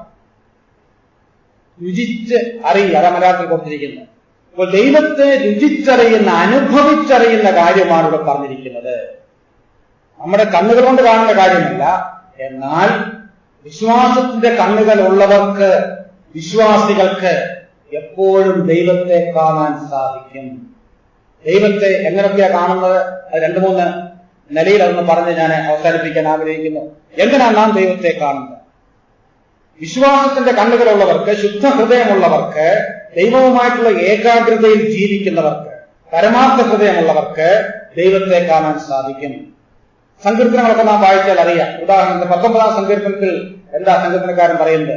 രുചിച്ച് അറിയുക, അതാ മലയാളത്തിൽ കൊടുത്തിരിക്കുന്നത്. അപ്പോൾ ദൈവത്തെ രുചിച്ചറിയുന്ന, അനുഭവിച്ചറിയുന്ന കാര്യമാണ് ഇവിടെ പറഞ്ഞിരിക്കുന്നത്. നമ്മുടെ കണ്ണുകൾ കൊണ്ട് കാണുന്ന കാര്യമല്ല. എന്നാൽ വിശ്വാസത്തിന്റെ കണ്ണുകൾ ഉള്ളവർക്ക്, വിശ്വാസികൾക്ക് എപ്പോഴും ദൈവത്തെ കാണാൻ സാധിക്കും. ദൈവത്തെ എങ്ങനെയൊക്കെയാ കാണുന്നത്? അത് 2-3 നിലയിൽ അതൊന്ന് പറഞ്ഞ് ഞാൻ അവസാനിപ്പിക്കാൻ ആഗ്രഹിക്കുന്നു. എങ്ങനെയാണ് നാം ദൈവത്തെ കാണുന്നത്? വിശ്വാസത്തിന്റെ കണ്ണുകളുള്ളവർക്ക്, ശുദ്ധ ഹൃദയമുള്ളവർക്ക്, ദൈവവുമായിട്ടുള്ള ഏകാഗ്രതയിൽ ജീവിക്കുന്നവർക്ക്, പരമാർത്ഥ ഹൃദയമുള്ളവർക്ക് ദൈവത്തെ കാണാൻ സാധിക്കും. സങ്കീർത്തനങ്ങളൊക്കെ നാം വായിച്ചാൽ അറിയാം. ഉദാഹരണത്തിന് 19-ാം സങ്കീർത്തനത്തിൽ എന്താ സങ്കീർത്തനക്കാരൻ പറയുന്നത്?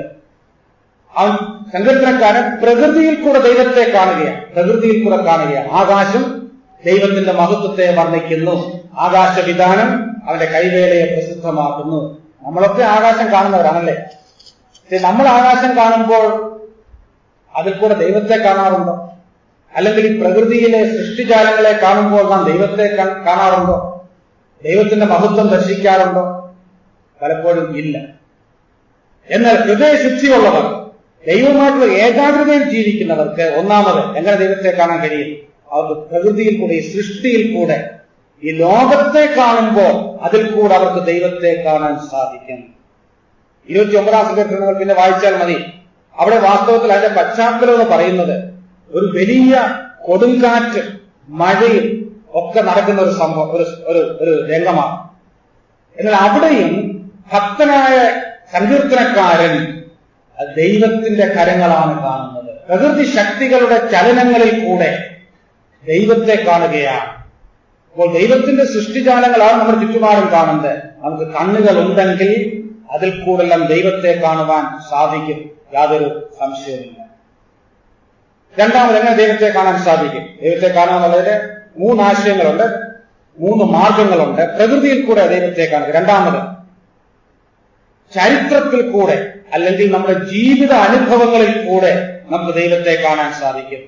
അവൻ സങ്കീർത്തനക്കാരൻ പ്രകൃതിയിൽ കൂടെ ദൈവത്തെ കാണുകയാണ്. പ്രകൃതിയിൽ കൂടെ കാണുകയാണ്. ആകാശം ദൈവത്തിന്റെ മഹത്വത്തെ വർണ്ണിക്കുന്നു. ആകാശവിധാനം അവന്റെ കൈവേലയെ പ്രസിദ്ധമാക്കുന്നു. നമ്മളൊക്കെ ആകാശം കാണുന്നവരാണല്ലേ? നമ്മൾ ആകാശം കാണുമ്പോൾ അതിൽ കൂടെ ദൈവത്തെ കാണാറുണ്ടോ? അല്ലെങ്കിൽ ഈ പ്രകൃതിയിലെ സൃഷ്ടിജാലങ്ങളെ കാണുമ്പോൾ നാം ദൈവത്തെ കാണാറുണ്ടോ? ദൈവത്തിന്റെ മഹത്വം ദർശിക്കാറുണ്ടോ? പലപ്പോഴും ഇല്ല. എന്നാൽ ഹൃദയശുദ്ധിയുള്ളവർ, ദൈവമായിട്ടുള്ള ഏകാഗ്രതയിൽ ജീവിക്കുന്നവർക്ക് ഒന്നാമത് എങ്ങനെ ദൈവത്തെ കാണാൻ കഴിയും? അവർക്ക് പ്രകൃതിയിൽ കൂടെ, ഈ സൃഷ്ടിയിൽ കൂടെ, ഈ ലോകത്തെ കാണുമ്പോൾ അതിൽ കൂടെ അവർക്ക് ദൈവത്തെ കാണാൻ സാധിക്കും. 29-ാം സങ്കീർത്തനങ്ങൾ പിന്നെ വായിച്ചാൽ മതി. അവിടെ വാസ്തവത്തിൽ അതിന്റെ പശ്ചാത്തലം എന്ന് പറയുന്നത് ഒരു വലിയ കൊടുങ്കാറ്റ്, മഴയും ഒക്കെ നടക്കുന്ന ഒരു സംഭവം, ഒരു രംഗമാണ്. എന്നാൽ അവിടെയും ഭക്തനായ സങ്കീർത്തനക്കാരൻ ദൈവത്തിന്റെ കരങ്ങളാണ് കാണുന്നത്. പ്രകൃതി ശക്തികളുടെ ചലനങ്ങളിൽ കൂടെ ദൈവത്തെ കാണുകയാണ്. അപ്പോൾ ദൈവത്തിന്റെ സൃഷ്ടിജാലങ്ങളാണ് നമ്മുടെ ചുറ്റുപാടും കാണുന്നത്. നമുക്ക് കണ്ണുകൾ ഉണ്ടെങ്കിൽ അതിൽ കൂടെല്ലാം ദൈവത്തെ കാണുവാൻ സാധിക്കും, യാതൊരു സംശയവുമില്ല. രണ്ടാമത് എങ്ങനെ ദൈവത്തെ കാണാൻ സാധിക്കും? ദൈവത്തെ കാണാനുള്ളതിന് 3 ആശയങ്ങളുണ്ട്, 3 മാർഗങ്ങളുണ്ട്. പ്രകൃതിയിൽ കൂടെ ദൈവത്തെ കാണുക. രണ്ടാമത് ചരിത്രത്തിൽ കൂടെ, അല്ലെങ്കിൽ നമ്മുടെ ജീവിത അനുഭവങ്ങളിൽ കൂടെ നമുക്ക് ദൈവത്തെ കാണാൻ സാധിക്കും.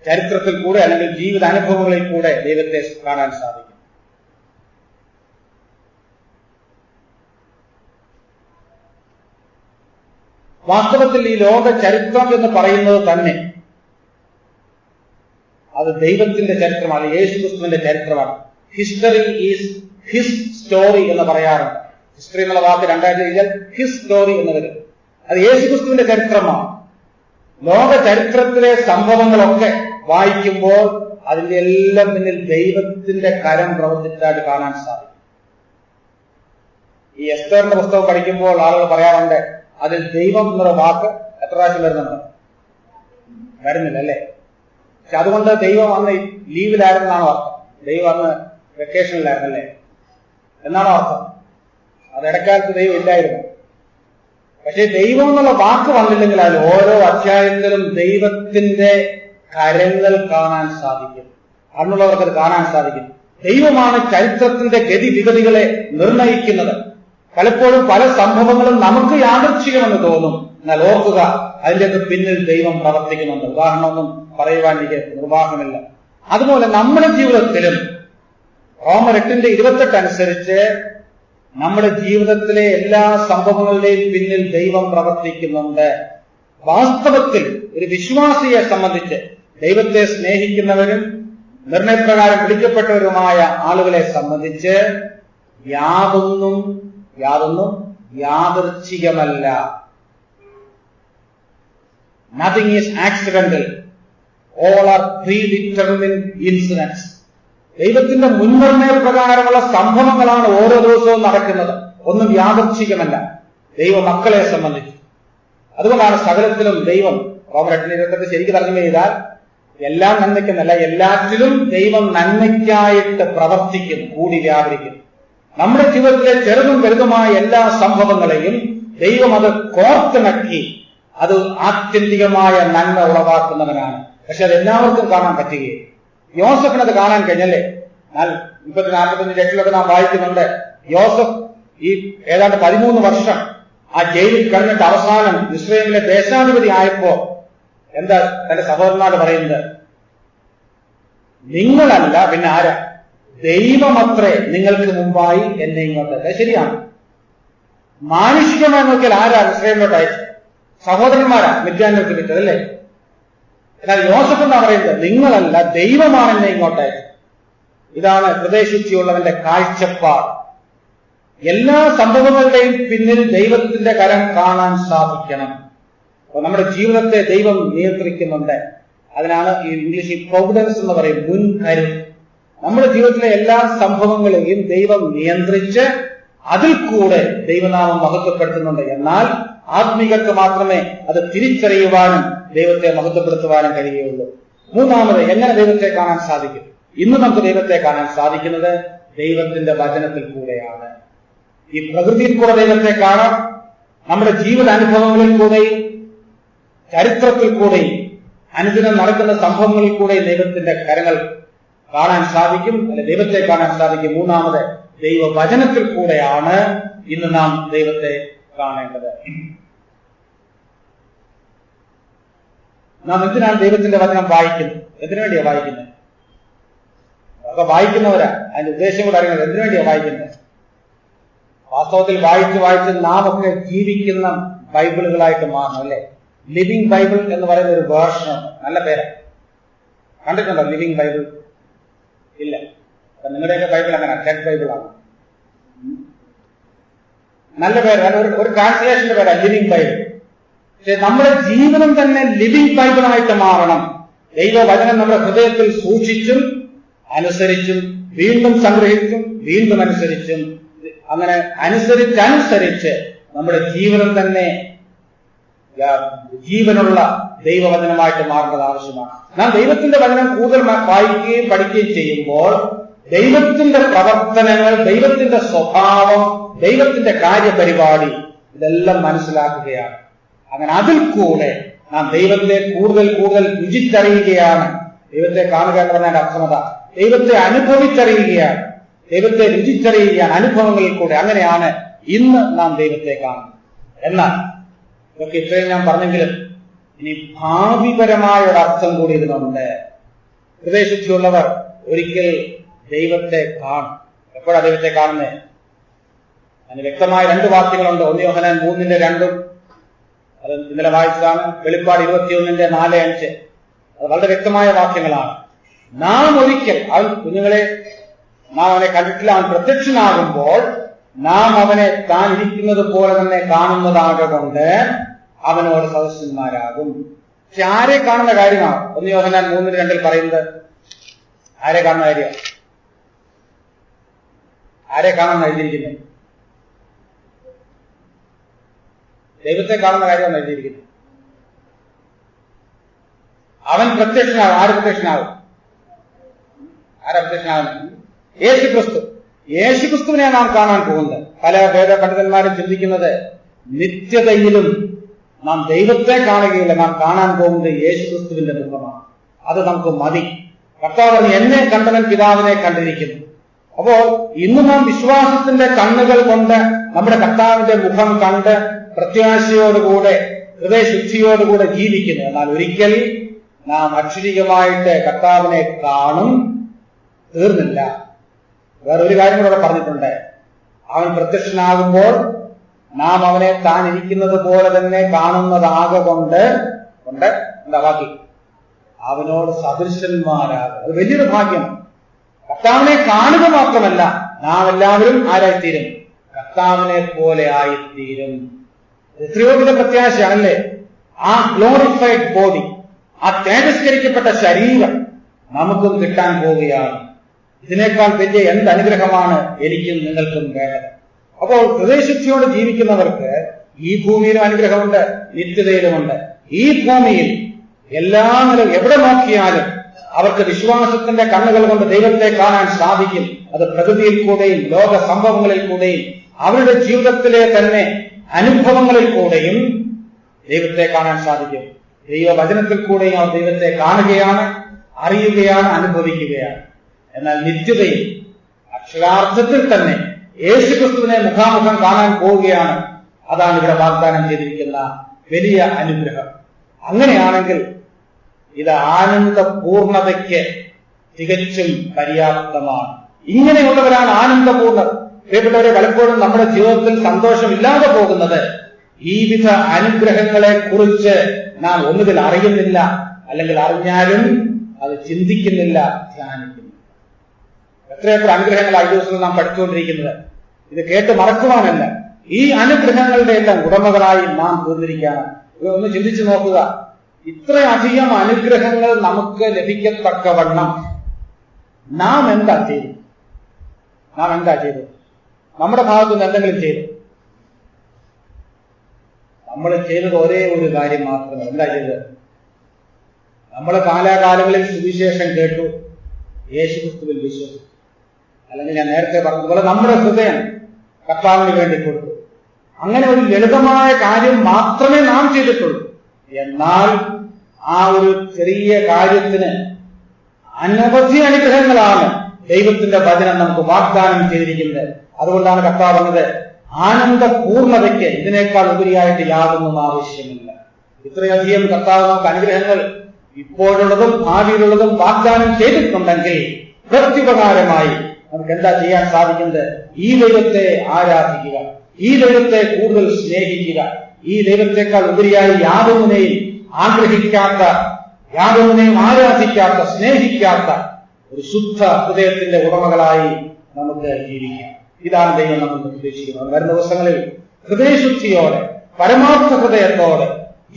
ചരിത്രത്തിൽ കൂടെ അല്ലെങ്കിൽ ജീവിത അനുഭവങ്ങളിൽ കൂടെ ദൈവത്തെ കാണാൻ സാധിക്കും. വാസ്തവത്തിൽ ഈ ലോക ചരിത്രം എന്ന് പറയുന്നത് തന്നെ അത് ദൈവത്തിന്റെ ചരിത്രമാണ്, യേശുക്രിസ്തുവിന്റെ ചരിത്രമാണ്. ഹിസ്റ്ററി ഈസ് ഹിസ് സ്റ്റോറി എന്ന് പറയാറുണ്ട്. ഹിസ്റ്ററി എന്നുള്ള വാക്ക് 2 രീതിയിൽ ഹിസ് സ്റ്റോറി എന്ന് വരും. അത് യേശുക്രിസ്തുവിന്റെ ചരിത്രമാണ്. ലോക ചരിത്രത്തിലെ സംഭവങ്ങളൊക്കെ വായിക്കുമ്പോൾ അതിന്റെ എല്ലാം പിന്നിൽ ദൈവത്തിന്റെ കരം പ്രവർത്തിച്ചായിട്ട് കാണാൻ സാധിക്കും. ഈ എസ്തറിന്റെ പുസ്തകം പഠിക്കുമ്പോൾ ആളുകൾ പറയാറുണ്ട്, അതിൽ ദൈവം എന്നുള്ള വാക്ക് എത്ര പ്രാവശ്യം വരുന്നുണ്ട്? വരുന്നില്ല, അല്ലേ? പക്ഷെ അതുകൊണ്ട് ദൈവം അന്ന് ലീവിലായിരുന്നാണോ അർത്ഥം? ദൈവം അന്ന് വെക്കേഷനിലായിരുന്നല്ലേ എന്നാണോ അർത്ഥം? അത് ഇടക്കാലത്ത് ദൈവം ഇല്ലായിരുന്നു. പക്ഷെ ദൈവം എന്നുള്ള വാക്ക് വന്നില്ലെങ്കിൽ അതിൽ ഓരോ അധ്യായത്തിലും ദൈവത്തിന്റെ കരങ്ങൾ കാണാൻ സാധിക്കും. കണ്ണുള്ളവർക്ക് അത് കാണാൻ സാധിക്കും. ദൈവമാണ് ചരിത്രത്തിന്റെ ഗതിവിഗതികളെ നിർണയിക്കുന്നത്. പലപ്പോഴും പല സംഭവങ്ങളും നമുക്ക് യാദൃച്ഛികമെന്ന് തോന്നും. എന്നാൽ ഓർക്കുക, അതിന്റെയൊക്കെ പിന്നിൽ ദൈവം പ്രവർത്തിക്കുന്നുണ്ട്. ഉദാഹരണമൊന്നും പറയുവാൻ എനിക്ക് നിർവാഹമില്ല. അതുപോലെ നമ്മുടെ ജീവിതത്തിലും റോമർ 8:28 അനുസരിച്ച് നമ്മുടെ ജീവിതത്തിലെ എല്ലാ സംഭവങ്ങളുടെയും പിന്നിൽ ദൈവം പ്രവർത്തിക്കുന്നുണ്ട്. വാസ്തവത്തിൽ ഒരു വിശ്വാസിയെ സംബന്ധിച്ച്, ദൈവത്തെ സ്നേഹിക്കുന്നവരും നിർണയപ്രകാരം വിളിക്കപ്പെട്ടവരുമായ ആളുകളെ സംബന്ധിച്ച് യാതൊന്നും യാദൃച്ഛികമല്ല. Nothing is accidental. All are predetermined incidents. ദൈവത്തിന്റെ മുൻനിർണയപ്രകാരമുള്ള സംഭവങ്ങളാണ് ഓരോ ദിവസവും നടക്കുന്നത്. ഒന്നും യാദൃച്ഛികമല്ല ദൈവ മക്കളെ സംബന്ധിച്ച്. അതുകൊണ്ടാണ് സകലത്തിലും ദൈവം, റോമർ 8:28 ശരിക്കും തർജ്ജമ ചെയ്താൽ എല്ലാം നന്മയ്ക്കെന്നല്ല, എല്ലാറ്റിലും ദൈവം നന്മയ്ക്കായിട്ട് പ്രവർത്തിക്കുന്നു, കൂടി വ്യാപരിക്കുന്നു. നമ്മുടെ ജീവിതത്തിലെ ചെറുതും വലുതുമായ എല്ലാ സംഭവങ്ങളെയും ദൈവം അത് കോർത്തിണക്കി അത് ആത്യന്തികമായ നന്മ ഉളവാക്കുന്നവനാണ്. പക്ഷെ അത് എല്ലാവർക്കും കാണാൻ പറ്റുകയും, യോസഫിനത് കാണാൻ കഴിഞ്ഞല്ലേ? 40-45 നാം വായിക്കുന്നുണ്ട്. യോസഫ് ഈ ഏതാണ്ട് 13 വർഷം ആ ജയിലിൽ കഴിഞ്ഞിട്ട് അവസാനം ഇസ്രായേലിലെ ദേശാധിപതി ആയപ്പോ എന്താ തന്റെ സഹോദരന്മാർ പറയുന്നത്? നിങ്ങളല്ല, പിന്നെ ആരാ? ദൈവമത്രേ നിങ്ങൾക്ക് മുമ്പായി എന്നെ ഇങ്ങോട്ട്. ശരിയാണ്. മാനുഷികമായി നോക്കിയാൽ ആരാ ഇസ്രായേലിലോട്ട് അയച്ചത്? സഹോദരന്മാരാ മിദ്യാനിലേക്ക് വിട്ടതല്ലേ? എന്നാൽ യോസഫ് എന്നാ പറയുന്നത്, നിങ്ങളല്ല, ദൈവമാണ് എന്നെ ഇങ്ങോട്ട് അയച്ചത്. ഇതാണ് ഹൃദയശുദ്ധിയുള്ളവന്റെ കാഴ്ചപ്പാട്. എല്ലാ സംഭവങ്ങളുടെയും പിന്നിൽ ദൈവത്തിന്റെ കരം കാണാൻ സാധിക്കണം. അപ്പൊ നമ്മുടെ ജീവിതത്തെ ദൈവം നിയന്ത്രിക്കുന്നുണ്ട്. അതിനാണ് ഈ ഇംഗ്ലീഷിൽ പ്രൊവിഡൻസ് എന്ന് പറയും, മുൻകരുതൽ. നമ്മുടെ ജീവിതത്തിലെ എല്ലാ സംഭവങ്ങളെയും ദൈവം നിയന്ത്രിച്ച് അതിൽ കൂടെ ദൈവനാമം മഹത്വപ്പെടുത്തുന്നുണ്ട്. എന്നാൽ ആത്മീകർക്ക് മാത്രമേ അത് തിരിച്ചറിയുവാനും ദൈവത്തെ മഹത്വപ്പെടുത്തുവാനും കഴിയുകയുള്ളൂ. മൂന്നാമത്, എങ്ങനെ ദൈവത്തെ കാണാൻ സാധിക്കും? ഇന്ന് നമുക്ക് ദൈവത്തെ കാണാൻ സാധിക്കുന്നത് ദൈവത്തിന്റെ വചനത്തിൽ കൂടെയാണ്. ഈ പ്രകൃതിയിൽ കൂടെ ദൈവത്തെ കാണാം, നമ്മുടെ ജീവിതാനുഭവങ്ങളിൽ കൂടെയും ചരിത്രത്തിൽ കൂടെയും അനുദിനം നടക്കുന്ന സംഭവങ്ങളിൽ കൂടെയും ദൈവത്തിന്റെ കരങ്ങൾ കാണാൻ സാധിക്കും, അല്ലെ ദൈവത്തെ കാണാൻ സാധിക്കും. മൂന്നാമത്, ദൈവവചനത്തിൽ കൂടെയാണ് ഇന്ന് നാം ദൈവത്തെ കാണേണ്ടത്. നാം എന്തിനാണ് ദൈവത്തിന്റെ വചനം വായിക്കുന്നത്? എന്തിനു വേണ്ടിയാ വായിക്കുന്നത്? അതൊക്കെ വായിക്കുന്നവരാ, അതിന്റെ ഉദ്ദേശം കൂടെ അറിയുന്നത്. എന്തിനു വേണ്ടിയാ വായിക്കുന്നത്? വാസ്തവത്തിൽ വായിച്ച് നാം ഒക്കെ ജീവിക്കുന്ന ബൈബിളുകളായിട്ട് മാറണം, അല്ലെ? ലിവിംഗ് ബൈബിൾ എന്ന് പറയുന്ന ഒരു വേർഷൻ, നല്ല പേരാ. കണ്ടിട്ടുണ്ടോ ലിവിംഗ് ബൈബിൾ? ഇല്ല. നിങ്ങളുടെയൊക്കെ ബൈബിൾ അങ്ങനെ ഡെഡ് ബൈബിളാണ്. നല്ല പേര്, ഒരു ട്രാൻസ്ലേഷന്റെ പേരാ ലിവിംഗ് ബൈബിൾ. പക്ഷെ നമ്മുടെ ജീവിതം തന്നെ ലിവിംഗ് ബൈബിളായിട്ട് മാറണം. ദൈവവചനം നമ്മുടെ ഹൃദയത്തിൽ സൂക്ഷിച്ചും അനുസരിച്ചും വീണ്ടും സംഗ്രഹിച്ചും വീണ്ടും അനുസരിച്ചും അങ്ങനെ അനുസരിച്ച് നമ്മുടെ ജീവിതം തന്നെ ജീവനുള്ള ദൈവവചനമായിട്ട് മാറേണ്ടത് ആവശ്യമാണ്. നാം ദൈവത്തിന്റെ വചനം കൂടുതൽ വായിക്കുകയും പഠിക്കുകയും ചെയ്യുമ്പോൾ ദൈവത്തിന്റെ പ്രവർത്തനങ്ങൾ, ദൈവത്തിന്റെ സ്വഭാവം, ദൈവത്തിന്റെ കാര്യപരിപാടി ഇതെല്ലാം മനസ്സിലാക്കുകയാണ്. അങ്ങനെ അതിൽ കൂടെ നാം ദൈവത്തെ കൂടുതൽ രുചിച്ചറിയുകയാണ്. ദൈവത്തെ കാണുക എന്ന് പറഞ്ഞാൽ അർത്ഥമത ദൈവത്തെ അനുഭവിച്ചറിയുകയാണ്, ദൈവത്തെ രുചിച്ചറിയുകയാണ് അനുഭവങ്ങളിൽ കൂടെ. അങ്ങനെയാണ് ഇന്ന് നാം ദൈവത്തെ കാണുന്നത്. എന്നാൽ ഇതൊക്കെ ഇത്രയും ഞാൻ പറഞ്ഞെങ്കിലും ഇനി ഭാവിപരമായ ഒരർത്ഥം കൂടി ഇതിനുണ്ട്. ഹൃദയശുദ്ധിയുള്ളവർ ഒരിക്കൽ ദൈവത്തെ കാണും. എപ്പോഴാണ് ദൈവത്തെ കാണുന്നത്? അതിന് വ്യക്തമായ 2 വാക്യങ്ങളുണ്ട്. 1 യോഹന്നാൻ 3:2, അത് ഇന്നലെ വായിച്ചതാണ്. വെളിപ്പാട് 21:4-5. അത് വളരെ വ്യക്തമായ വാക്യങ്ങളാണ്. നാം ഒരിക്കൽ, അവൻ കുഞ്ഞുങ്ങളെ നാം അവനെ കണ്ടിട്ടില്ല, അവൻ പ്രത്യക്ഷനാകുമ്പോൾ നാം അവനെ താൻ ഇരിക്കുന്നത് പോലെ തന്നെ കാണുന്നതാകൊണ്ട് അവനോട് സദസ്യന്മാരാകും. പക്ഷെ ആരെ കാണുന്ന കാര്യമാണ് 1 യോഹന്നാൻ 3:2 പറയുന്നത്? ആരെ കാണുന്ന കാര്യം? ആരെ കാണാൻ എഴുതിയിരിക്കുന്നത്? ദൈവത്തെ കാണുന്ന കാര്യമാണ് എഴുതിയിരിക്കുന്നത്. അവൻ പ്രത്യക്ഷനാകും. ആര് പ്രത്യക്ഷനാകും? ആരാ പ്രത്യക്ഷനാകുന്നത്? യേശുക്രിസ്തു. യേശുക്രിസ്തുവിനെ നാം കാണാൻ പോകുന്നത്. പല വേദ പണ്ഡിതന്മാരും ചിന്തിക്കുന്നത് നിത്യതയിലും നാം ദൈവത്തെ കാണുകയില്ല, നാം കാണാൻ പോകുന്നത് യേശുക്രിസ്തുവിന്റെ മുഖമാണ്. അത് നമുക്ക് മതി. കർത്താവ് എന്നെ കണ്ടവൻ പിതാവിനെ കണ്ടിരിക്കുന്നു. അപ്പോൾ ഇന്ന് നാം വിശ്വാസത്തിന്റെ കണ്ണുകൾ കൊണ്ട് നമ്മുടെ കർത്താവിന്റെ മുഖം കണ്ട് പ്രത്യാശയോടുകൂടെ ഹൃദയശുദ്ധിയോടുകൂടെ ജീവിക്കുന്നു. എന്നാൽ ഒരിക്കൽ നാം അക്ഷരികമായിട്ട് കർത്താവിനെ കാണും, തീർന്നില്ല. വേറൊരു കാര്യം കൂടെ പറഞ്ഞിട്ടുണ്ട്. അവൻ പ്രത്യക്ഷനാകുമ്പോൾ നാം അവനെ താൻ ഇരിക്കുന്നത് പോലെ തന്നെ കാണുന്നതാകൊണ്ട് എന്താ ബാക്കി? അവനോട് സദൃശന്മാരാകും. അത് വലിയൊരു ഭാഗ്യം. കർത്താവിനെ കാണുക മാത്രമല്ല, നാം എല്ലാവരും ആരായിത്തീരും? കർത്താവിനെ പോലെ ആയിത്തീരും. എത്രയോ വലിയ പ്രത്യാശയാണല്ലേ? ആ ഗ്ലോറിഫൈഡ് ബോഡി, ആ തേജസ്കരിക്കപ്പെട്ട ശരീരം നമുക്കും കിട്ടാൻ പോവുകയാണ്. ഇതിനേക്കാൾ വലിയ എന്ത് അനുഗ്രഹമാണ് എനിക്കും നിങ്ങൾക്കും വേണ്ടത്? അപ്പോൾ ഹൃദയശുദ്ധിയോട് ജീവിക്കുന്നവർക്ക് ഈ ഭൂമിയിലും അനുഗ്രഹമുണ്ട്, നിത്യതയിലുമുണ്ട്. ഈ ഭൂമിയിൽ എല്ലാ നിലവും എവിടെ നോക്കിയാലും അവർക്ക് വിശ്വാസത്തിന്റെ കണ്ണുകൾ കൊണ്ട് ദൈവത്തെ കാണാൻ സാധിക്കും. അത് പ്രകൃതിയിൽ കൂടെയും ലോക സംഭവങ്ങളിൽ കൂടെയും അവരുടെ ജീവിതത്തിലെ തന്നെ അനുഭവങ്ങളിൽ കൂടെയും ദൈവത്തെ കാണാൻ സാധിക്കും. ദൈവവചനത്തിൽ കൂടെയും അവർ ദൈവത്തെ കാണുകയാണ്, അറിയുകയാണ്, അനുഭവിക്കുകയാണ്. എന്നാൽ നിത്യതയിൽ അക്ഷരാർത്ഥത്തിൽ തന്നെ യേശുക്രിസ്തുവിനെ മുഖാമുഖം കാണാൻ പോവുകയാണ്. അതാണ് ഇവിടെ വാഗ്ദാനം ചെയ്തിരിക്കുന്ന വലിയ അനുഗ്രഹം. അങ്ങനെയാണെങ്കിൽ ഇത് ആനന്ദപൂർണതയ്ക്ക് തികച്ചും പര്യാപ്തമാണ്. ഇങ്ങനെയുള്ളവരാണ് ആനന്ദപൂർണ്ണർ. പ്രിയപ്പെട്ടവരെ, പലപ്പോഴും നമ്മുടെ ജീവിതത്തിൽ സന്തോഷമില്ലാതെ പോകുന്നത് ഈ വിധ അനുഗ്രഹങ്ങളെ കുറിച്ച് നാം ഒന്നുകിൽ അറിയുന്നില്ല, അല്ലെങ്കിൽ അറിഞ്ഞാലും അത് ചിന്തിക്കുന്നില്ല, ധ്യാനിക്കുന്നു. എത്രയെത്ര അനുഗ്രഹങ്ങളാണ് ഈ ദിവസങ്ങൾ നാം പഠിച്ചുകൊണ്ടിരിക്കുന്നത്. ഇത് കേട്ട് മറക്കുവാനല്ല, ഈ അനുഗ്രഹങ്ങളുടെ എല്ലാം ഉടമകളായി നാം തീർന്നിരിക്കുകയാണ്. ഒന്ന് ചിന്തിച്ചു നോക്കുക. ഇത്രയധികം അനുഗ്രഹങ്ങൾ നമുക്ക് ലഭിക്കത്തക്കവണ്ണം നാം എന്താ ചെയ്തു? നമ്മുടെ ഭാഗത്തുനിന്ന് എന്തെങ്കിലും ചെയ്തു? നമ്മൾ ചെയ്തത് ഒരേ ഒരു കാര്യം മാത്രമേ. എന്താ ചെയ്തത്? നമ്മൾ കാലാകാലങ്ങളിൽ സുവിശേഷം കേട്ടു, യേശുക്രിസ്തുവിൽ വിശ്വസിച്ചു. അല്ലെങ്കിൽ ഞാൻ നേരത്തെ പറഞ്ഞതുപോലെ നമ്മുടെ ഹൃദയം കർത്താവിന് വേണ്ടി കൊടുത്തു. അങ്ങനെ ഒരു ലളിതമായ കാര്യം മാത്രമേ നാം ചെയ്തിട്ടുള്ളൂ. എന്നാൽ ആ ഒരു ചെറിയ കാര്യത്തിന് അനവധി അനുഗ്രഹങ്ങളാണ് ദൈവത്തിന്റെ വചനം നമുക്ക് വാഗ്ദാനം ചെയ്തിരിക്കുന്നത്. അതുകൊണ്ടാണ് കർത്താവ് പറഞ്ഞത്, ആനന്ദപൂർണതയ്ക്ക് ഇതിനേക്കാൾ ഉപരിയായിട്ട് യാതൊന്നും ആവശ്യമില്ല. ഇത്രയധികം കർത്താവ് നമുക്ക് അനുഗ്രഹങ്ങൾ ഇപ്പോഴുള്ളതും ഭാവിയിലുള്ളതും വാഗ്ദാനം ചെയ്തിട്ടുണ്ടെങ്കിൽ പ്രത്യുപകാരമായി നമുക്ക് എന്താ ചെയ്യാൻ സാധിക്കുന്നത്? ഈ ദൈവത്തെ ആരാധിക്കുക, ഈ ദൈവത്തെ കൂടുതൽ സ്നേഹിക്കുക, ഈ ദൈവത്തെക്കാൾ ഉപരിയായി യാതൊന്നിനെയും ആഗ്രഹിക്കാത്ത, യാതൊന്നിനെയും ആരാധിക്കാത്ത, സ്നേഹിക്കാത്ത ഒരു ശുദ്ധ ഹൃദയത്തിന്റെ ഉടമകളായി നമുക്ക് ജീവിക്കാം. ഇതാണ് ദൈവം നമ്മൾ ഉദ്ദേശിക്കുന്നത്. വരുന്ന ദിവസങ്ങളിൽ ഹൃദയശുദ്ധിയോടെ, പരമാർത്ഥ ഹൃദയത്തോടെ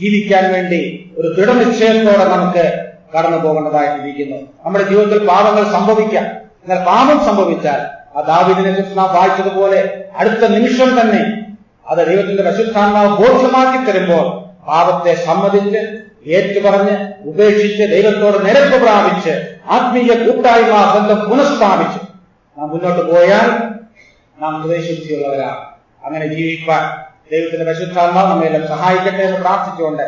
ജീവിക്കാൻ വേണ്ടി ഒരു ദൃഢനിശ്ചയത്തോടെ നമുക്ക് കടന്നു പോകേണ്ടതായിട്ടിരിക്കുന്നു. നമ്മുടെ ജീവിതത്തിൽ പാപങ്ങൾ സംഭവിക്കാം. എന്നാൽ പാപം സംഭവിച്ചാൽ ആ ദാവീദിനെ കുറിച്ച് നാം വായിച്ചതുപോലെ അടുത്ത നിമിഷം തന്നെ അത് ദൈവത്തിന്റെ പരിശുദ്ധാത്മാവ് ബോധ്യമാക്കി തരുമ്പോൾ പാപത്തെ സമ്മതിച്ച്, ഏറ്റുപറഞ്ഞ്, ഉപേക്ഷിച്ച്, ദൈവത്തോട് നിരപ്പ് പ്രാപിച്ച്, ആത്മീയ കൂട്ടായ്മ ബന്ധം പുനഃസ്ഥാപിച്ച് നാം മുന്നോട്ട് പോയാൽ നാം ഹൃദയശുദ്ധിയുള്ളവരാണ്. അങ്ങനെ ജീവിക്കാൻ ദൈവത്തിന്റെ പരിശുദ്ധാത്മാവ് നമ്മയെല്ലാം സഹായിക്കട്ടെ എന്ന് പ്രാർത്ഥിച്ചുകൊണ്ട്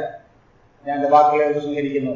ഞാൻ എന്റെ വാക്കുകളെ ഉപസംഹരിക്കുന്നു.